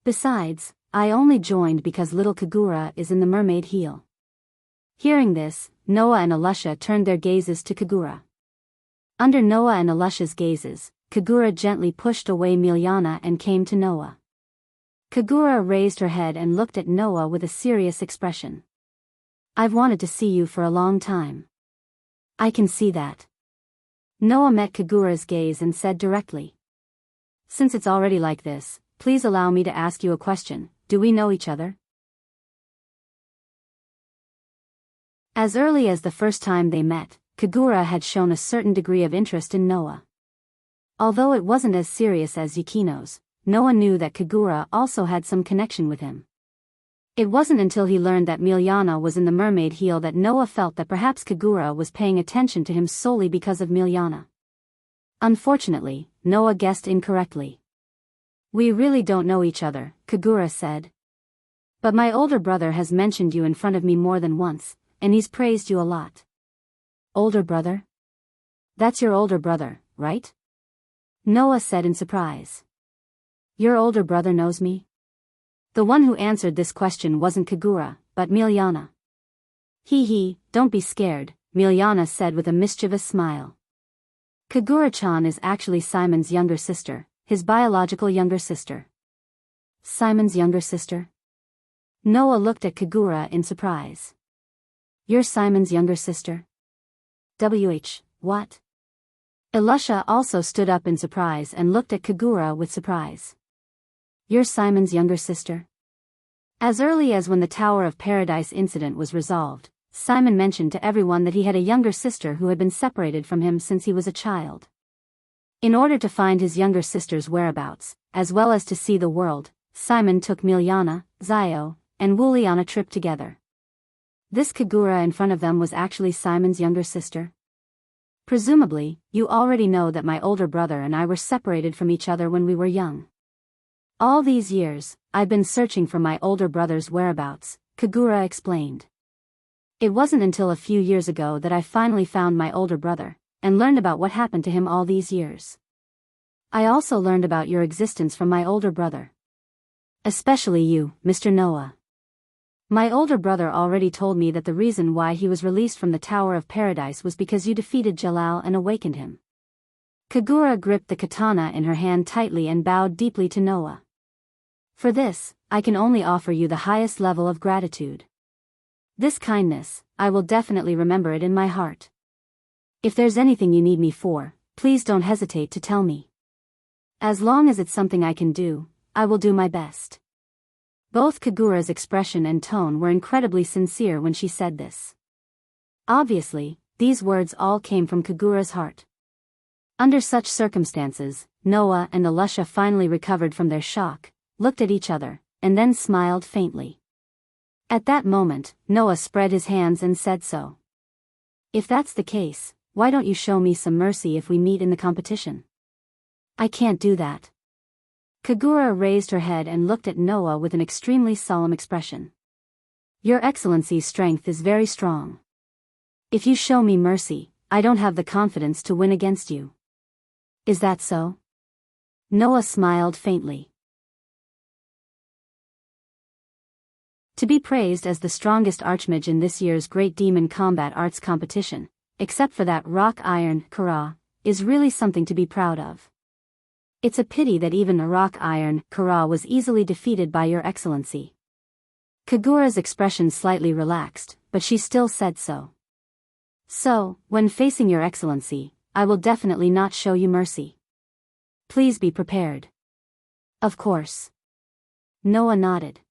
Speaker 1: Besides, I only joined because little Kagura is in the Mermaid Heel. Hearing this, Noah and Alusha turned their gazes to Kagura. Under Noah and Alusha's gazes, Kagura gently pushed away Milyana and came to Noah. Kagura raised her head and looked at Noah with a serious expression. I've wanted to see you for a long time. I can see that. Noah met Kagura's gaze and said directly. Since it's already like this, please allow me to ask you a question. Do we know each other? As early as the first time they met, Kagura had shown a certain degree of interest in Noah. Although it wasn't as serious as Yukino's, Noah knew that Kagura also had some connection with him. It wasn't until he learned that Milyana was in the Mermaid Heel that Noah felt that perhaps Kagura was paying attention to him solely because of Milyana. Unfortunately, Noah guessed incorrectly. We really don't know each other, Kagura said. But my older brother has mentioned you in front of me more than once, and he's praised you a lot. Older brother? That's your older brother, right? Noah said in surprise. Your older brother knows me? The one who answered this question wasn't Kagura, but Milyana. Hee, don't be scared, Milyana said with a mischievous smile. Kagura-chan is actually Simon's younger sister, his biological younger sister. Simon's younger sister? Noah looked at Kagura in surprise. You're Simon's younger sister? What? Elusha also stood up in surprise and looked at Kagura with surprise. You're Simon's younger sister? As early as when the Tower of Paradise incident was resolved, Simon mentioned to everyone that he had a younger sister who had been separated from him since he was a child. In order to find his younger sister's whereabouts, as well as to see the world, Simon took Milyana, Zio, and Wooly on a trip together. This Kagura in front of them was actually Simon's younger sister. Presumably, you already know that my older brother and I were separated from each other when we were young. All these years, I've been searching for my older brother's whereabouts, Kagura explained. It wasn't until a few years ago that I finally found my older brother, and learned about what happened to him all these years. I also learned about your existence from my older brother. Especially you, Mr. Noah. My older brother already told me that the reason why he was released from the Tower of Paradise was because you defeated Jalal and awakened him. Kagura gripped the katana in her hand tightly and bowed deeply to Noah. For this, I can only offer you the highest level of gratitude. This kindness, I will definitely remember it in my heart. If there's anything you need me for, please don't hesitate to tell me. As long as it's something I can do, I will do my best. Both Kagura's expression and tone were incredibly sincere when she said this. Obviously, these words all came from Kagura's heart. Under such circumstances, Noah and Elusha finally recovered from their shock, looked at each other, and then smiled faintly. At that moment, Noah spread his hands and said so. If that's the case, why don't you show me some mercy if we meet in the competition? I can't do that. Kagura raised her head and looked at Noah with an extremely solemn expression. Your Excellency's strength is very strong. If you show me mercy, I don't have the confidence to win against you. Is that so? Noah smiled faintly. To be praised as the strongest archmage in this year's Great Demon Combat Arts competition, except for that rock iron, Kara, is really something to be proud of. It's a pity that even a rock iron, Kara, was easily defeated by Your Excellency. Kagura's expression slightly relaxed, but she still said so. So, when facing Your Excellency, I will definitely not show you mercy. Please be prepared. Of course. Noah nodded.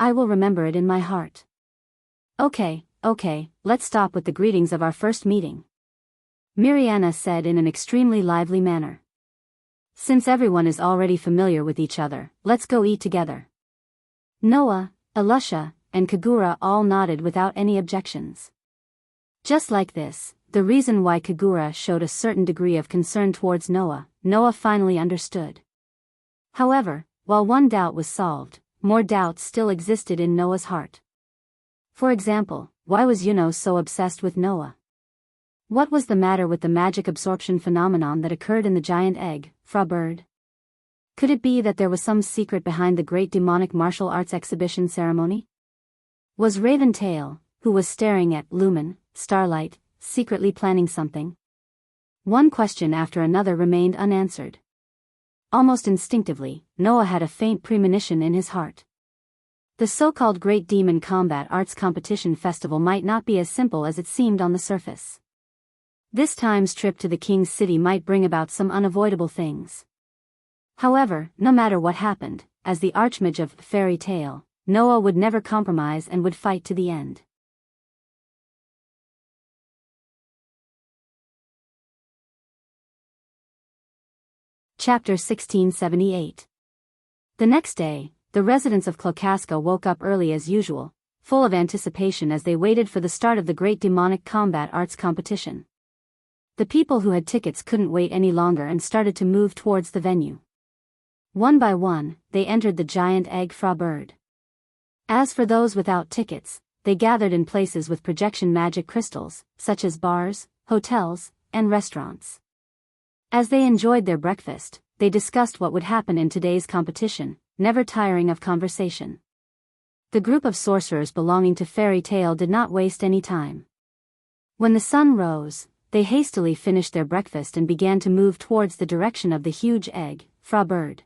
Speaker 1: I will remember it in my heart. Okay, let's stop with the greetings of our first meeting. Miryana said in an extremely lively manner. Since everyone is already familiar with each other, let's go eat together. Noah, Elusha, and Kagura all nodded without any objections. Just like this, the reason why Kagura showed a certain degree of concern towards Noah finally understood. However, while one doubt was solved, more doubts still existed in Noah's heart. For example, why was Yuno so obsessed with Noah? What was the matter with the magic absorption phenomenon that occurred in the giant egg, Fra Bird? Could it be that there was some secret behind the great demonic martial arts exhibition ceremony? Was Raven Tail, who was staring at Lumen, Starlight, secretly planning something? One question after another remained unanswered. Almost instinctively, Noah had a faint premonition in his heart. The so-called Great Demon Combat Arts Competition Festival might not be as simple as it seemed on the surface. This time's trip to the King's City might bring about some unavoidable things. However, no matter what happened, as the Archmage of Fairy Tale, Noah would never compromise and would fight to the end. Chapter 1678. The next day, the residents of Clocaska woke up early as usual, full of anticipation as they waited for the start of the Great Demonic Combat Arts competition. The people who had tickets couldn't wait any longer and started to move towards the venue. One by one, they entered the giant egg fra bird. As for those without tickets, they gathered in places with projection magic crystals, such as bars, hotels, and restaurants. As they enjoyed their breakfast, they discussed what would happen in today's competition, never tiring of conversation. The group of sorcerers belonging to Fairy Tale did not waste any time. When the sun rose, they hastily finished their breakfast and began to move towards the direction of the huge egg, fra bird.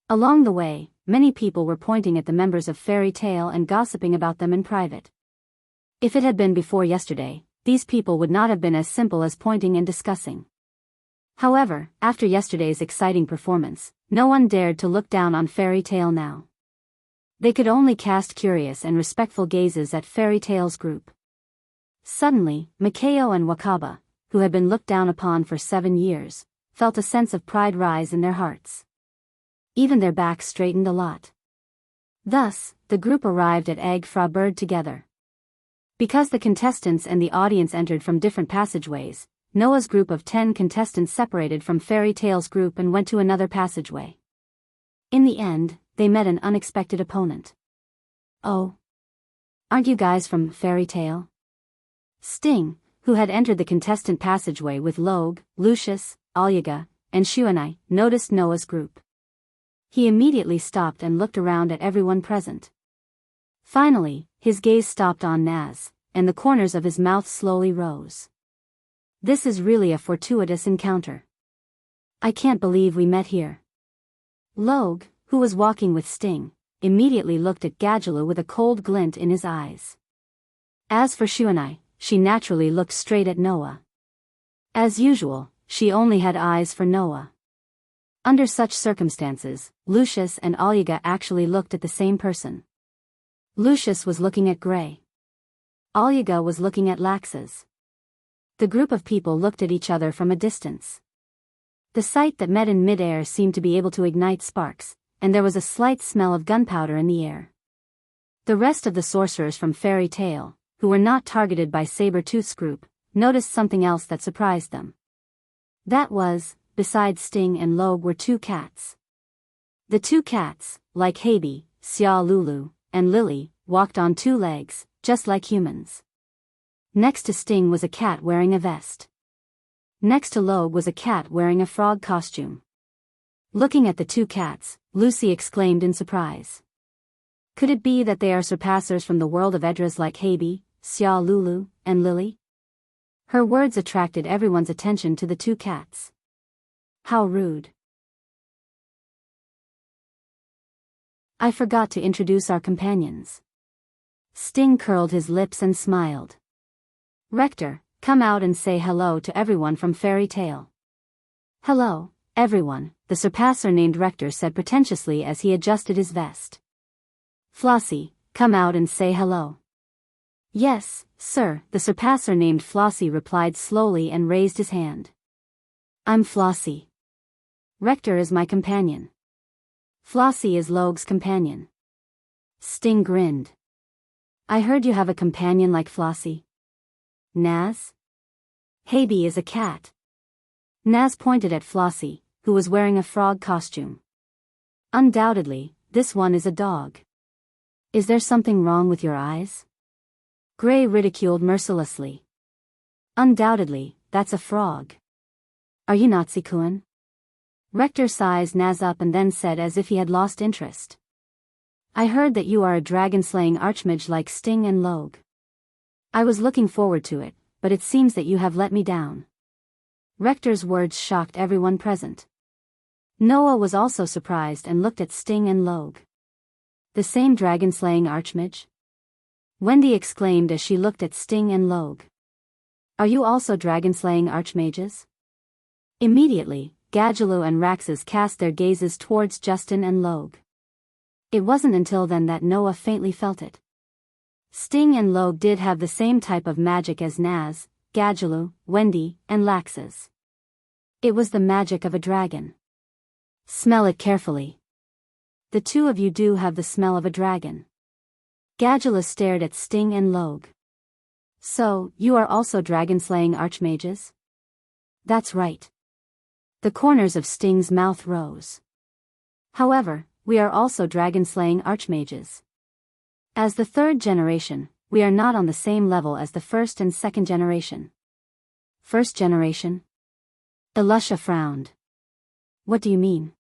Speaker 1: Along the way, many people were pointing at the members of Fairy Tale and gossiping about them in private. If it had been before yesterday, these people would not have been as simple as pointing and discussing. However, after yesterday's exciting performance, no one dared to look down on Fairy Tale now. They could only cast curious and respectful gazes at Fairy Tale's group. Suddenly, Makeo and Wakaba, who had been looked down upon for 7 years, felt a sense of pride rise in their hearts. Even their backs straightened a lot. Thus, the group arrived at Egg Fra Bird together. Because the contestants and the audience entered from different passageways, Noah's group of 10 contestants separated from Fairy Tale's group and went to another passageway. In the end, they met an unexpected opponent. "Oh, aren't you guys from Fairy Tale?" Sting, who had entered the contestant passageway with Logue, Lucius, Alyaga, and Shuanai, noticed Noah's group. He immediately stopped and looked around at everyone present. Finally, his gaze stopped on Naz, and the corners of his mouth slowly rose. "This is really a fortuitous encounter. I can't believe we met here." Logue, who was walking with Sting, immediately looked at Gadgelu with a cold glint in his eyes. As for Shuanai, she naturally looked straight at Noah. As usual, she only had eyes for Noah. Under such circumstances, Lucius and Alyaga actually looked at the same person. Lucius was looking at Gray. Alyaga was looking at Laxus. The group of people looked at each other from a distance. The sight that met in midair seemed to be able to ignite sparks, and there was a slight smell of gunpowder in the air. The rest of the sorcerers from Fairy Tale, who were not targeted by Saber-Tooth's group, noticed something else that surprised them. That was, besides Sting and Logue were 2 cats. The 2 cats, like Habi, Xia Lulu, and Lily, walked on 2 legs, just like humans. Next to Sting was a cat wearing a vest. Next to Logue was a cat wearing a frog costume. Looking at the 2 cats, Lucy exclaimed in surprise. Could it be that they are surpassers from the world of Edras like Habi, Xia Lulu, and Lily? Her words attracted everyone's attention to the 2 cats. How rude. I forgot to introduce our companions. Sting curled his lips and smiled. Rector, come out and say hello to everyone from Fairy Tale. Hello, everyone, the surpasser named Rector said pretentiously as he adjusted his vest. Flossie, come out and say hello. Yes, sir, the surpasser named Flossie replied slowly and raised his hand. I'm Flossie. Rector is my companion. Flossie is Logue's companion. Sting grinned. I heard you have a companion like Flossie. Naz? Habi is a cat. Naz pointed at Flossie, who was wearing a frog costume. Undoubtedly, this one is a dog. Is there something wrong with your eyes? Gray ridiculed mercilessly. Undoubtedly, that's a frog. Are you Natsukuan? Rector sized Naz up and then said as if he had lost interest. I heard that you are a dragon-slaying archmage like Sting and Logue. I was looking forward to it, but it seems that you have let me down. Rector's words shocked everyone present. Noah was also surprised and looked at Sting and Logue. The same dragon-slaying archmage? Wendy exclaimed as she looked at Sting and Logue. Are you also dragon-slaying archmages? Immediately, Gadgelu and Raxus cast their gazes towards Justin and Logue. It wasn't until then that Noah faintly felt it. Sting and Logue did have the same type of magic as Naz, Gadgelu, Wendy, and Laxus. It was the magic of a dragon. Smell it carefully. The 2 of you do have the smell of a dragon. Gadgelu stared at Sting and Logue. So, you are also dragon-slaying archmages? That's right. The corners of Sting's mouth rose. However, we are also dragon-slaying archmages. As the third generation, we are not on the same level as the first and second generation. First generation? Elusha frowned. What do you mean?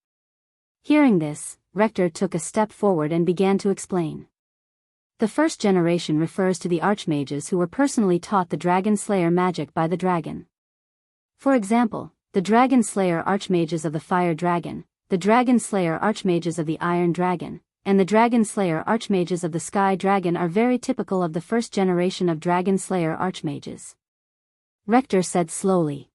Speaker 1: Hearing this, Rector took a step forward and began to explain. The first generation refers to the archmages who were personally taught the Dragon Slayer magic by the dragon. For example, the Dragon Slayer archmages of the Fire Dragon, the Dragon Slayer archmages of the Iron Dragon, and the Dragon Slayer archmages of the Sky Dragon are very typical of the first generation of Dragon Slayer archmages. Rector said slowly.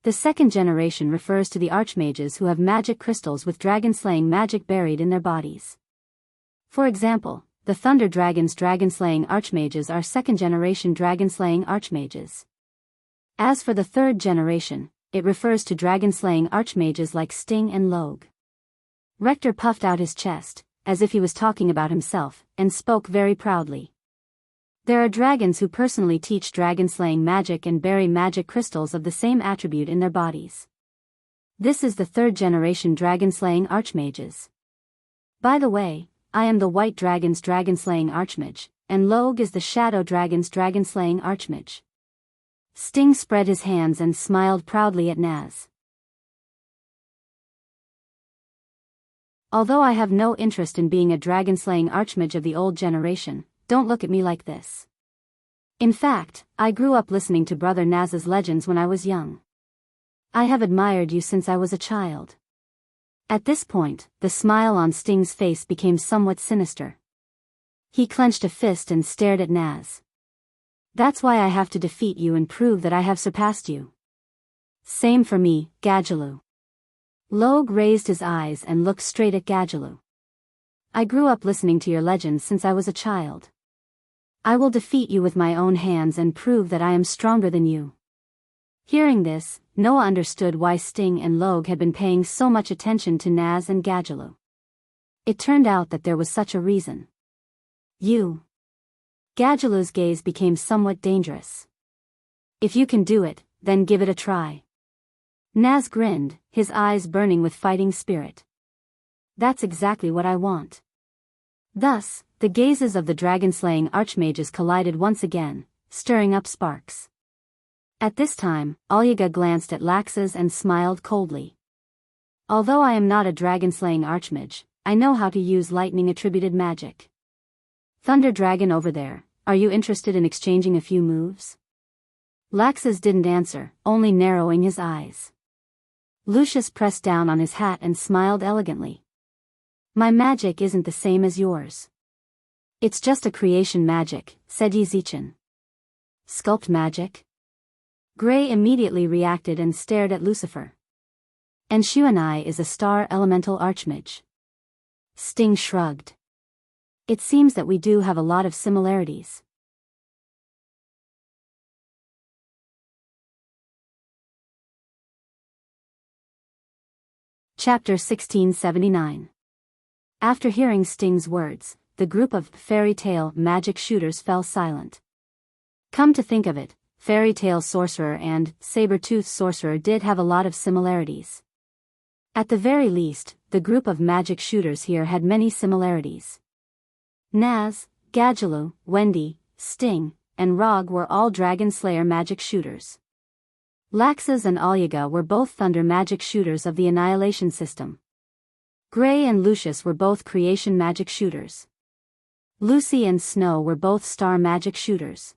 Speaker 1: The second generation refers to the archmages who have magic crystals with dragon-slaying magic buried in their bodies. For example, the Thunder Dragon's dragon-slaying archmages are second-generation dragon-slaying archmages. As for the third generation, it refers to dragon-slaying archmages like Sting and Logue. Rector puffed out his chest, as if he was talking about himself, and spoke very proudly. There are dragons who personally teach dragon-slaying magic and bury magic crystals of the same attribute in their bodies. This is the third-generation dragon-slaying archmages. By the way, I am the White Dragon's dragon-slaying archmage, and Logue is the Shadow Dragon's dragon-slaying archmage. Sting spread his hands and smiled proudly at Naz. Although I have no interest in being a dragon-slaying archmage of the old generation, don't look at me like this. In fact, I grew up listening to Brother Naz's legends when I was young. I have admired you since I was a child. At this point, the smile on Sting's face became somewhat sinister. He clenched a fist and stared at Naz. That's why I have to defeat you and prove that I have surpassed you. Same for me, Gadjaloo. Logue raised his eyes and looked straight at Gadjaloo. I grew up listening to your legends since I was a child. I will defeat you with my own hands and prove that I am stronger than you. Hearing this, Noah understood why Sting and Logue had been paying so much attention to Naz and Gadjaloo. It turned out that there was such a reason. You. Gadjaloo's gaze became somewhat dangerous. If you can do it, then give it a try. Naz grinned, his eyes burning with fighting spirit. That's exactly what I want. Thus, the gazes of the dragon-slaying archmages collided once again, stirring up sparks. At this time, Alyaga glanced at Laxus and smiled coldly. Although I am not a dragon-slaying archmage, I know how to use lightning-attributed magic. Thunder Dragon over there, are you interested in exchanging a few moves? Laxus didn't answer, only narrowing his eyes. Lucius pressed down on his hat and smiled elegantly. My magic isn't the same as yours. It's just a creation magic, said Yizichin. Sculpt magic? Gray immediately reacted and stared at Lucifer. And Shuanai is a star elemental archmage. Sting shrugged. It seems that we do have a lot of similarities. Chapter 1679. After hearing Sting's words, the group of fairy tale magic shooters fell silent. Come to think of it, Fairy Tale Sorcerer and Saber-Tooth Sorcerer did have a lot of similarities. At the very least, the group of magic shooters here had many similarities. Naz, Gadjaloo, Wendy, Sting, and Rog were all Dragon Slayer magic shooters. Laxus and Alyaga were both thunder magic shooters of the Annihilation system. Gray and Lucius were both creation magic shooters. Lucy and Snow were both star magic shooters.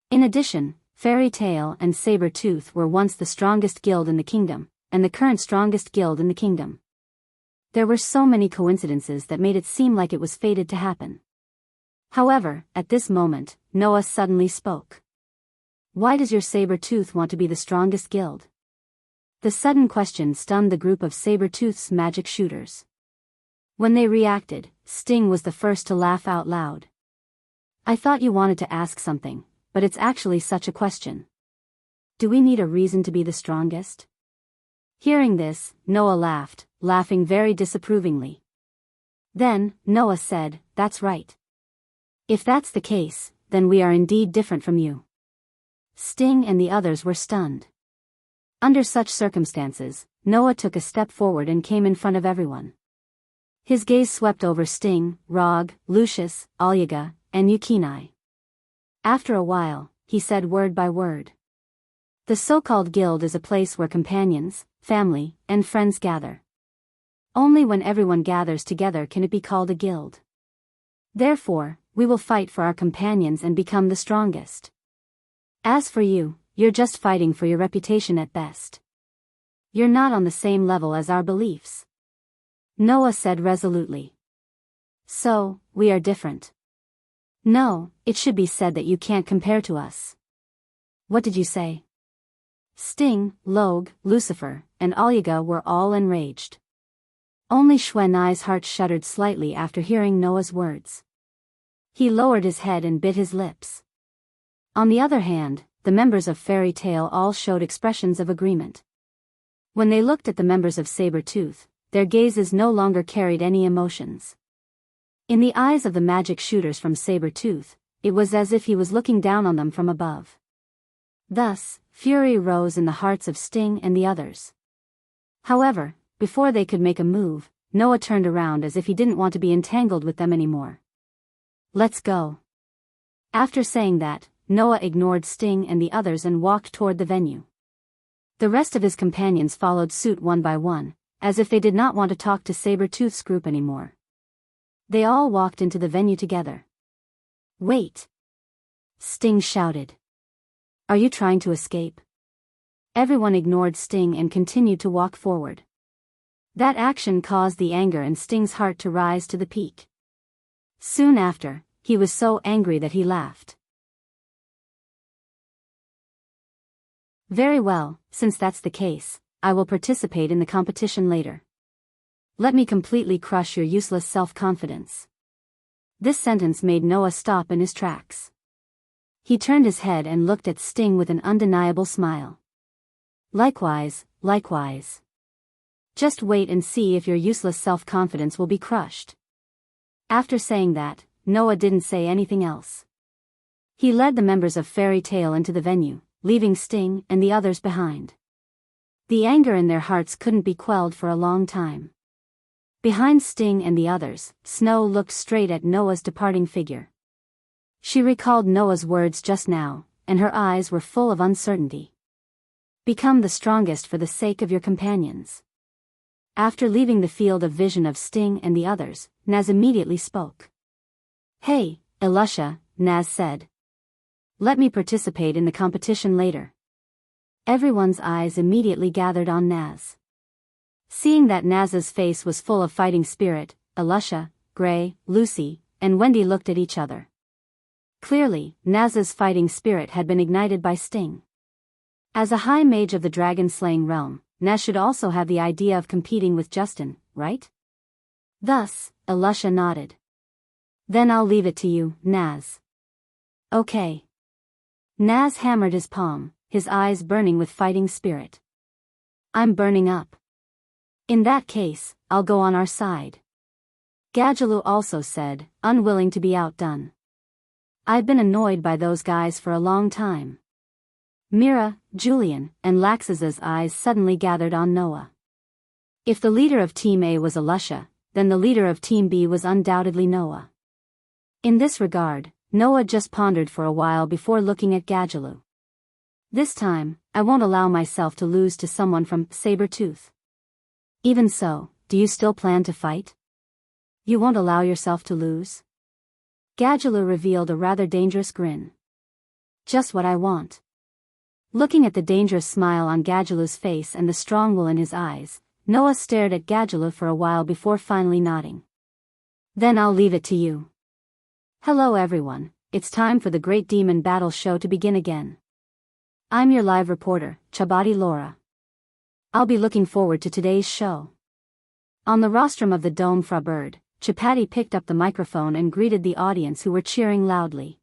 Speaker 1: In addition, Fairy Tail and Saber-Tooth were once the strongest guild in the kingdom, and the current strongest guild in the kingdom. There were so many coincidences that made it seem like it was fated to happen. However, at this moment, Noah suddenly spoke. Why does your Saber-Tooth want to be the strongest guild? The sudden question stunned the group of Saber-Tooth's magic shooters. When they reacted, Sting was the first to laugh out loud. I thought you wanted to ask something, but it's actually such a question. Do we need a reason to be the strongest? Hearing this, Noah laughed, laughing very disapprovingly. Then, Noah said, that's right. If that's the case, then we are indeed different from you. Sting and the others were stunned. Under such circumstances, Noah took a step forward and came in front of everyone. His gaze swept over Sting, Rog, Lucius, Alyaga, and Yukinai. After a while, he said word by word. The so-called guild is a place where companions, family, and friends gather. Only when everyone gathers together can it be called a guild. Therefore, we will fight for our companions and become the strongest. As for you, you're just fighting for your reputation at best. You're not on the same level as our beliefs. Noah said resolutely. So, we are different. No, it should be said that you can't compare to us. What did you say? Sting, Log, Lucifer, and Alyaga were all enraged. Only Xuanai's heart shuddered slightly after hearing Noah's words. He lowered his head and bit his lips. On the other hand, the members of Fairy Tail all showed expressions of agreement. When they looked at the members of Saber-Tooth, their gazes no longer carried any emotions. In the eyes of the magic shooters from Saber-Tooth, it was as if he was looking down on them from above. Thus, fury rose in the hearts of Sting and the others. However, before they could make a move, Noah turned around as if he didn't want to be entangled with them anymore. Let's go. After saying that, Noah ignored Sting and the others and walked toward the venue. The rest of his companions followed suit one by one, as if they did not want to talk to Saber-Tooth's group anymore. They all walked into the venue together. Wait! Sting shouted. Are you trying to escape? Everyone ignored Sting and continued to walk forward. That action caused the anger in Sting's heart to rise to the peak. Soon after, he was so angry that he laughed. Very well, since that's the case, I will participate in the competition later. Let me completely crush your useless self-confidence. This sentence made Noah stop in his tracks. He turned his head and looked at Sting with an undeniable smile. Likewise, likewise. Just wait and see if your useless self-confidence will be crushed. After saying that, Noah didn't say anything else. He led the members of Fairy Tail into the venue, leaving Sting and the others behind. The anger in their hearts couldn't be quelled for a long time. Behind Sting and the others, Snow looked straight at Noah's departing figure. She recalled Noah's words just now, and her eyes were full of uncertainty. Become the strongest for the sake of your companions. After leaving the field of vision of Sting and the others, Naz immediately spoke. Hey, Elusha, Naz said. Let me participate in the competition later. Everyone's eyes immediately gathered on Naz. Seeing that Naz's face was full of fighting spirit, Elusha, Gray, Lucy, and Wendy looked at each other. Clearly, Naz's fighting spirit had been ignited by Sting. As a high mage of the dragon-slaying realm, Naz should also have the idea of competing with Justin, right? Thus, Elusha nodded. Then I'll leave it to you, Naz. Okay. Naz hammered his palm, his eyes burning with fighting spirit. I'm burning up. In that case, I'll go on our side. Gadjaloo also said, unwilling to be outdone. I've been annoyed by those guys for a long time. Mira, Julian, and Laxa's eyes suddenly gathered on Noah. If the leader of Team A was Elusha, then the leader of Team B was undoubtedly Noah. In this regard, Noah just pondered for a while before looking at Gadjaloo. This time, I won't allow myself to lose to someone from Saber-Tooth. Even so, do you still plan to fight? You won't allow yourself to lose? Gadjaloo revealed a rather dangerous grin. Just what I want. Looking at the dangerous smile on Gadjaloo's face and the strong will in his eyes, Noah stared at Gadjaloo for a while before finally nodding. Then I'll leave it to you. Hello everyone, it's time for the Great Demon Battle Show to begin again. I'm your live reporter, Chabati Laura. I'll be looking forward to today's show. On the rostrum of the Dome Fra Bird, Chapati picked up the microphone and greeted the audience who were cheering loudly.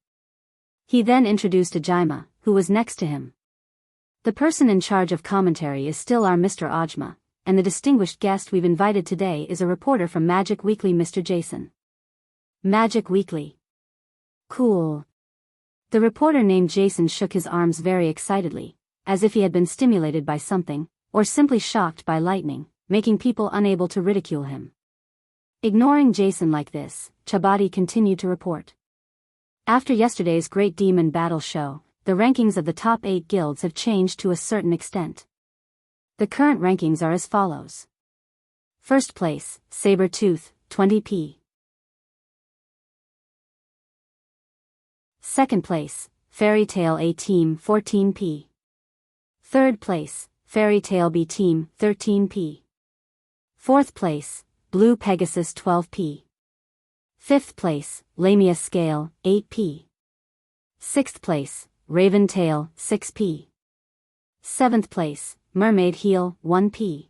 Speaker 1: He then introduced Ajima, who was next to him. The person in charge of commentary is still our Mr. Ajma, and the distinguished guest we've invited today is a reporter from Magic Weekly, Mr. Jason. Magic Weekly. Cool. The reporter named Jason shook his arms very excitedly, as if he had been stimulated by something, or simply shocked by lightning, making people unable to ridicule him. Ignoring Jason like this, Chabadi continued to report. After yesterday's Great Demon Battle show, the rankings of the top 8 guilds have changed to a certain extent. The current rankings are as follows. First place, Saber-Tooth, 20p. Second place, Fairy Tail A Team, 14p. Third place, Fairy Tail B Team, 13p. Fourth place, Blue Pegasus, 12p. Fifth place, Lamia Scale, 8p. Sixth place, Raven Tail, 6p. Seventh place, Mermaid Heel, 1p.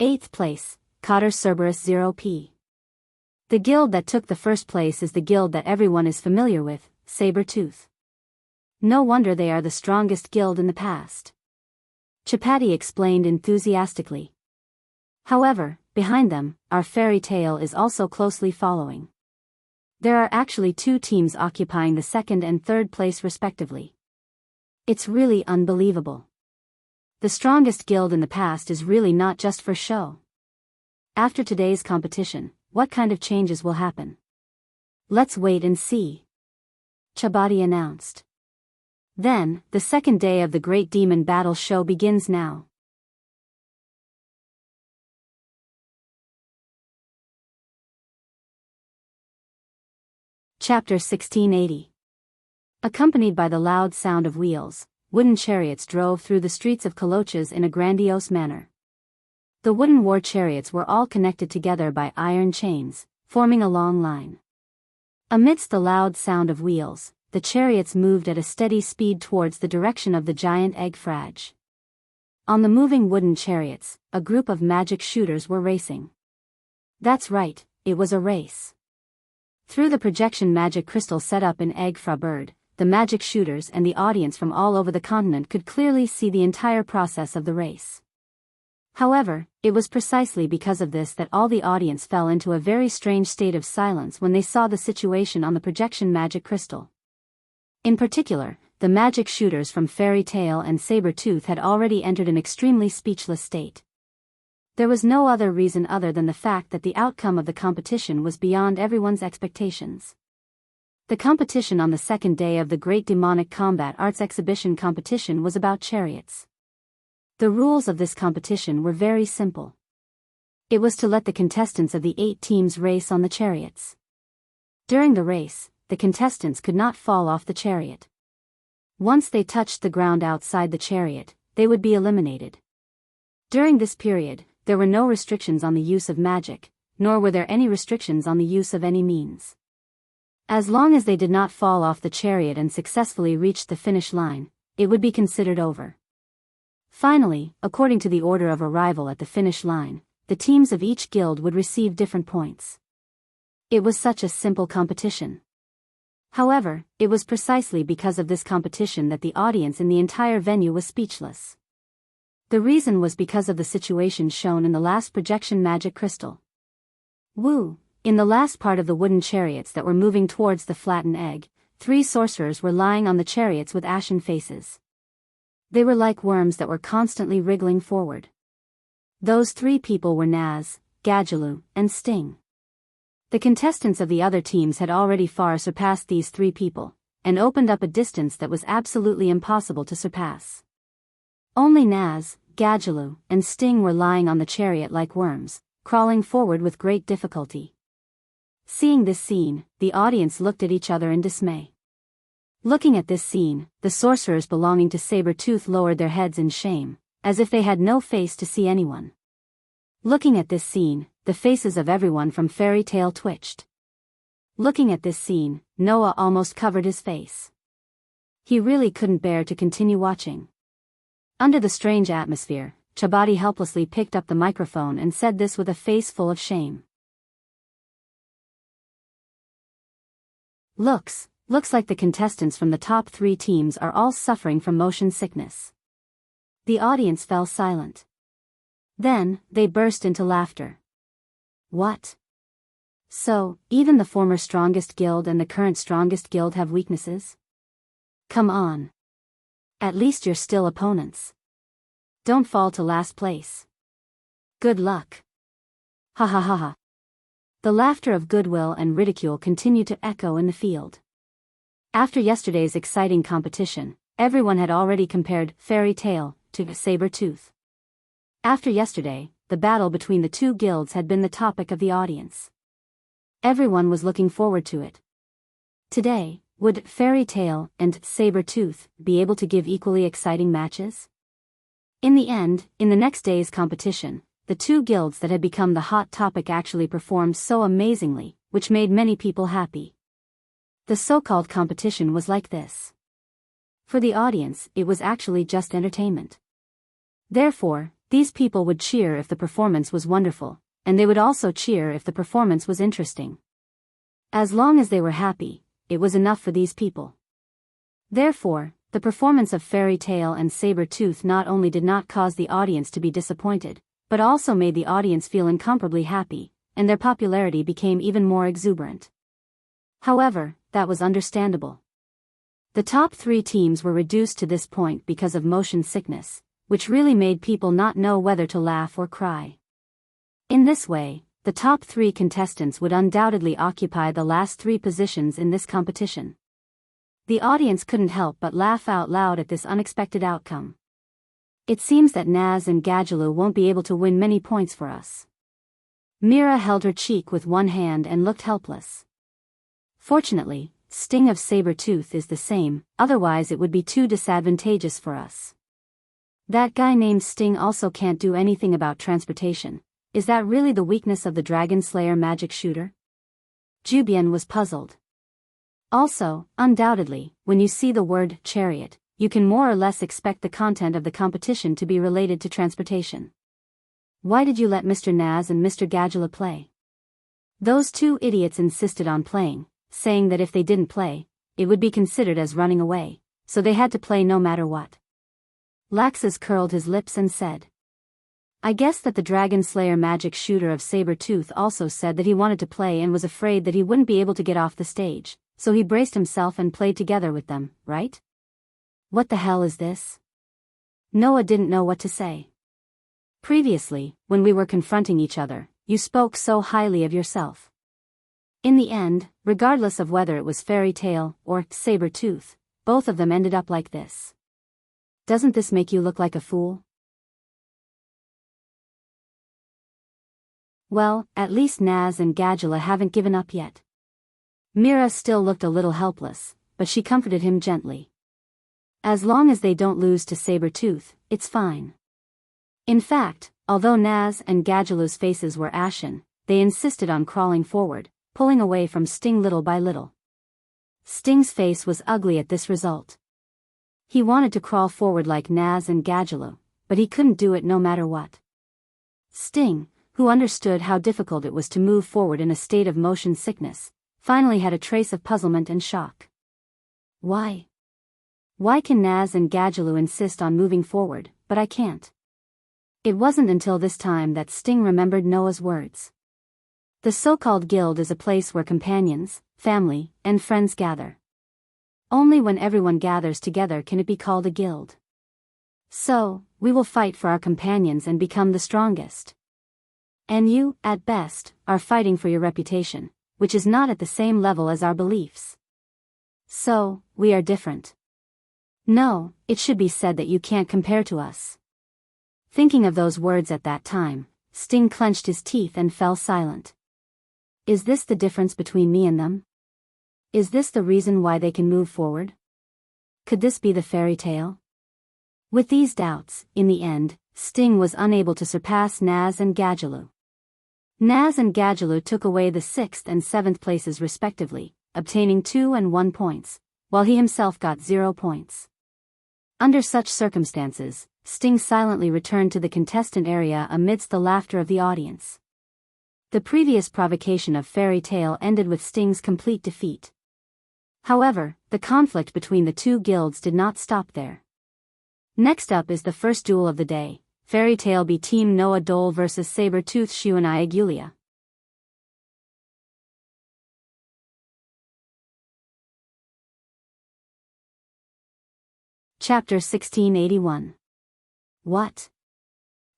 Speaker 1: Eighth place, Cotter Cerberus, 0p. The guild that took the first place is the guild that everyone is familiar with, Saber-Tooth. No wonder they are the strongest guild in the past. Chapati explained enthusiastically. However, behind them, our Fairy Tail is also closely following. There are actually 2 teams occupying the second and third place respectively. It's really unbelievable. The strongest guild in the past is really not just for show. After today's competition, what kind of changes will happen? Let's wait and see. Chabadi announced. Then, the second day of the Great Demon Battle show begins now. Chapter 1680. Accompanied by the loud sound of wheels, wooden chariots drove through the streets of Kolochas in a grandiose manner. The wooden war chariots were all connected together by iron chains, forming a long line. Amidst the loud sound of wheels, the chariots moved at a steady speed towards the direction of the giant egg frage. On the moving wooden chariots, a group of magic shooters were racing. That's right, it was a race. Through the projection magic crystal set up in Egg Fra Bird, the magic shooters and the audience from all over the continent could clearly see the entire process of the race. However, it was precisely because of this that all the audience fell into a very strange state of silence when they saw the situation on the projection magic crystal. In particular, the magic shooters from Fairy Tail and Saber-Tooth had already entered an extremely speechless state. There was no other reason other than the fact that the outcome of the competition was beyond everyone's expectations. The competition on the second day of the Great Demonic Combat Arts Exhibition competition was about chariots. The rules of this competition were very simple. It was to let the contestants of the 8 teams race on the chariots. During the race, the contestants could not fall off the chariot. Once they touched the ground outside the chariot, they would be eliminated. During this period, there were no restrictions on the use of magic, nor were there any restrictions on the use of any means. As long as they did not fall off the chariot and successfully reached the finish line, it would be considered over. Finally, according to the order of arrival at the finish line, the teams of each guild would receive different points. It was such a simple competition. However, it was precisely because of this competition that the audience in the entire venue was speechless. The reason was because of the situation shown in the last projection magic crystal. Woo! In the last part of the wooden chariots that were moving towards the flattened egg, 3 sorcerers were lying on the chariots with ashen faces. They were like worms that were constantly wriggling forward. Those 3 people were Naz, Gadjaloo, and Sting. The contestants of the other teams had already far surpassed these 3 people, and opened up a distance that was absolutely impossible to surpass. Only Naz, Gadjaloo, and Sting were lying on the chariot like worms, crawling forward with great difficulty. Seeing this scene, the audience looked at each other in dismay. Looking at this scene, the sorcerers belonging to Saber-Tooth lowered their heads in shame, as if they had no face to see anyone. Looking at this scene, the faces of everyone from Fairy Tail twitched. Looking at this scene, Noah almost covered his face. He really couldn't bear to continue watching. Under the strange atmosphere, Chabadi helplessly picked up the microphone and said this with a face full of shame. Looks like the contestants from the top 3 teams are all suffering from motion sickness. The audience fell silent. Then, they burst into laughter. What? So, even the former strongest guild and the current strongest guild have weaknesses? Come on. At least you're still opponents. Don't fall to last place. Good luck. Ha ha ha ha. The laughter of goodwill and ridicule continued to echo in the field. After yesterday's exciting competition, everyone had already compared Fairy Tale to Saber-Tooth. After yesterday, the battle between the two guilds had been the topic of the audience. Everyone was looking forward to it. Today, would Fairy Tale and Saber-Tooth be able to give equally exciting matches? In the end, in the next day's competition, the two guilds that had become the hot topic actually performed so amazingly, which made many people happy. The so-called competition was like this. For the audience, it was actually just entertainment. Therefore, these people would cheer if the performance was wonderful, and they would also cheer if the performance was interesting. As long as they were happy, it was enough for these people. Therefore, the performance of Fairy Tale and Saber-Tooth not only did not cause the audience to be disappointed, but also made the audience feel incomparably happy, and their popularity became even more exuberant. However, that was understandable. The top 3 teams were reduced to this point because of motion sickness, which really made people not know whether to laugh or cry. In this way, the top 3 contestants would undoubtedly occupy the last 3 positions in this competition. The audience couldn't help but laugh out loud at this unexpected outcome. It seems that Naz and Gadjaloo won't be able to win many points for us. Mira held her cheek with one hand and looked helpless. Fortunately, Sting of Saber-Tooth is the same, otherwise it would be too disadvantageous for us. That guy named Sting also can't do anything about transportation. Is that really the weakness of the Dragon Slayer magic shooter? Jubian was puzzled. Also, undoubtedly, when you see the word chariot, you can more or less expect the content of the competition to be related to transportation. Why did you let Mr. Naz and Mr. Gadjaloo play? Those 2 idiots insisted on playing, saying that if they didn't play, it would be considered as running away, so they had to play no matter what. Laxus curled his lips and said, I guess that the Dragon Slayer magic shooter of Saber-Tooth also said that he wanted to play and was afraid that he wouldn't be able to get off the stage, so he braced himself and played together with them, right? What the hell is this? Noah didn't know what to say. Previously, when we were confronting each other, you spoke so highly of yourself. In the end, regardless of whether it was Fairy Tale or Saber-Tooth, both of them ended up like this. Doesn't this make you look like a fool? Well, at least Naz and Gadjaloo haven't given up yet. Mira still looked a little helpless, but she comforted him gently. As long as they don't lose to Saber-Tooth, it's fine. In fact, although Naz and Gadjaloo's faces were ashen, they insisted on crawling forward, pulling away from Sting little by little. Sting's face was ugly at this result. He wanted to crawl forward like Naz and Gadjaloo, but he couldn't do it no matter what. Sting, who understood how difficult it was to move forward in a state of motion sickness, finally had a trace of puzzlement and shock. Why? Why can Naz and Gadjaloo insist on moving forward, but I can't? It wasn't until this time that Sting remembered Noah's words. The so-called guild is a place where companions, family, and friends gather. Only when everyone gathers together can it be called a guild. So, we will fight for our companions and become the strongest. And you, at best, are fighting for your reputation, which is not at the same level as our beliefs. So, we are different. No, it should be said that you can't compare to us. Thinking of those words at that time, Sting clenched his teeth and fell silent. Is this the difference between me and them? Is this the reason why they can move forward? Could this be the fairy tale? With these doubts, in the end, Sting was unable to surpass Naz and Gadjaloo. Naz and Gadjaloo took away the 6th and 7th places respectively, obtaining 2 and 1 points, while he himself got 0 points. Under such circumstances, Sting silently returned to the contestant area amidst the laughter of the audience. The previous provocation of Fairy Tale ended with Sting's complete defeat. However, the conflict between the two guilds did not stop there. Next up is the first duel of the day, Fairy Tale B Team Noah Dole vs Saber-Tooth Shuanai Agulia. Chapter 1681. What?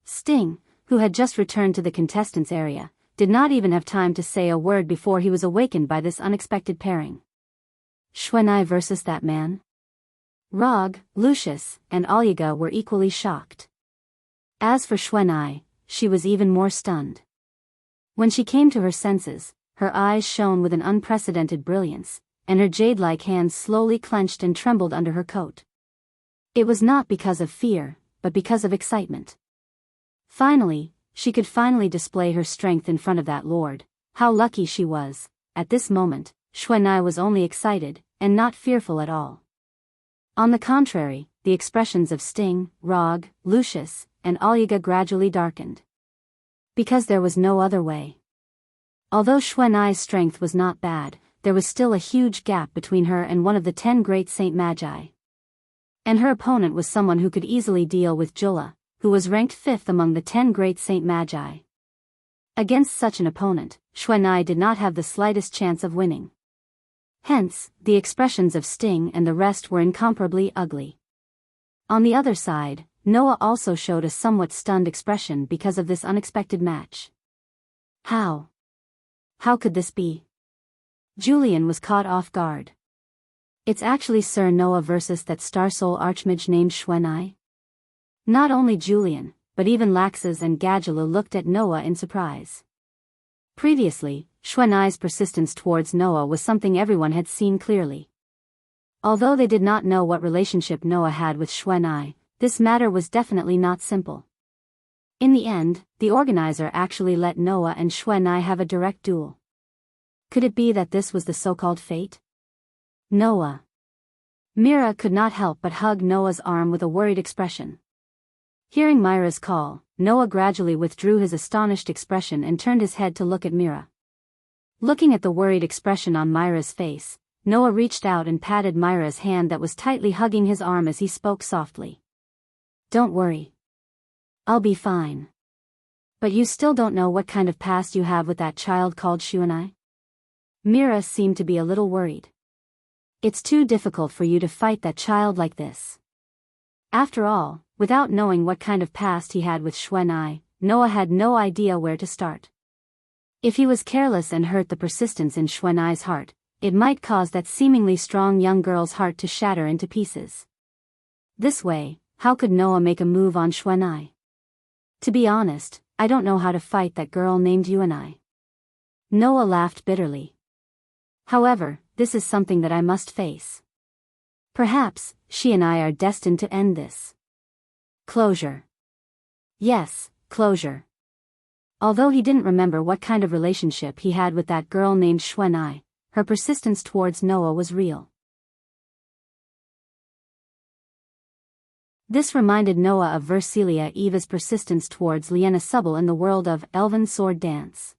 Speaker 1: Sting, who had just returned to the contestants' area, did not even have time to say a word before he was awakened by this unexpected pairing. Xuanai versus that man? Rog, Lucius, and Olga were equally shocked. As for Xuanai, she was even more stunned. When she came to her senses, her eyes shone with an unprecedented brilliance, and her jade-like hands slowly clenched and trembled under her coat. It was not because of fear, but because of excitement. Finally, she could finally display her strength in front of that lord. How lucky she was. At this moment, Xuanai was only excited, and not fearful at all. On the contrary, the expressions of Sting, Rog, Lucius, and Olga gradually darkened. Because there was no other way. Although Xuanai's strength was not bad, there was still a huge gap between her and one of the 10 great Saint Magi. And her opponent was someone who could easily deal with Jula, who was ranked 5th among the 10 great Saint Magi. Against such an opponent, Xuanai did not have the slightest chance of winning. Hence, the expressions of Sting and the rest were incomparably ugly. On the other side, Noah also showed a somewhat stunned expression because of this unexpected match. How? How could this be? Julian was caught off guard. It's actually Sir Noah versus that Starsoul archmage named Xuanai? Not only Julian, but even Laxus and Gadula looked at Noah in surprise. Previously, Xuanai's persistence towards Noah was something everyone had seen clearly. Although they did not know what relationship Noah had with Xuanai, this matter was definitely not simple. In the end, the organizer actually let Noah and Xuanai have a direct duel. Could it be that this was the so-called fate? Noah. Mira could not help but hug Noah's arm with a worried expression. Hearing Myra's call, Noah gradually withdrew his astonished expression and turned his head to look at Mira. Looking at the worried expression on Myra's face, Noah reached out and patted Myra's hand that was tightly hugging his arm as he spoke softly. Don't worry. I'll be fine. But you still don't know what kind of past you have with that child called Xuanai? Mira seemed to be a little worried. It's too difficult for you to fight that child like this. After all, without knowing what kind of past he had with Xuanai, Noah had no idea where to start. If he was careless and hurt the persistence in Xuanai's heart, it might cause that seemingly strong young girl's heart to shatter into pieces. This way, how could Noah make a move on Xuanai? To be honest, I don't know how to fight that girl named Xuanai. Noah laughed bitterly. However, this is something that I must face. Perhaps, she and I are destined to end this. Closure. Yes, closure. Although he didn't remember what kind of relationship he had with that girl named Xuanai, her persistence towards Noah was real. This reminded Noah of Versilia Eva's persistence towards Liena Subble in the world of Elven Sword Dance.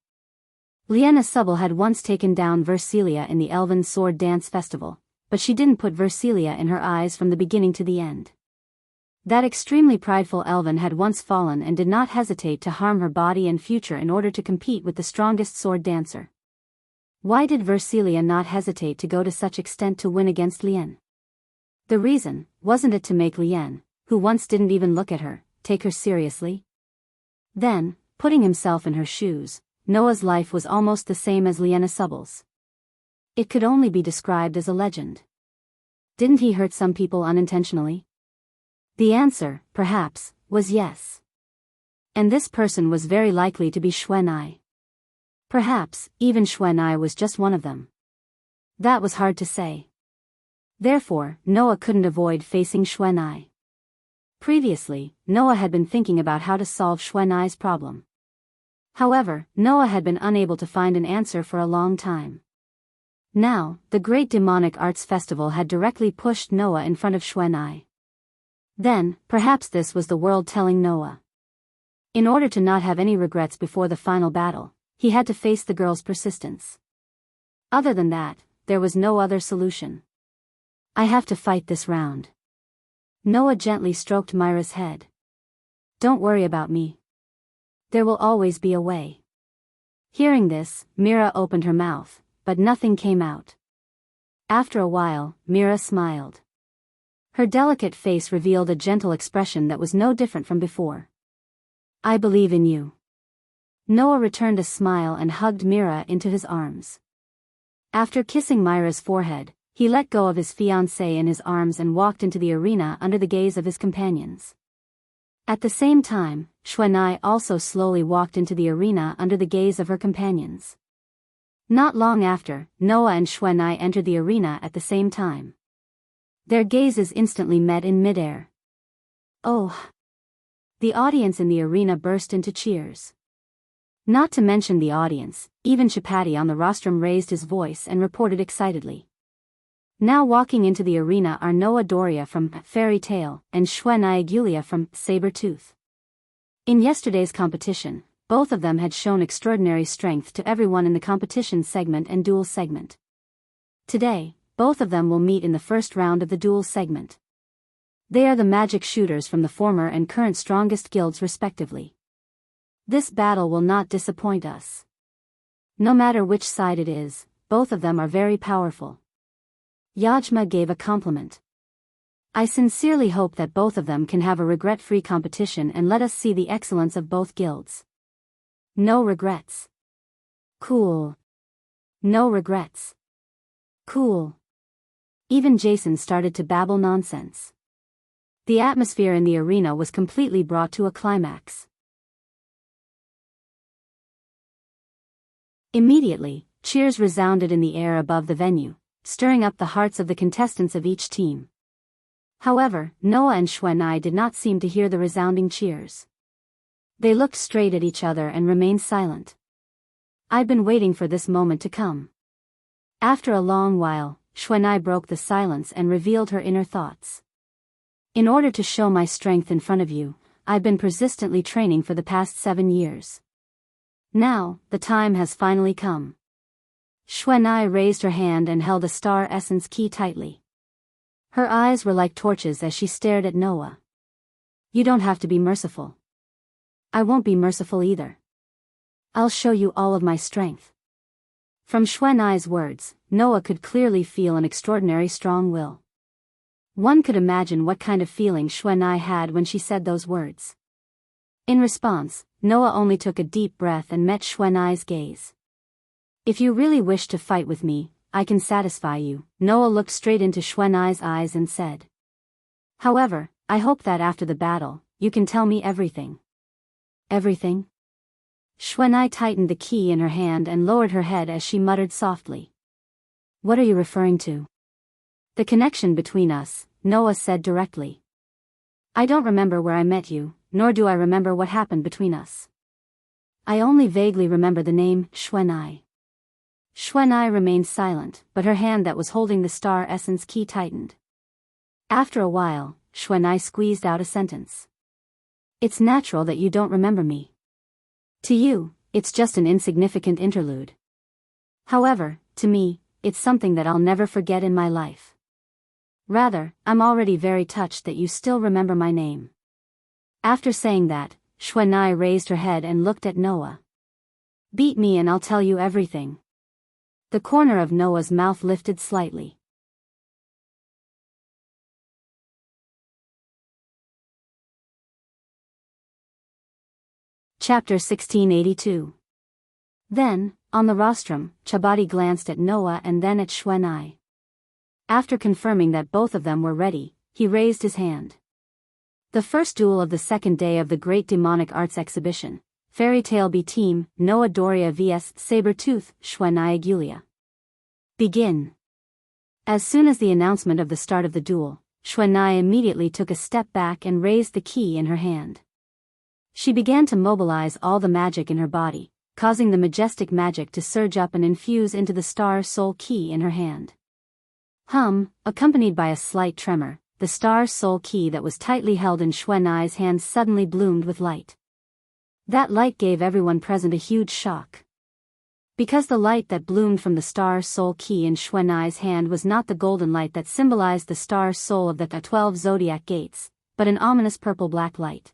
Speaker 1: Liena Subble had once taken down Versilia in the Elven Sword Dance Festival, but she didn't put Versilia in her eyes from the beginning to the end. That extremely prideful Elven had once fallen and did not hesitate to harm her body and future in order to compete with the strongest sword dancer. Why did Versilia not hesitate to go to such extent to win against Lien? The reason, wasn't it to make Lien, who once didn't even look at her, take her seriously? Then, putting himself in her shoes, Noah's life was almost the same as Liena Subble's. It could only be described as a legend. Didn't he hurt some people unintentionally? The answer, perhaps, was yes. And this person was very likely to be Xuanai. Perhaps, even Xuanai was just one of them. That was hard to say. Therefore, Noah couldn't avoid facing Xuanai. Previously, Noah had been thinking about how to solve Xuanai's problem. However, Noah had been unable to find an answer for a long time. Now, the Great Demonic Arts Festival had directly pushed Noah in front of Xuanai. Then, perhaps this was the world telling Noah. In order to not have any regrets before the final battle, he had to face the girl's persistence. Other than that, there was no other solution. I have to fight this round. Noah gently stroked Myra's head. Don't worry about me. There will always be a way. Hearing this, Mira opened her mouth, but nothing came out. After a while, Mira smiled. Her delicate face revealed a gentle expression that was no different from before. I believe in you. Noah returned a smile and hugged Mira into his arms. After kissing Myra's forehead, he let go of his fiancée in his arms and walked into the arena under the gaze of his companions. At the same time, Xuanai also slowly walked into the arena under the gaze of her companions. Not long after, Noah and Xuanai entered the arena at the same time. Their gazes instantly met in midair. Oh! The audience in the arena burst into cheers. Not to mention the audience, even Chapati on the rostrum raised his voice and reported excitedly. Now walking into the arena are Noah Doria from Fairy Tale and Xuanai Agulia from Saber-Tooth. In yesterday's competition, both of them had shown extraordinary strength to everyone in the competition segment and duel segment. Today, both of them will meet in the first round of the duel segment. They are the magic shooters from the former and current strongest guilds respectively. This battle will not disappoint us. No matter which side it is, both of them are very powerful. Yajma gave a compliment. I sincerely hope that both of them can have a regret-free competition and let us see the excellence of both guilds. No regrets. Cool. No regrets. Cool. Even Jason started to babble nonsense. The atmosphere in the arena was completely brought to a climax. Immediately, cheers resounded in the air above the venue, stirring up the hearts of the contestants of each team. However, Noah and Xuanai did not seem to hear the resounding cheers. They looked straight at each other and remained silent. I'd been waiting for this moment to come. After a long while, Xuanai broke the silence and revealed her inner thoughts. In order to show my strength in front of you, I've been persistently training for the past 7 years. Now, the time has finally come. Xuanai raised her hand and held a star essence key tightly. Her eyes were like torches as she stared at Noah. You don't have to be merciful. I won't be merciful either. I'll show you all of my strength. From Xuanai's words, Noah could clearly feel an extraordinary strong will. One could imagine what kind of feeling Xuanai had when she said those words. In response, Noah only took a deep breath and met Xuanai's gaze. If you really wish to fight with me, I can satisfy you. Noah looked straight into Xuanai's eyes and said. However, I hope that after the battle, you can tell me everything. Everything? Xuanai tightened the key in her hand and lowered her head as she muttered softly. What are you referring to? The connection between us, Noah said directly. I don't remember where I met you, nor do I remember what happened between us. I only vaguely remember the name, Xuanai. Xuanai remained silent, but her hand that was holding the star essence key tightened. After a while, Xuanai squeezed out a sentence. It's natural that you don't remember me. To you, it's just an insignificant interlude. However, to me, it's something that I'll never forget in my life. Rather, I'm already very touched that you still remember my name. After saying that, Xuanai raised her head and looked at Noah. Beat me and I'll tell you everything. The corner of Noah's mouth lifted slightly. Chapter 1682. Then, on the rostrum, Chabadi glanced at Noah and then at Xuanai. After confirming that both of them were ready, he raised his hand. The first duel of the second day of the Great Demonic Arts Exhibition, Fairy Tale B Team, Noah Doria vs Saber-Tooth, Xuanai Agulia. Begin. As soon as the announcement of the start of the duel, Xuanai immediately took a step back and raised the key in her hand. She began to mobilize all the magic in her body, causing the majestic magic to surge up and infuse into the star soul key in her hand. Accompanied by a slight tremor, the star soul key that was tightly held in Xuanai's hand suddenly bloomed with light. That light gave everyone present a huge shock. Because the light that bloomed from the star soul key in Xuanai's hand was not the golden light that symbolized the star soul of the 12 zodiac gates, but an ominous purple-black light.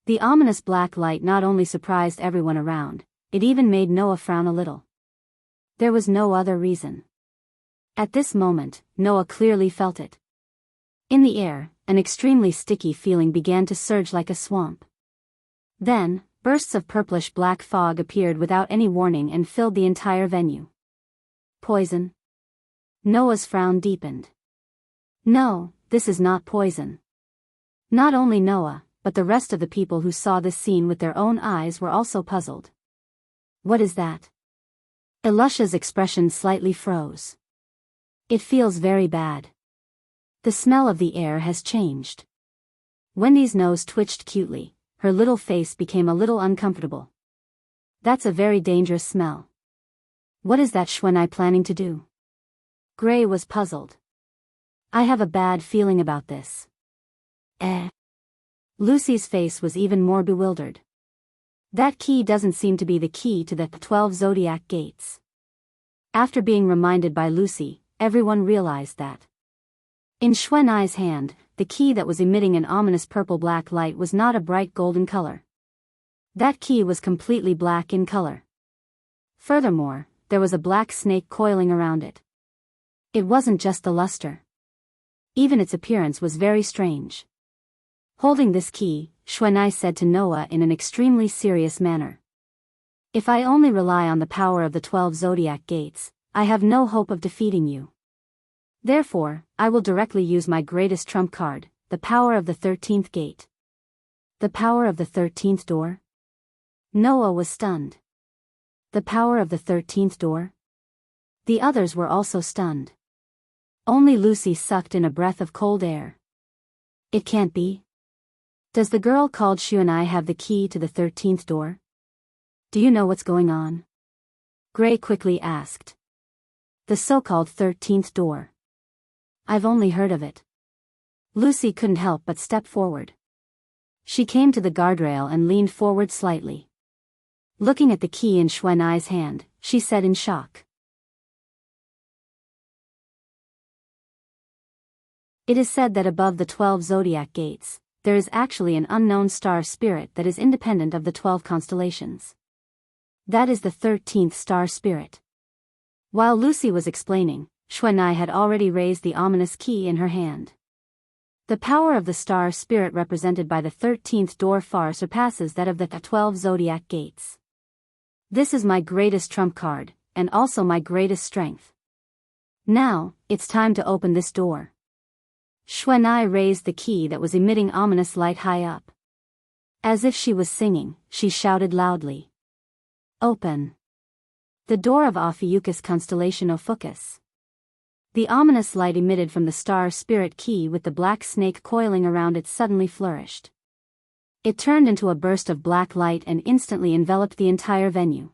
Speaker 1: The ominous black light not only surprised everyone around, it even made Noah frown a little. There was no other reason. At this moment, Noah clearly felt it. In the air, an extremely sticky feeling began to surge like a swamp. Then, Bursts of purplish-black fog appeared without any warning and filled the entire venue. Poison? Noah's frown deepened. No, this is not poison. Not only Noah, but the rest of the people who saw this scene with their own eyes were also puzzled. What is that? Elusha's expression slightly froze. It feels very bad. The smell of the air has changed. Wendy's nose twitched cutely, her little face became a little uncomfortable. That's a very dangerous smell. What is that Xuanai planning to do? Gray was puzzled. I have a bad feeling about this. Lucy's face was even more bewildered. That key doesn't seem to be the key to the 12 zodiac gates. After being reminded by Lucy, everyone realized that. In Xuanai's hand, the key that was emitting an ominous purple-black light was not a bright golden color. That key was completely black in color. Furthermore, there was a black snake coiling around it. It wasn't just the luster. Even its appearance was very strange. Holding this key, Xuanai said to Noah in an extremely serious manner. If I only rely on the power of the 12 zodiac gates, I have no hope of defeating you. Therefore, I will directly use my greatest trump card, the power of the 13th gate. The power of the 13th door? Noah was stunned. The power of the 13th door? The others were also stunned. Only Lucy sucked in a breath of cold air. It can't be. Does the girl called Xuanai have the key to the 13th door? Do you know what's going on? Gray quickly asked. The so-called 13th door. I've only heard of it. Lucy couldn't help but step forward. She came to the guardrail and leaned forward slightly. Looking at the key in Xuanai's hand, she said in shock. It is said that above the 12 zodiac gates, there is actually an unknown star spirit that is independent of the 12 constellations. That is the 13th star spirit. While Lucy was explaining, Xuanai had already raised the ominous key in her hand. The power of the star spirit represented by the 13th door far surpasses that of the 12 zodiac gates. This is my greatest trump card, and also my greatest strength. Now, it's time to open this door. Xuanai raised the key that was emitting ominous light high up. As if she was singing, she shouted loudly. Open. The door of Ophiuchus constellation Ophiuchus. The ominous light emitted from the star spirit key with the black snake coiling around it suddenly flourished. It turned into a burst of black light and instantly enveloped the entire venue.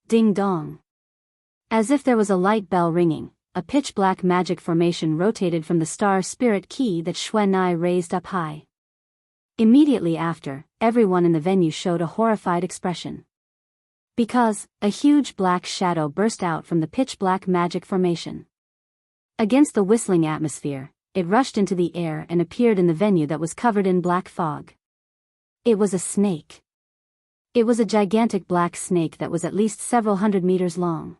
Speaker 1: Ding dong. As if there was a light bell ringing, a pitch-black magic formation rotated from the star spirit key that Xuanai raised up high. Immediately after, everyone in the venue showed a horrified expression. Because, a huge black shadow burst out from the pitch-black magic formation. Against the whistling atmosphere, it rushed into the air and appeared in the venue that was covered in black fog. It was a snake. It was a gigantic black snake that was at least several hundred meters long.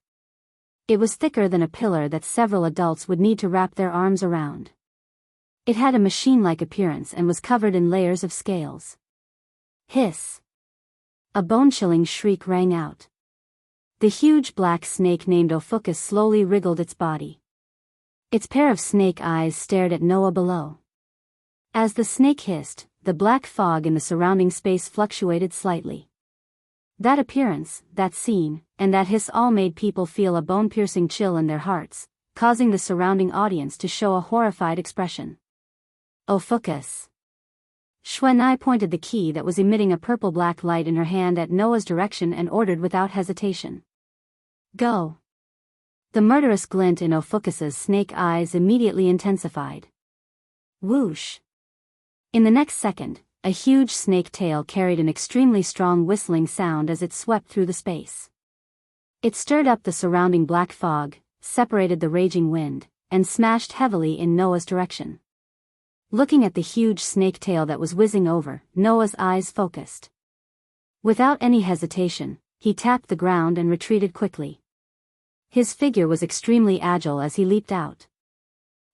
Speaker 1: It was thicker than a pillar that several adults would need to wrap their arms around. It had a machine-like appearance and was covered in layers of scales. Hiss! A bone-chilling shriek rang out. The huge black snake named Ophiuchus slowly wriggled its body. Its pair of snake eyes stared at Noah below. As the snake hissed, the black fog in the surrounding space fluctuated slightly. That appearance, that scene, and that hiss all made people feel a bone-piercing chill in their hearts, causing the surrounding audience to show a horrified expression. Ophiuchus. Xuanai pointed the key that was emitting a purple-black light in her hand at Noah's direction and ordered without hesitation. Go. The murderous glint in Ophiuchus's snake eyes immediately intensified. Whoosh! In the next second, a huge snake tail carried an extremely strong whistling sound as it swept through the space. It stirred up the surrounding black fog, separated the raging wind, and smashed heavily in Noah's direction. Looking at the huge snake tail that was whizzing over, Noah's eyes focused. Without any hesitation, he tapped the ground and retreated quickly. His figure was extremely agile as he leaped out.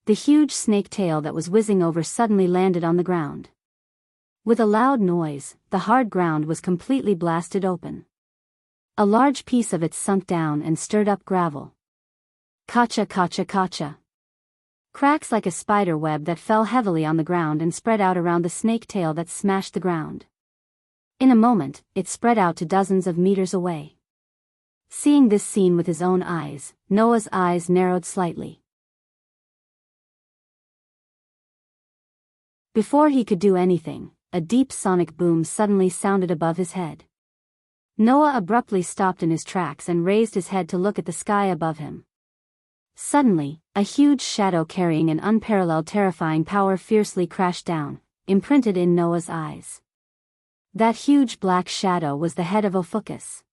Speaker 1: The huge snake tail that was whizzing over suddenly landed on the ground. With a loud noise, the hard ground was completely blasted open. A large piece of it sunk down and stirred up gravel. Kacha kacha kacha. Cracks like a spider web that fell heavily on the ground and spread out around the snake tail that smashed the ground. In a moment, it spread out to dozens of meters away. Seeing this scene with his own eyes, Noah's eyes narrowed slightly. Before he could do anything, a deep sonic boom suddenly sounded above his head. Noah abruptly stopped in his tracks and raised his head to look at the sky above him. Suddenly, a huge shadow carrying an unparalleled terrifying power fiercely crashed down, imprinted in Noah's eyes. That huge black shadow was the head of Ophucus.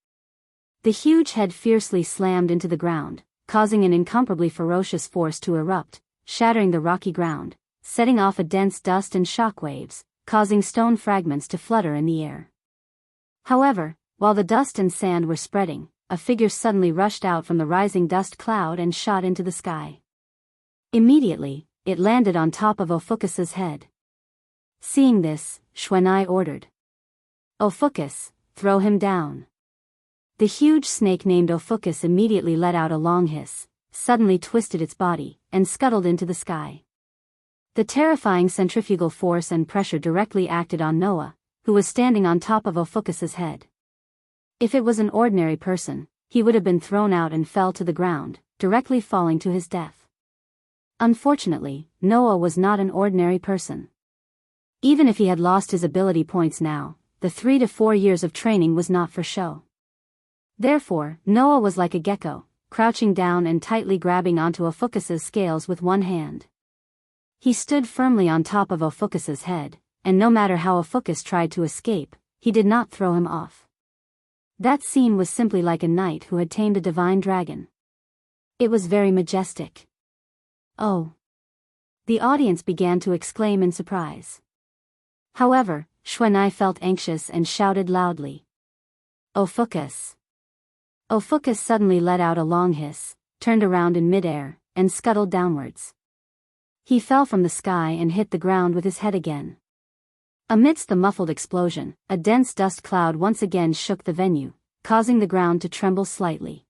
Speaker 1: The huge head fiercely slammed into the ground, causing an incomparably ferocious force to erupt, shattering the rocky ground, setting off a dense dust and shock waves, causing stone fragments to flutter in the air. However, while the dust and sand were spreading, a figure suddenly rushed out from the rising dust cloud and shot into the sky. Immediately, it landed on top of Ophucus's head. Seeing this, Xuan'ai ordered, "Ophucus, throw him down." The huge snake named Ophucus immediately let out a long hiss, suddenly twisted its body, and scuttled into the sky. The terrifying centrifugal force and pressure directly acted on Noah, who was standing on top of Ophucus's head. If it was an ordinary person, he would have been thrown out and fell to the ground, directly falling to his death. Unfortunately, Noah was not an ordinary person. Even if he had lost his ability points now, the 3 to 4 years of training was not for show. Therefore, Noah was like a gecko, crouching down and tightly grabbing onto Ophucus's scales with one hand. He stood firmly on top of Ophucus's head, and no matter how Ophucus tried to escape, he did not throw him off. That scene was simply like a knight who had tamed a divine dragon. It was very majestic. "Oh!" The audience began to exclaim in surprise. However, Xuan'ai felt anxious and shouted loudly, "Ophucus!" Ophucus suddenly let out a long hiss, turned around in midair, and scuttled downwards. He fell from the sky and hit the ground with his head again. Amidst the muffled explosion, a dense dust cloud once again shook the venue, causing the ground to tremble slightly.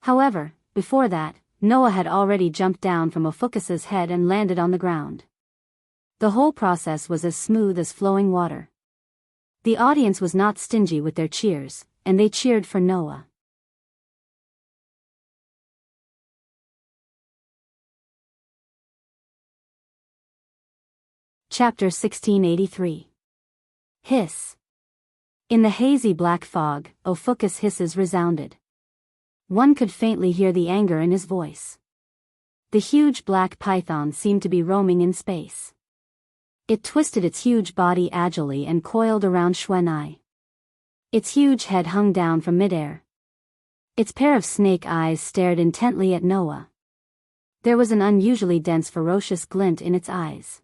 Speaker 1: However, before that, Noah had already jumped down from Ophucus's head and landed on the ground. The whole process was as smooth as flowing water. The audience was not stingy with their cheers, and they cheered for Noah. Chapter 1683. Hiss. In the hazy black fog, Ophucus' hisses resounded. One could faintly hear the anger in his voice. The huge black python seemed to be roaming in space. It twisted its huge body agilely and coiled around Xuan'ai. Its huge head hung down from midair. Its pair of snake eyes stared intently at Noah. There was an unusually dense ferocious glint in its eyes.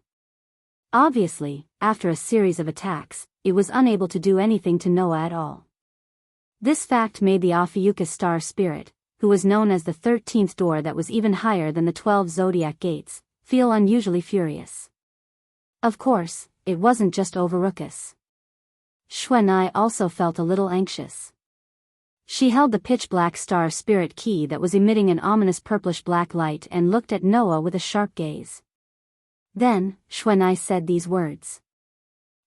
Speaker 1: Obviously, after a series of attacks, it was unable to do anything to Noah at all. This fact made the Ophiuchus star spirit, who was known as the 13th door that was even higher than the 12 zodiac gates, feel unusually furious. Of course, it wasn't just Ophucus. Xuan'ai also felt a little anxious. She held the pitch-black star spirit key that was emitting an ominous purplish-black light and looked at Noah with a sharp gaze. Then, Xuan'ai said these words.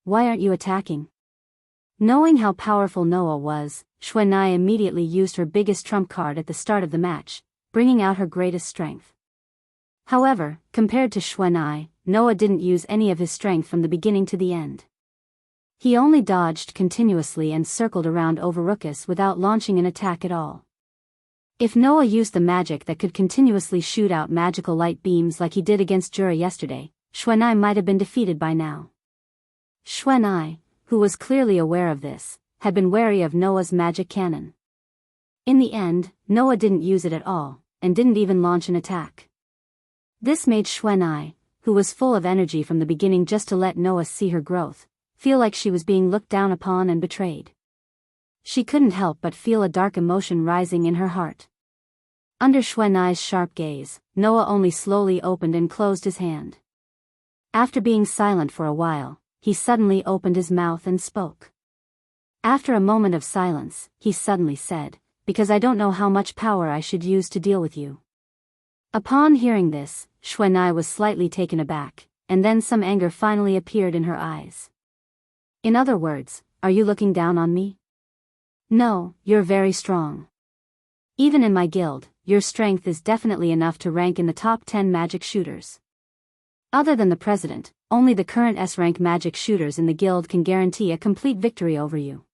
Speaker 1: "Why aren't you attacking?" Knowing how powerful Noah was, Xuan'ai immediately used her biggest trump card at the start of the match, bringing out her greatest strength. However, compared to Xuan'ai, Noah didn't use any of his strength from the beginning to the end. He only dodged continuously and circled around Ophucus without launching an attack at all. If Noah used the magic that could continuously shoot out magical light beams like he did against Jura yesterday, Xuan'ai might have been defeated by now. Xuan'ai, who was clearly aware of this, had been wary of Noah's magic cannon. In the end, Noah didn't use it at all, and didn't even launch an attack. This made Xuan'ai, who was full of energy from the beginning just to let Noah see her growth, feel like she was being looked down upon and betrayed. She couldn't help but feel a dark emotion rising in her heart. Under Xuan'ai's sharp gaze, Noah only slowly opened and closed his hand. After being silent for a while, he suddenly opened his mouth and spoke. After a moment of silence, he suddenly said, "Because I don't know how much power I should use to deal with you." Upon hearing this, Xuanai was slightly taken aback, and then some anger finally appeared in her eyes. "In other words, are you looking down on me? No, you're very strong. Even in my guild, your strength is definitely enough to rank in the top 10 magic shooters. Other than the president, only the current S-rank magic shooters in the guild can guarantee a complete victory over you."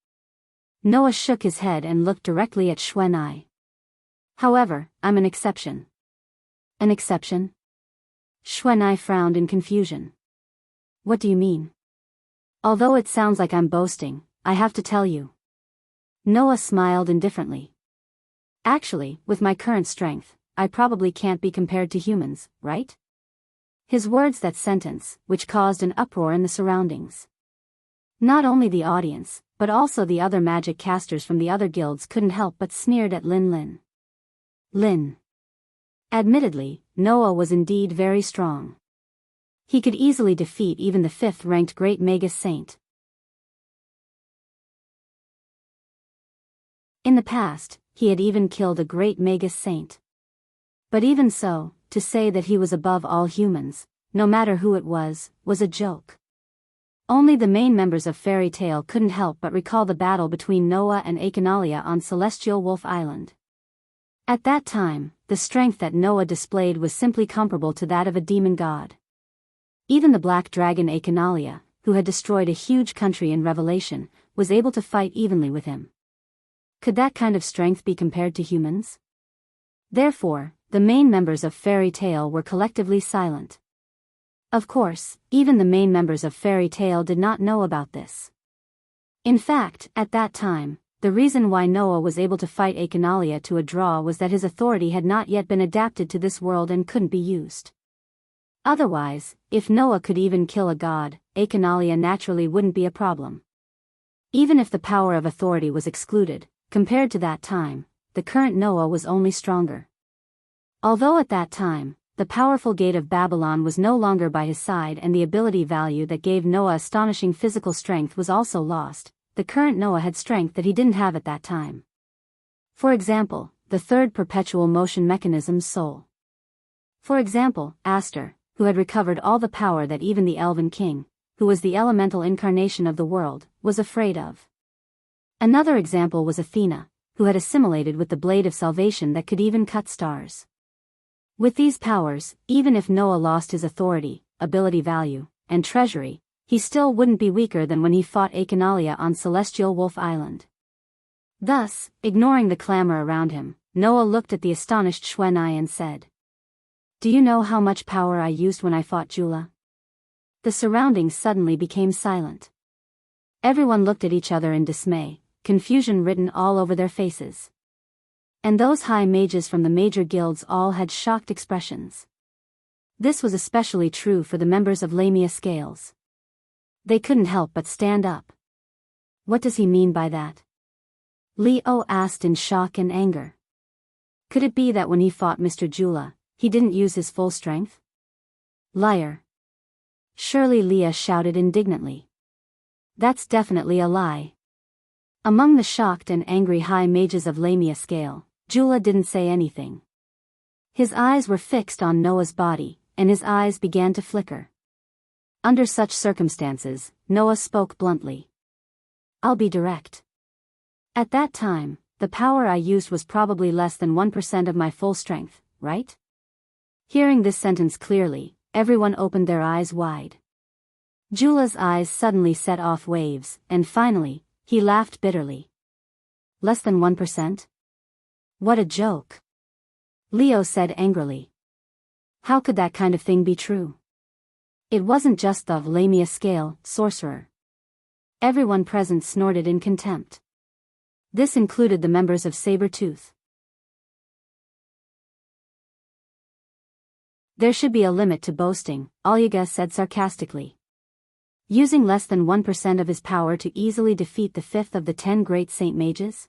Speaker 1: Noah shook his head and looked directly at Xuanai. "However, I'm an exception." "An exception?" Xuanai frowned in confusion. "What do you mean?" "Although it sounds like I'm boasting, I have to tell you." Noah smiled indifferently. "Actually, with my current strength, I probably can't be compared to humans, right?" His words that sentence, which caused an uproar in the surroundings. Not only the audience, but also the other magic casters from the other guilds couldn't help but sneered at Lin Lin. Lin. Admittedly, Noah was indeed very strong. He could easily defeat even the 5th-ranked Great Magus Saint. In the past, he had even killed a Great Magus Saint. But even so, to say that he was above all humans, no matter who it was a joke. Only the main members of Fairy Tail couldn't help but recall the battle between Noah and Akinalia on Celestial Wolf Island. At that time, the strength that Noah displayed was simply comparable to that of a demon god. Even the black dragon Akinalia, who had destroyed a huge country in Revelation, was able to fight evenly with him. Could that kind of strength be compared to humans? Therefore, the main members of Fairy Tail were collectively silent. Of course, even the main members of Fairy Tail did not know about this. In fact, at that time, the reason why Noah was able to fight Akinalia to a draw was that his authority had not yet been adapted to this world and couldn't be used. Otherwise, if Noah could even kill a god, Akinalia naturally wouldn't be a problem. Even if the power of authority was excluded, compared to that time, the current Noah was only stronger. Although at that time, the powerful gate of Babylon was no longer by his side and the ability value that gave Noah astonishing physical strength was also lost, the current Noah had strength that he didn't have at that time. For example, the third perpetual motion mechanism's soul. For example, Aster, who had recovered all the power that even the Elven King, who was the elemental incarnation of the world, was afraid of. Another example was Athena, who had assimilated with the blade of salvation that could even cut stars. With these powers, even if Noah lost his authority, ability value, and treasury, he still wouldn't be weaker than when he fought Akinalia on Celestial Wolf Island. Thus, ignoring the clamor around him, Noah looked at the astonished Xuanai and said, "Do you know how much power I used when I fought Jula?" The surroundings suddenly became silent. Everyone looked at each other in dismay, confusion written all over their faces. And those high mages from the major guilds all had shocked expressions. This was especially true for the members of Lamia Scales. They couldn't help but stand up. "What does he mean by that?" Leo asked in shock and anger. Could it be that when he fought Mr. Jula, he didn't use his full strength? Liar. Surely Leah shouted indignantly. That's definitely a lie. Among the shocked and angry high mages of Lamia Scale, Jula didn't say anything. His eyes were fixed on Noah's body, and his eyes began to flicker. Under such circumstances, Noah spoke bluntly. "I'll be direct. At that time, the power I used was probably less than 1% of my full strength, right?" Hearing this sentence clearly, everyone opened their eyes wide. Jula's eyes suddenly set off waves, and finally, he laughed bitterly. "Less than 1%? What a joke!" Leo said angrily. "How could that kind of thing be true?" It wasn't just the Lamia Scale sorcerer. Everyone present snorted in contempt. This included the members of Saber-Tooth. "There should be a limit to boasting," Alyaga said sarcastically. "Using less than 1% of his power to easily defeat the 5th of the 10 great Saint Mages?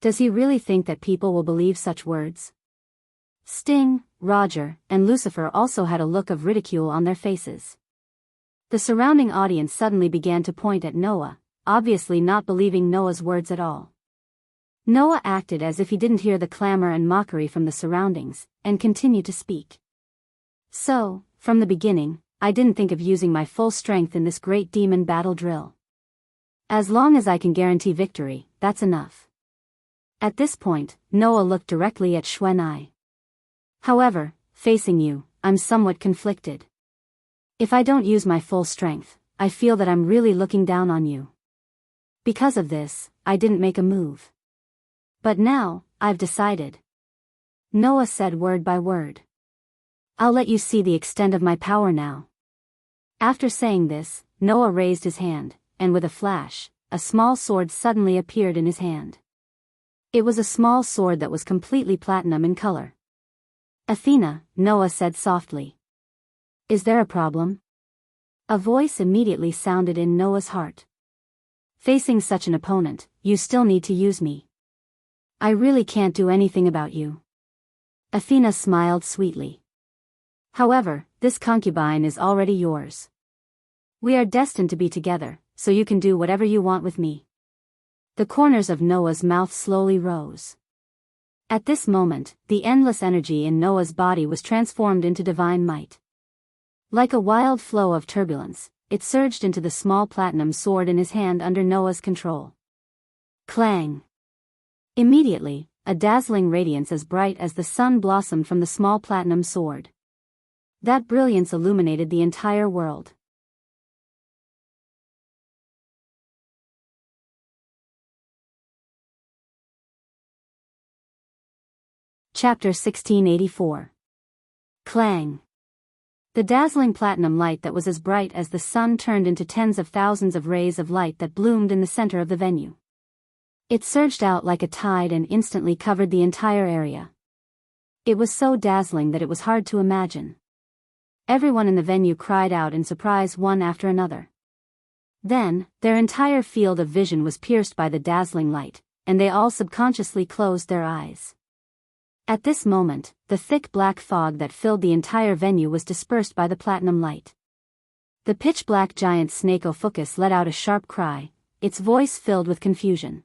Speaker 1: Does he really think that people will believe such words?" Sting, Roger, and Lucifer also had a look of ridicule on their faces. The surrounding audience suddenly began to point at Noah, obviously not believing Noah's words at all. Noah acted as if he didn't hear the clamor and mockery from the surroundings, and continued to speak. So, from the beginning, I didn't think of using my full strength in this great demon battle drill. As long as I can guarantee victory, that's enough. At this point, Noah looked directly at Xuanai. However, facing you, I'm somewhat conflicted. If I don't use my full strength, I feel that I'm really looking down on you. Because of this, I didn't make a move. But now, I've decided. Noah said word by word. I'll let you see the extent of my power now. After saying this, Noah raised his hand, and with a flash, a small sword suddenly appeared in his hand. It was a small sword that was completely platinum in color. Athena, Noah said softly. Is there a problem? A voice immediately sounded in Noah's heart. Facing such an opponent, you still need to use me. I really can't do anything about you. Athena smiled sweetly. However, this concubine is already yours. We are destined to be together, so you can do whatever you want with me. The corners of Noah's mouth slowly rose. At this moment, the endless energy in Noah's body was transformed into divine might. Like a wild flow of turbulence, it surged into the small platinum sword in his hand under Noah's control. Clang! Immediately, a dazzling radiance as bright as the sun blossomed from the small platinum sword. That brilliance illuminated the entire world. Chapter 1684. Clang! The dazzling platinum light that was as bright as the sun turned into tens of thousands of rays of light that bloomed in the center of the venue. It surged out like a tide and instantly covered the entire area. It was so dazzling that it was hard to imagine. Everyone in the venue cried out in surprise one after another. Then, their entire field of vision was pierced by the dazzling light, and they all subconsciously closed their eyes. At this moment, the thick black fog that filled the entire venue was dispersed by the platinum light. The pitch-black giant snake Ophucus let out a sharp cry, its voice filled with confusion.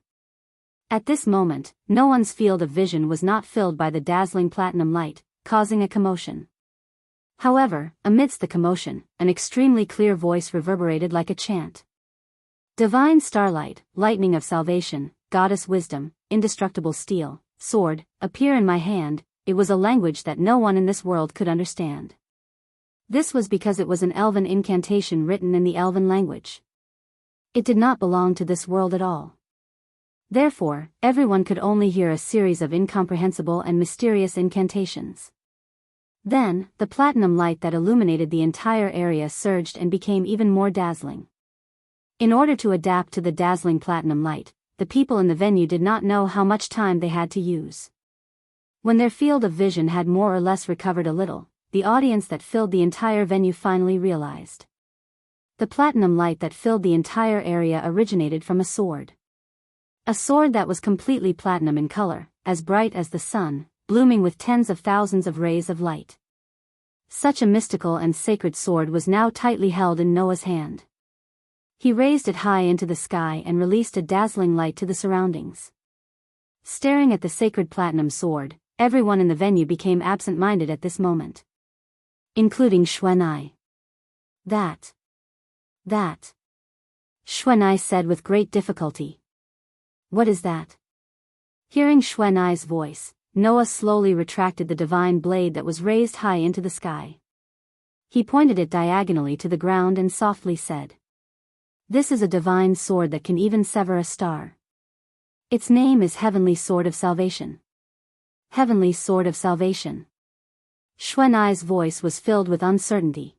Speaker 1: At this moment, no one's field of vision was not filled by the dazzling platinum light, causing a commotion. However, amidst the commotion, an extremely clear voice reverberated like a chant. Divine starlight, lightning of salvation, goddess wisdom, indestructible steel, sword, appear in my hand. It was a language that no one in this world could understand. This was because it was an elven incantation written in the elven language. It did not belong to this world at all. Therefore, everyone could only hear a series of incomprehensible and mysterious incantations. Then, the platinum light that illuminated the entire area surged and became even more dazzling. In order to adapt to the dazzling platinum light, the people in the venue did not know how much time they had to use. When their field of vision had more or less recovered a little, the audience that filled the entire venue finally realized. The platinum light that filled the entire area originated from a sword. A sword that was completely platinum in color, as bright as the sun, blooming with tens of thousands of rays of light. Such a mystical and sacred sword was now tightly held in Noah's hand. He raised it high into the sky and released a dazzling light to the surroundings. Staring at the sacred platinum sword, everyone in the venue became absent-minded at this moment. Including Xuanai. That. Xuanai said with great difficulty. What is that? Hearing Xuanai's voice, Noah slowly retracted the divine blade that was raised high into the sky. He pointed it diagonally to the ground and softly said. This is a divine sword that can even sever a star. Its name is Heavenly Sword of Salvation. Heavenly Sword of Salvation. Xuanai's voice was filled with uncertainty.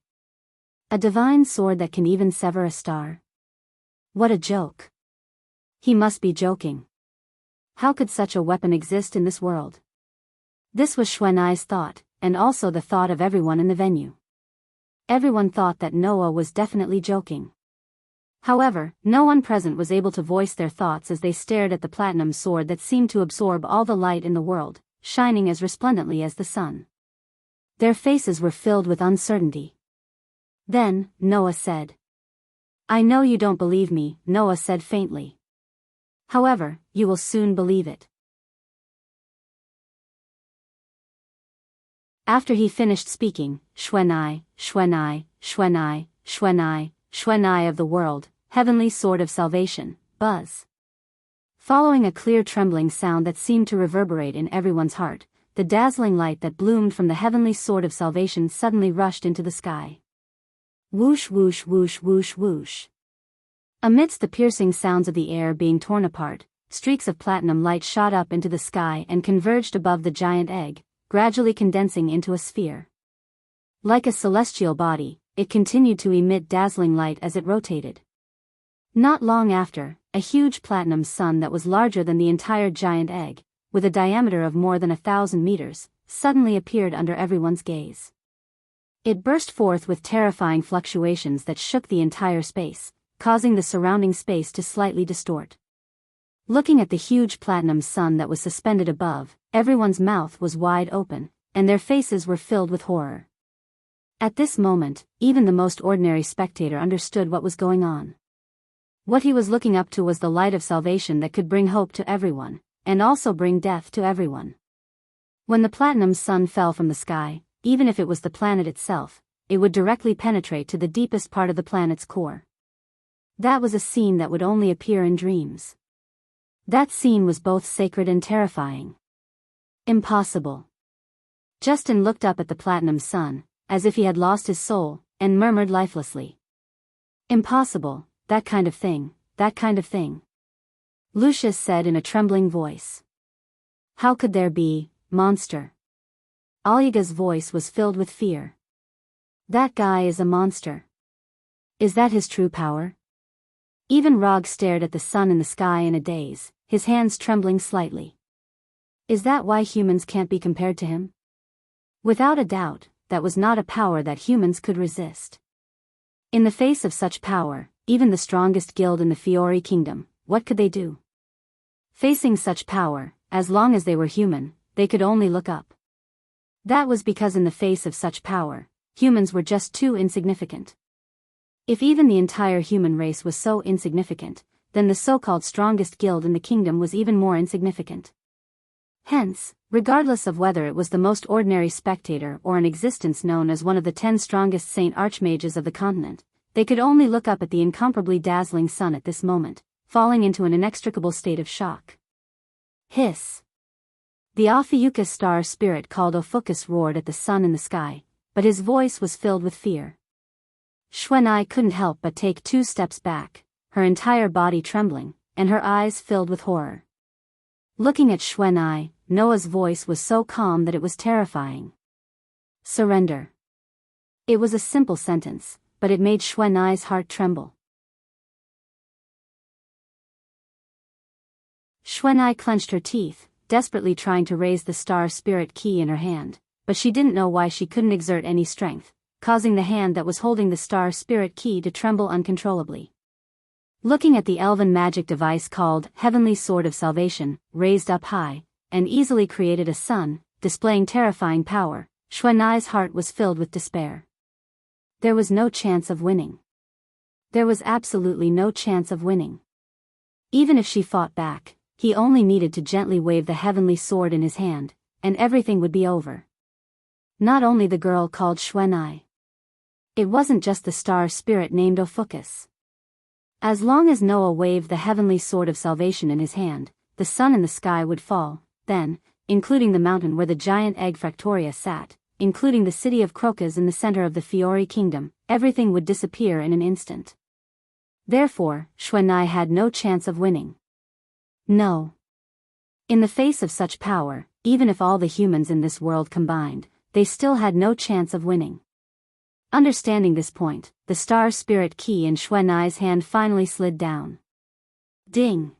Speaker 1: A divine sword that can even sever a star? What a joke. He must be joking. How could such a weapon exist in this world? This was Xuanai's thought, and also the thought of everyone in the venue. Everyone thought that Noah was definitely joking. However, no one present was able to voice their thoughts as they stared at the platinum sword that seemed to absorb all the light in the world, shining as resplendently as the sun. Their faces were filled with uncertainty. Then, Noah said. I know you don't believe me, Noah said faintly. However, you will soon believe it. After he finished speaking, Shwenai, Shwenai, Shwenai, Shwenai, Shwenai of the world, heavenly sword of salvation, buzz. Following a clear trembling sound that seemed to reverberate in everyone's heart, the dazzling light that bloomed from the heavenly sword of salvation suddenly rushed into the sky. Whoosh whoosh whoosh whoosh whoosh. Amidst the piercing sounds of the air being torn apart, streaks of platinum light shot up into the sky and converged above the giant egg, gradually condensing into a sphere. Like a celestial body, it continued to emit dazzling light as it rotated. Not long after, a huge platinum sun that was larger than the entire giant egg, with a diameter of more than 1,000 meters, suddenly appeared under everyone's gaze. It burst forth with terrifying fluctuations that shook the entire space, causing the surrounding space to slightly distort. Looking at the huge platinum sun that was suspended above, everyone's mouth was wide open, and their faces were filled with horror. At this moment, even the most ordinary spectator understood what was going on. What he was looking up to was the light of salvation that could bring hope to everyone, and also bring death to everyone. When the platinum sun fell from the sky, even if it was the planet itself, it would directly penetrate to the deepest part of the planet's core. That was a scene that would only appear in dreams. That scene was both sacred and terrifying. Impossible. Justin looked up at the platinum sun, as if he had lost his soul, and murmured lifelessly. Impossible, that kind of thing, that kind of thing. Lucius said in a trembling voice. How could there be, monster? Alyaga's voice was filled with fear. That guy is a monster. Is that his true power? Even Rog stared at the sun in the sky in a daze, his hands trembling slightly. Is that why humans can't be compared to him? Without a doubt, that was not a power that humans could resist. In the face of such power, even the strongest guild in the Fiori Kingdom, what could they do? Facing such power, as long as they were human, they could only look up. That was because in the face of such power, humans were just too insignificant. If even the entire human race was so insignificant, then the so-called strongest guild in the kingdom was even more insignificant. Hence, regardless of whether it was the most ordinary spectator or an existence known as one of the 10 strongest saint archmages of the continent, they could only look up at the incomparably dazzling sun at this moment, falling into an inextricable state of shock. Hiss. The Ophiuchus star spirit called Ophiuchus roared at the sun in the sky, but his voice was filled with fear. Shwenai couldn't help but take 2 steps back, her entire body trembling, and her eyes filled with horror. Looking at Shwenai, Noah's voice was so calm that it was terrifying. Surrender. It was a simple sentence, but it made Shwenai's heart tremble. Shwenai clenched her teeth, desperately trying to raise the star spirit key in her hand, but she didn't know why she couldn't exert any strength, causing the hand that was holding the star spirit key to tremble uncontrollably. Looking at the elven magic device called Heavenly Sword of Salvation, raised up high, and easily created a sun, displaying terrifying power, Shwenai's heart was filled with despair. There was no chance of winning. There was absolutely no chance of winning. Even if she fought back, he only needed to gently wave the heavenly sword in his hand, and everything would be over. Not only the girl called Shwenai. It wasn't just the star spirit named Ophiuchus. As long as Noah waved the heavenly sword of salvation in his hand, the sun in the sky would fall, then, including the mountain where the giant egg Fractoria sat, including the city of Crocus in the center of the Fiori Kingdom, everything would disappear in an instant. Therefore, Shwenai had no chance of winning. No. In the face of such power, even if all the humans in this world combined, they still had no chance of winning. Understanding this point, the star spirit key in Shwenai's hand finally slid down. Ding!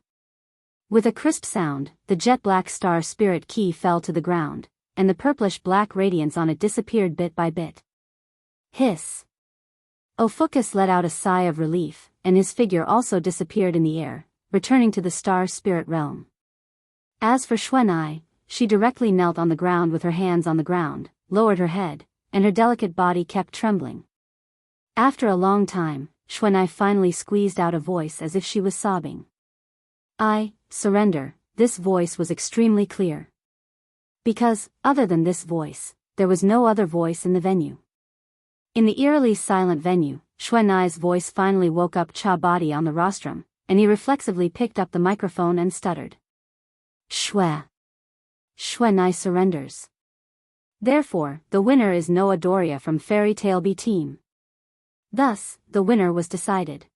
Speaker 1: With a crisp sound, the jet-black star spirit key fell to the ground, and the purplish-black radiance on it disappeared bit by bit. Hiss! Ophiuchus let out a sigh of relief, and his figure also disappeared in the air, returning to the star spirit realm. As for Shwenai, she directly knelt on the ground with her hands on the ground, lowered her head, and her delicate body kept trembling. After a long time, Xuanai finally squeezed out a voice as if she was sobbing. "I surrender." This voice was extremely clear. Because, other than this voice, there was no other voice in the venue. In the eerily silent venue, Xuanai's voice finally woke up Cha Body on the rostrum, and he reflexively picked up the microphone and stuttered. Xuanai surrenders. Therefore, the winner is Noah Doria from Fairy Tale B Team. Thus, the winner was decided.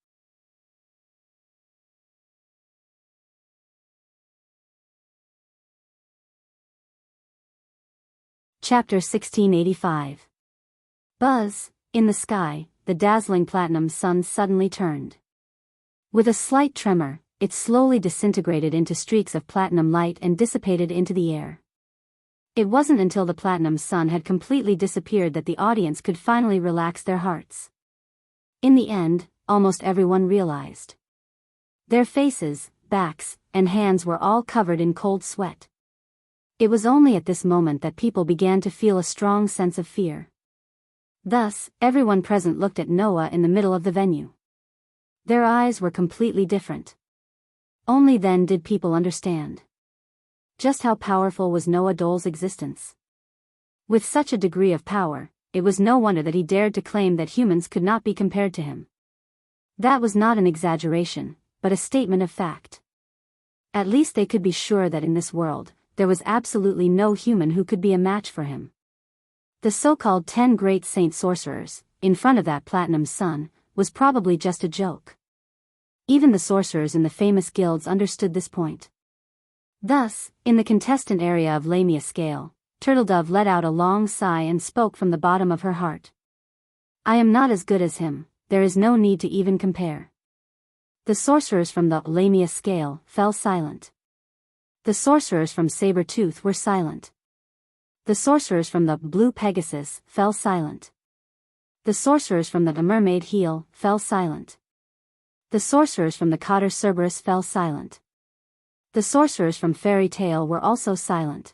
Speaker 1: Chapter 1685. Buzz, in the sky, the dazzling platinum sun suddenly turned. With a slight tremor, it slowly disintegrated into streaks of platinum light and dissipated into the air. It wasn't until the platinum sun had completely disappeared that the audience could finally relax their hearts. In the end, almost everyone realized. Their faces, backs, and hands were all covered in cold sweat. It was only at this moment that people began to feel a strong sense of fear. Thus, everyone present looked at Noah in the middle of the venue. Their eyes were completely different. Only then did people understand just how powerful was Noah Dole's existence. With such a degree of power, it was no wonder that he dared to claim that humans could not be compared to him. That was not an exaggeration, but a statement of fact. At least they could be sure that in this world, there was absolutely no human who could be a match for him. The so-called 10 great saint sorcerers, in front of that platinum sun, was probably just a joke. Even the sorcerers in the famous guilds understood this point. Thus, in the contestant area of Lamia scale, Turtledove let out a long sigh and spoke from the bottom of her heart. "I am not as good as him, there is no need to even compare." The sorcerers from the Lamia scale fell silent. The sorcerers from Saber-Tooth were silent. The sorcerers from the Blue Pegasus fell silent. The sorcerers from the Mermaid Heel fell silent. The sorcerers from the Cotter Cerberus fell silent. The sorcerers from Fairy Tale were also silent.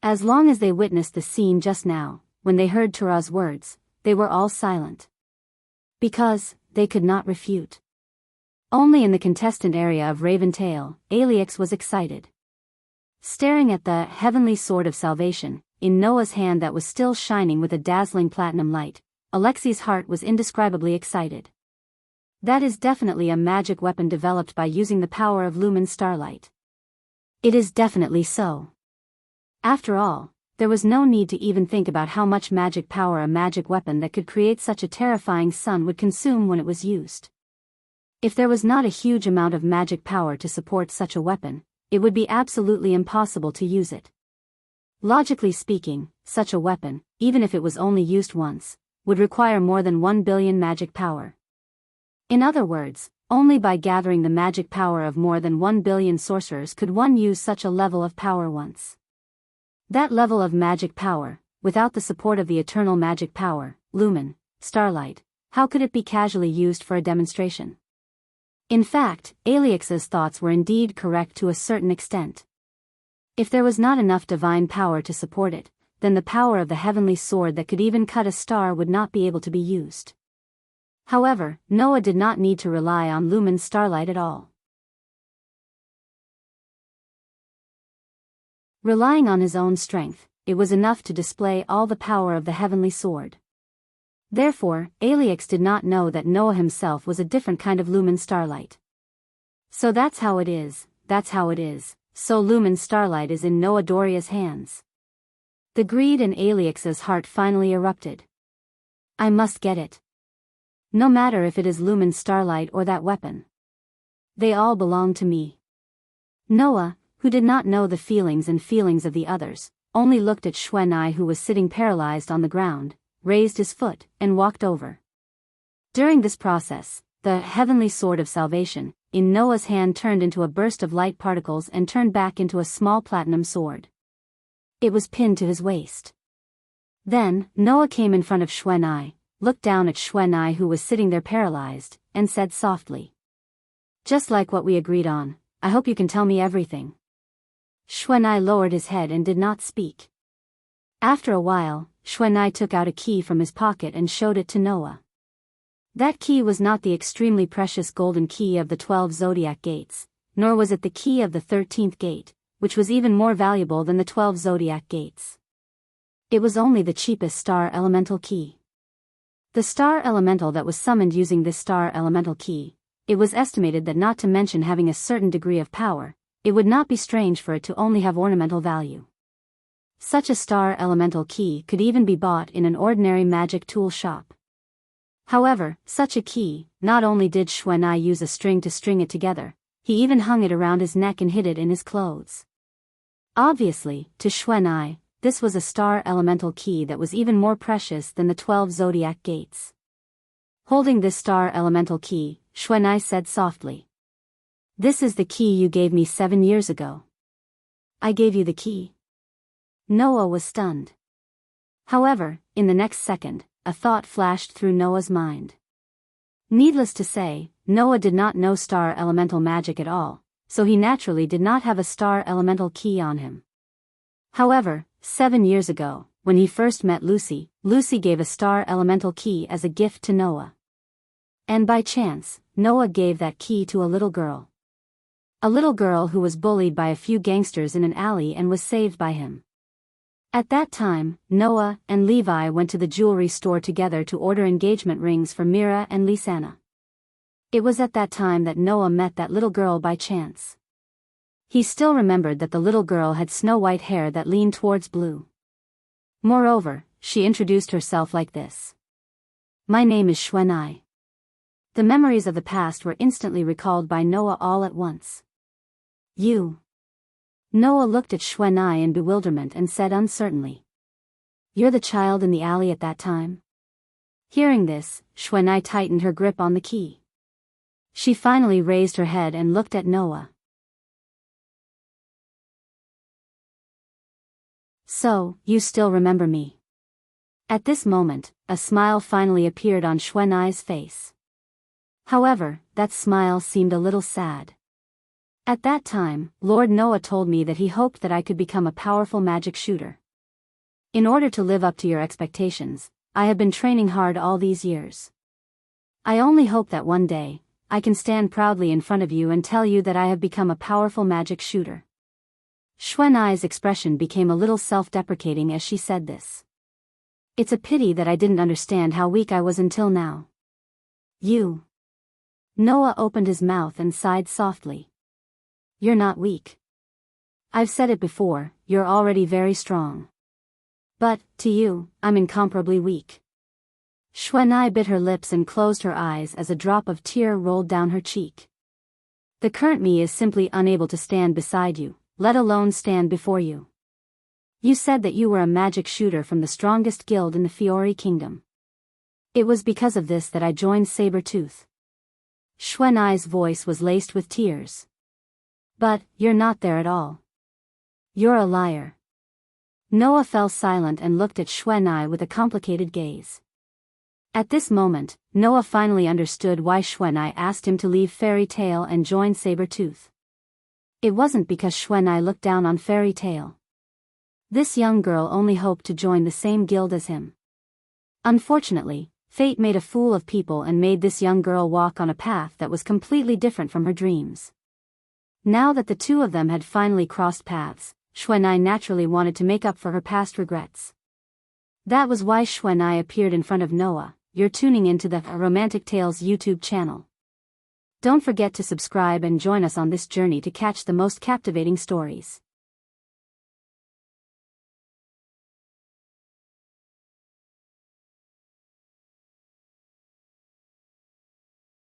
Speaker 1: As long as they witnessed the scene just now, when they heard Tura's words, they were all silent. Because, they could not refute. Only in the contestant area of Raven Tail, Alix was excited. Staring at the heavenly sword of salvation, in Noah's hand that was still shining with a dazzling platinum light, Alexi's heart was indescribably excited. That is definitely a magic weapon developed by using the power of lumen starlight. It is definitely so. After all, there was no need to even think about how much magic power a magic weapon that could create such a terrifying sun would consume when it was used. If there was not a huge amount of magic power to support such a weapon, it would be absolutely impossible to use it. Logically speaking, such a weapon, even if it was only used once, would require more than 1 billion magic power. In other words, only by gathering the magic power of more than 1 billion sorcerers could one use such a level of power once. That level of magic power, without the support of the eternal magic power, lumen, starlight, how could it be casually used for a demonstration? In fact, Alix's thoughts were indeed correct to a certain extent. If there was not enough divine power to support it, then the power of the heavenly sword that could even cut a star would not be able to be used. However, Noah did not need to rely on lumen starlight at all. Relying on his own strength, it was enough to display all the power of the heavenly sword. Therefore, Alix did not know that Noah himself was a different kind of lumen starlight. So that's how it is, so lumen starlight is in Noah Doria's hands. The greed in Alix's heart finally erupted. I must get it. No matter if it is lumen starlight or that weapon. They all belong to me. Noah, who did not know the feelings of the others, only looked at Xuanai who was sitting paralyzed on the ground, raised his foot, and walked over. During this process, the heavenly sword of salvation, in Noah's hand turned into a burst of light particles and turned back into a small platinum sword. It was pinned to his waist. Then, Noah came in front of Xuanai, looked down at Xuanai who was sitting there paralyzed, and said softly. Just like what we agreed on, I hope you can tell me everything. Xuanai lowered his head and did not speak. After a while, Xuanai took out a key from his pocket and showed it to Noah. That key was not the extremely precious golden key of the 12 zodiac gates, nor was it the key of the 13th gate, which was even more valuable than the 12 zodiac gates. It was only the cheapest star elemental key. The star elemental that was summoned using this star elemental key, it was estimated that, not to mention having a certain degree of power, it would not be strange for it to only have ornamental value. Such a star elemental key could even be bought in an ordinary magic tool shop. However, such a key, not only did Xuanai use a string to string it together, he even hung it around his neck and hid it in his clothes. Obviously, to Xuanai, this was a star elemental key that was even more precious than the 12 zodiac gates. Holding this star elemental key, Xuanai said softly, "This is the key you gave me 7 years ago." "I gave you the key?" Noah was stunned. However, in the next second, a thought flashed through Noah's mind. Needless to say, Noah did not know star elemental magic at all, so he naturally did not have a star elemental key on him. However, 7 years ago, when he first met Lucy, Lucy gave a star elemental key as a gift to Noah. And by chance, Noah gave that key to a little girl. A little girl who was bullied by a few gangsters in an alley and was saved by him. At that time, Noah and Levi went to the jewelry store together to order engagement rings for Mira and Lisanna. It was at that time that Noah met that little girl by chance. He still remembered that the little girl had snow-white hair that leaned towards blue. Moreover, she introduced herself like this. "My name is Xuanai." The memories of the past were instantly recalled by Noah all at once. "You?" Noah looked at Xuanai in bewilderment and said uncertainly, "You're the child in the alley at that time?" Hearing this, Xuanai tightened her grip on the key. She finally raised her head and looked at Noah. "So, you still remember me?" At this moment, a smile finally appeared on Xuanai's face. However, that smile seemed a little sad. "At that time, Lord Noah told me that he hoped that I could become a powerful magic shooter. In order to live up to your expectations, I have been training hard all these years. I only hope that one day, I can stand proudly in front of you and tell you that I have become a powerful magic shooter." Xuanai's expression became a little self-deprecating as she said this. "It's a pity that I didn't understand how weak I was until now." "You?" Noah opened his mouth and sighed softly. "You're not weak. I've said it before, you're already very strong. But, to you, I'm incomparably weak." Xuanai bit her lips and closed her eyes as a drop of tear rolled down her cheek. "The current me is simply unable to stand beside you, let alone stand before you. You said that you were a magic shooter from the strongest guild in the Fiori Kingdom. It was because of this that I joined Saber-Tooth." Xuanai's voice was laced with tears. "But, you're not there at all. You're a liar." Noah fell silent and looked at Xuanai with a complicated gaze. At this moment, Noah finally understood why Xuanai asked him to leave Fairy Tail and join Saber-Tooth. It wasn't because Xuanai looked down on Fairy Tail. This young girl only hoped to join the same guild as him. Unfortunately, fate made a fool of people and made this young girl walk on a path that was completely different from her dreams. Now that the two of them had finally crossed paths, Xuanai naturally wanted to make up for her past regrets. That was why Xuanai appeared in front of Noah. You're tuning into the Romantic Tales YouTube channel. Don't forget to subscribe and join us on this journey to catch the most captivating stories.